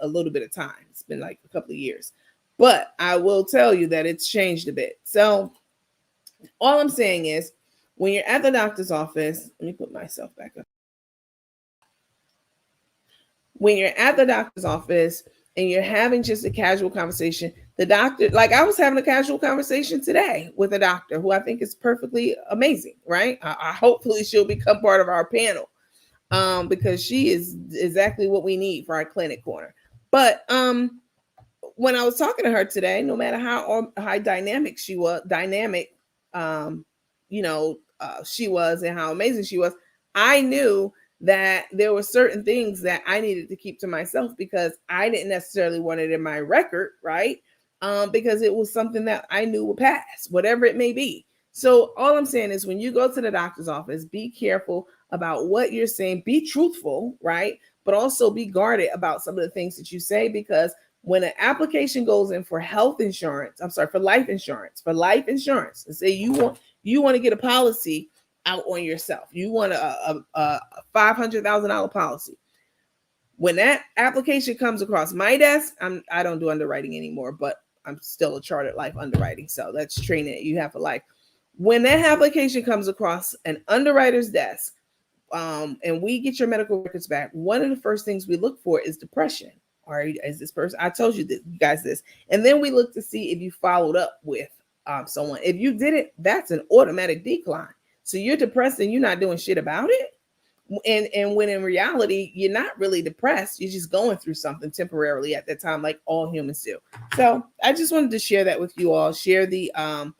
a little bit of time. It's been like a couple of years. But I will tell you that it's changed a bit. So all I'm saying is when you're at the doctor's office, let me put myself back up. When you're at the doctor's office and you're having just a casual conversation, the doctor, like I was having a casual conversation today with a doctor who I think is perfectly amazing, right? I hopefully she'll become part of our panel because she is exactly what we need for our clinic corner. But when I was talking to her today, no matter how dynamic she was, she was and how amazing she was, I knew that there were certain things that I needed to keep to myself because I didn't necessarily want it in my record, right? Because it was something that I knew would pass, whatever it may be. So all I'm saying is when you go to the doctor's office, be careful about what you're saying, be truthful, right? But also be guarded about some of the things that you say because when an application goes in for life insurance, and say you want to get a policy out on yourself, you want a $500,000 policy. When that application comes across my desk, I don't do underwriting anymore, but I'm still a chartered life underwriting, so that's training that you have for life. When that application comes across an underwriter's desk, and we get your medical records back, one of the first things we look for is depression. All right, is this person? I told you guys this, and then we look to see if you followed up with someone. If you didn't, that's an automatic decline. So you're depressed and you're not doing shit about it. And when in reality, you're not really depressed. You're just going through something temporarily at that time, like all humans do. So I just wanted to share that with you all. Share I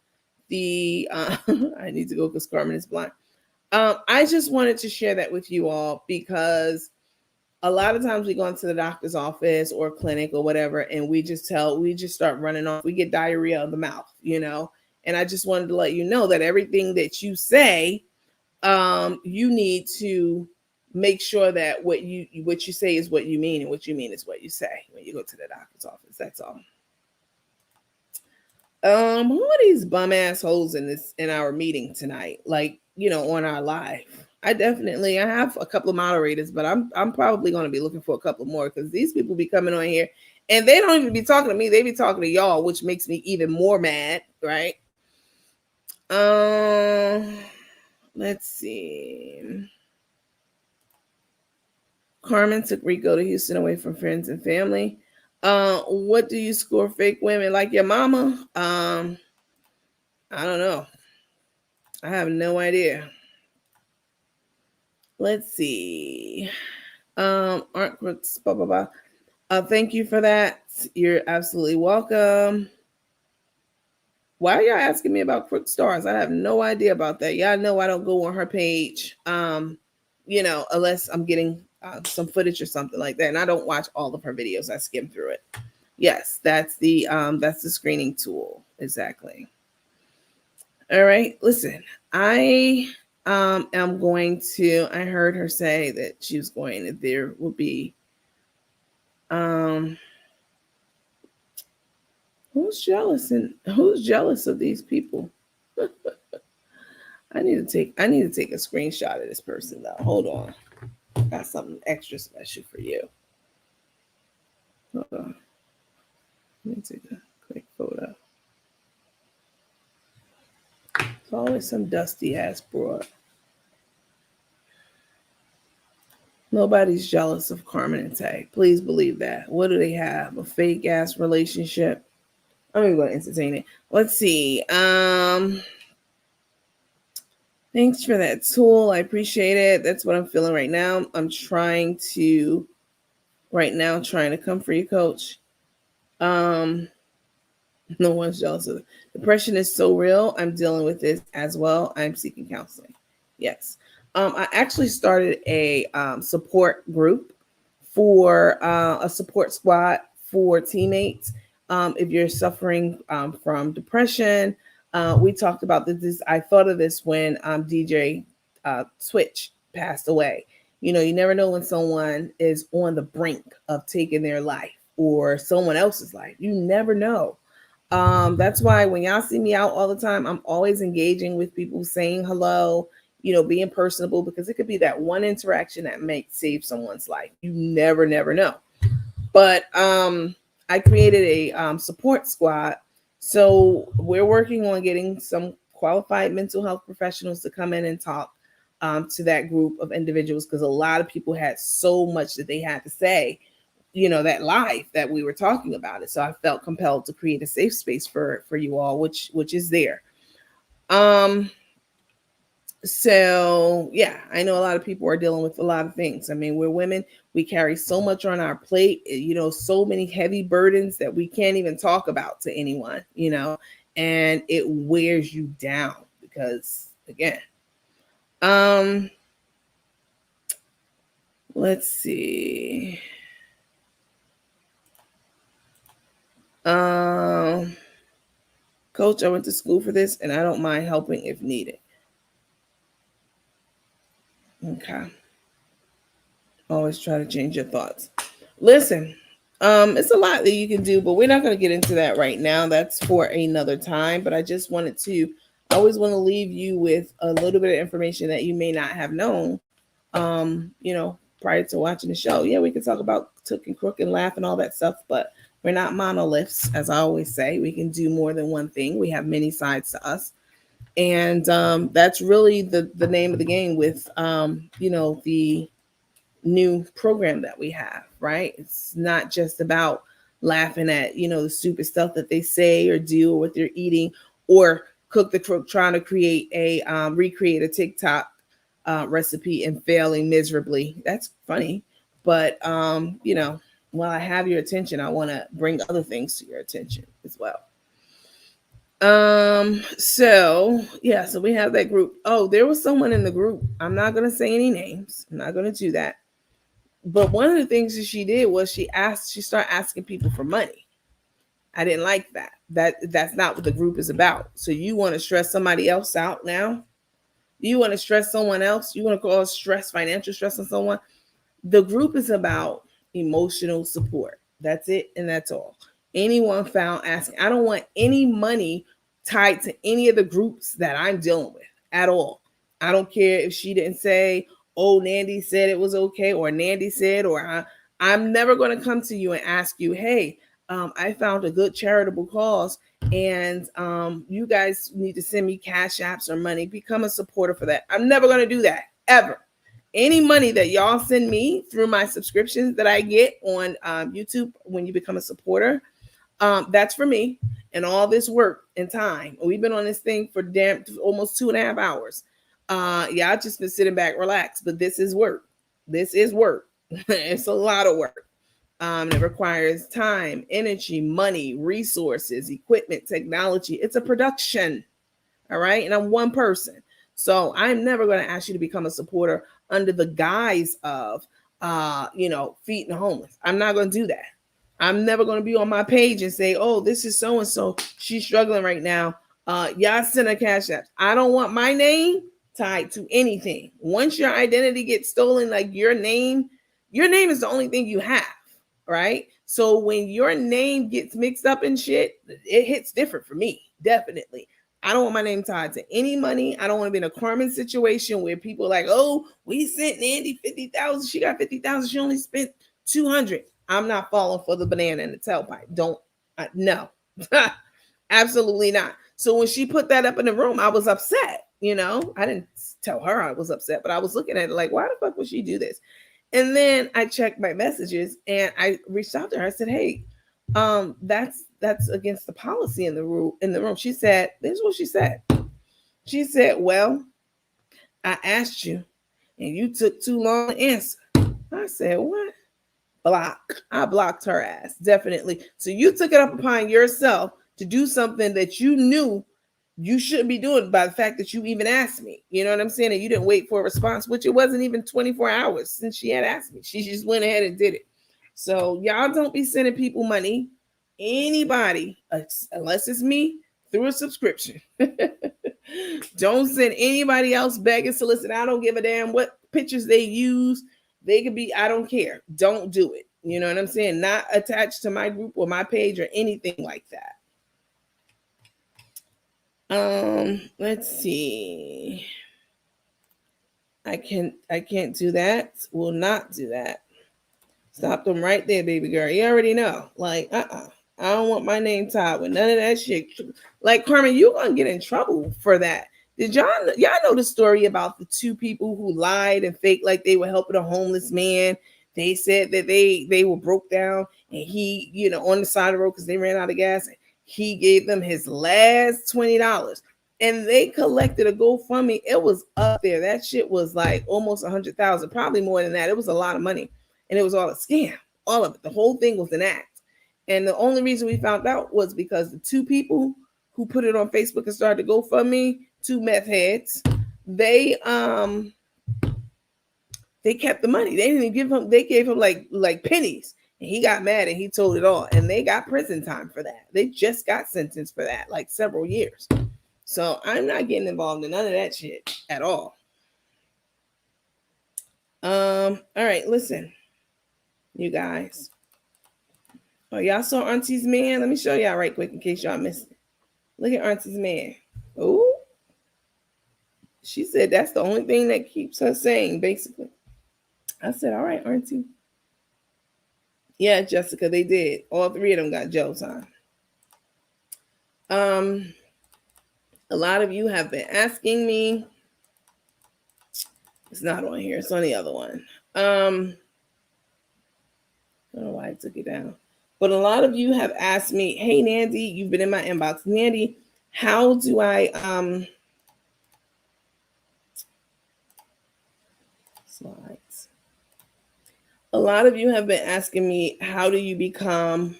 need to go because Carmen is blind. I just wanted to share that with you all because a lot of times we go into the doctor's office or clinic or whatever, and we just start running off. We get diarrhea of the mouth, and I just wanted to let you know that everything that you say, you need to make sure that what you say is what you mean, and what you mean is what you say when you go to the doctor's office. That's all. Who are these bum assholes in our meeting tonight? Like, on our live. I have a couple of moderators, but I'm probably going to be looking for a couple more because these people be coming on here and they don't even be talking to me. They be talking to y'all, which makes me even more mad, right? Let's see. Carmen took Rico to Houston away from friends and family. What do you score fake women like your mama? I don't know. I have no idea. Let's see. Aren't crooks, blah, blah, blah. Thank you for that. You're absolutely welcome. Why are y'all asking me about Crook Stars? I have no idea about that. Y'all know I don't go on her page, unless I'm getting some footage or something like that. And I don't watch all of her videos. I skim through it. Yes, that's the screening tool. Exactly. All right. Listen, I heard her say that she was there will be, who's jealous of these people? I need to take a screenshot of this person though. Hold on. Got something extra special for you. Hold on. Let me take a quick photo. It's always some dusty ass broad. Nobody's jealous of Carmen and Tay. Please believe that. What do they have? A fake ass relationship? I'm even going to entertain it. Let's see. Thanks for that tool. I appreciate it. That's what I'm feeling right now. I'm trying to come for you, coach. No one's jealous of it. Depression is so real. I'm dealing with this as well. I'm seeking counseling. Yes. I actually started a support group for a support squad for teammates. If you're suffering from depression, we talked about this. I thought of this when DJ Switch passed away. You know, you never know when someone is on the brink of taking their life or someone else's life. You never know. That's why when y'all see me out all the time, I'm always engaging with people, saying hello, you know, being personable, because it could be that one interaction that might save someone's life. You never know. But I created a support squad. So we're working on getting some qualified mental health professionals to come in and talk to that group of individuals, because a lot of people had so much that they had to say, you know, that live that we were talking about it. So I felt compelled to create a safe space for you all, which is there. So yeah, I know a lot of people are dealing with a lot of things. I mean, we're women, we carry so much on our plate, you know, so many heavy burdens that we can't even talk about to anyone, you know, and it wears you down because, again, let's see. Coach, I went to school for this and I don't mind helping if needed. Okay. Always try to change your thoughts. Listen, it's a lot that you can do, but we're not going to get into that right now. That's for another time. But I just wanted to, I always want to leave you with a little bit of information that you may not have known, you know, prior to watching the show. Yeah, we can talk about took and crook and laugh and all that stuff, but we're not monoliths, as I always say. We can do more than one thing. We have many sides to us. And that's really the name of the game with, you know, the new program that we have, right? It's not just about laughing at, you know, the stupid stuff that they say or do or what they're eating, or cook the crook trying to create a recreate a TikTok recipe and failing miserably. That's funny. But you know, while I have your attention, I want to bring other things to your attention as well. So yeah, so we have that group. Oh, there was someone in the group. I'm not gonna say any names. I'm not gonna do that. But one of the things that she did was she started asking people for money. I didn't like that. That's not what the group is about. So you want to stress somebody else out now? You want to stress someone else? You want to cause stress, financial stress on someone? The group is about emotional support. That's it, and that's all. Anyone found asking, I don't want any money tied to any of the groups that I'm dealing with at all. I don't care if she didn't say, oh, Nandi said it was okay, or Nandi said, or I'm never going to come to you and ask you, hey, I found a good charitable cause, and you guys need to send me cash apps or money. Become a supporter for that. I'm never going to do that, ever. Any money that y'all send me through my subscriptions that I get on YouTube when you become a supporter, that's for me and all this work and time. We've been on this thing for almost 2.5 hours. Y'all just been sitting back, relaxed, but this is work. This is work. It's a lot of work. It requires time, energy, money, resources, equipment, technology. It's a production. All right. And I'm one person. So I'm never going to ask you to become a supporter under the guise of, you know, feeding the homeless. I'm not going to do that. I'm never going to be on my page and say, oh, this is so-and-so. She's struggling right now. Y'all send her cash apps. I don't want my name tied to anything. Once your identity gets stolen, like your name is the only thing you have, right? So when your name gets mixed up in shit, it hits different for me, definitely. I don't want my name tied to any money. I don't want to be in a Carmen situation where people are like, oh, we sent Nandi 50,000. She got 50,000. She only spent 200. I'm not falling for the banana in the tailpipe. No, absolutely not. So when she put that up in the room, I was upset. You know, I didn't tell her I was upset, but I was looking at it like, why the fuck would she do this? And then I checked my messages and I reached out to her. I said, "Hey, that's against the policy in the room." She said, "This is what she said." She said, "Well, I asked you, and you took too long to answer." I said, "What?" Block. I blocked her ass, definitely. So you took it up upon yourself to do something that you knew you shouldn't be doing by the fact that you even asked me. You know what I'm saying? And you didn't wait for a response, which it wasn't even 24 hours since she had asked me. She just went ahead and did it. So y'all don't be sending people money, anybody, unless it's me, through a subscription. Don't send anybody else begging, solicit. I don't give a damn what pictures they use. They could be, I don't care. Don't do it. You know what I'm saying? Not attached to my group or my page or anything like that. Let's see. I can't do that. Will not do that. Stop them right there, baby girl. You already know. Like, I don't want my name tied with none of that shit. Like, Carmen, you're gonna get in trouble for that. Did y'all know the story about the two people who lied and faked like they were helping a homeless man? They said that they were broke down and he, on the side of the road because they ran out of gas. He gave them his last $20 and they collected a GoFundMe. It was up there. That shit was like almost 100,000, probably more than that. It was a lot of money. And it was all a scam. All of it. The whole thing was an act. And the only reason we found out was because the two people who put it on Facebook and started to GoFundMe, two meth heads, they kept the money. They didn't give him, they gave him like pennies. And he got mad and he told it all. And they got prison time for that. They just got sentenced for that, like several years. So I'm not getting involved in none of that shit at all. All right, listen. You guys. Oh, y'all saw Auntie's man? Let me show y'all right quick in case y'all missed it. Look at Auntie's man. Oh, she said that's the only thing that keeps her sane, basically. I said, all right, Auntie. Yeah, Jessica, they did. All three of them got jail time. A lot of you have been asking me. It's not on here. It's on the other one. I don't know why I took it down. But a lot of you have asked me, hey, Nandi, you've been in my inbox. Nandi, how do I slides? A lot of you have been asking me, how do you become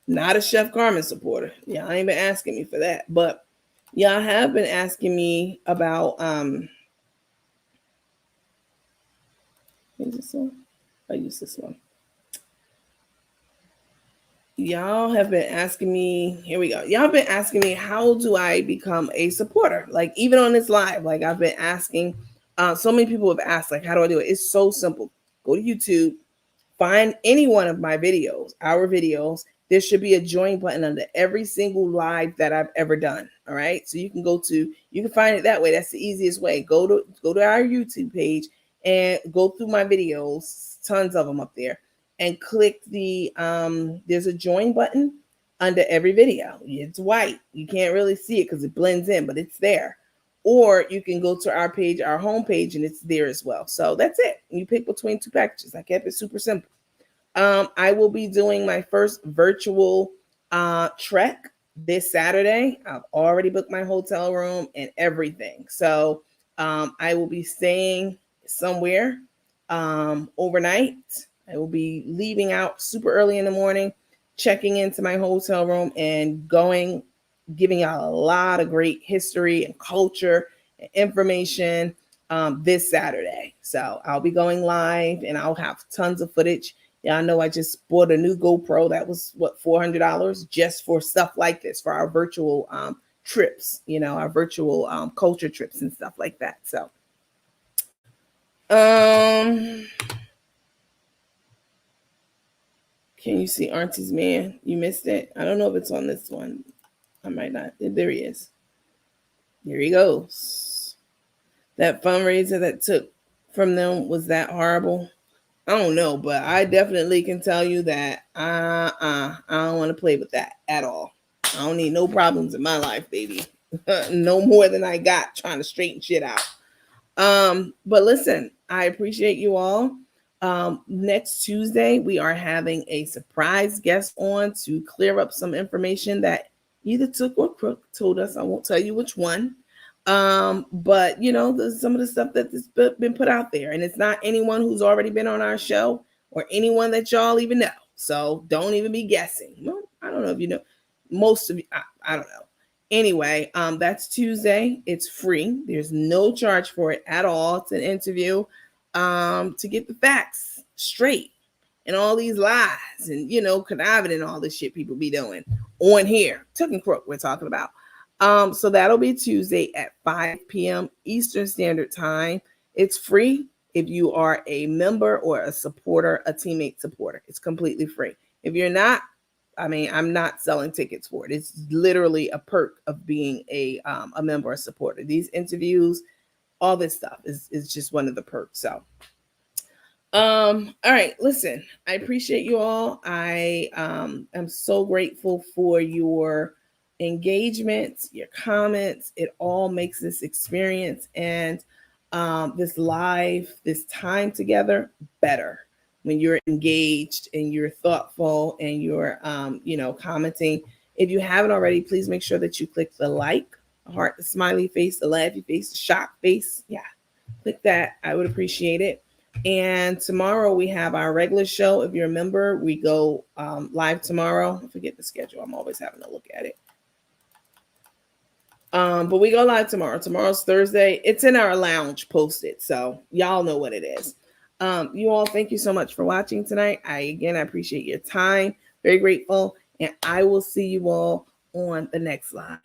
not a Chef Carmen supporter? Yeah, I ain't been asking me for that. But y'all have been asking me about is this one? I use this one. Y'all have been asking me, here we go. Y'all have been asking me, how do I become a supporter? Like, even on this live, like I've been asking, so many people have asked, like, how do I do it? It's so simple. Go to YouTube, find any one of my videos, our videos. There should be a join button under every single live that I've ever done. All right. So you can you can find it that way. That's the easiest way. Go to our YouTube page and go through my videos, tons of them up there. And click the, there's a join button under every video. It's white. You can't really see it because it blends in, but it's there. Or you can go to our page, our homepage, and it's there as well. So that's it. You pick between two packages. I kept it super simple. I will be doing my first virtual trek this Saturday. I've already booked my hotel room and everything. So I will be staying somewhere overnight. I will be leaving out super early in the morning, checking into my hotel room and giving y'all a lot of great history and culture and information this Saturday. So I'll be going live and I'll have tons of footage. Y'all know I just bought a new GoPro. That was $400 just for stuff like this, for our virtual trips, our virtual culture trips and stuff like that. So, can you see Auntie's man? You missed it. I don't know if it's on this one. I might not. There he is. Here he goes. That fundraiser that took from them, was that horrible? I don't know, but I definitely can tell you that I don't want to play with that at all. I don't need no problems in my life, baby. No more than I got trying to straighten shit out. But listen, I appreciate you all. Next Tuesday, we are having a surprise guest on to clear up some information that either Took or Crook told us. I won't tell you which one. But you know, there's some of the stuff that's been put out there, and it's not anyone who's already been on our show or anyone that y'all even know. So don't even be guessing. Well, I don't know if you know. Most of you, I don't know. Anyway, that's Tuesday. It's free. There's no charge for it at all. It's an interview to get the facts straight and all these lies and, you know, conniving and all this shit people be doing on here. Took and Crook, we're talking about. So that'll be Tuesday at 5 p.m. Eastern Standard Time. It's free if you are a member or a supporter, a teammate supporter. It's completely free. If you're not, I mean, I'm not selling tickets for it. It's literally a perk of being a member or supporter. These interviews, all this stuff is just one of the perks. So, all right, listen, I appreciate you all. I am so grateful for your engagement, your comments. It all makes this experience and this time together better when you're engaged and you're thoughtful and you're commenting. If you haven't already, please make sure that you click the like, heart, the smiley face, the laughy face, the shock face. Yeah, click that. I would appreciate it. And tomorrow we have our regular show. If you're a member, we go live tomorrow. I forget the schedule. I'm always having to look at it. But we go live tomorrow. Tomorrow's Thursday. It's in our lounge posted, so y'all know what it is. You all, thank you so much for watching tonight. I appreciate your time. Very grateful. And I will see you all on the next live.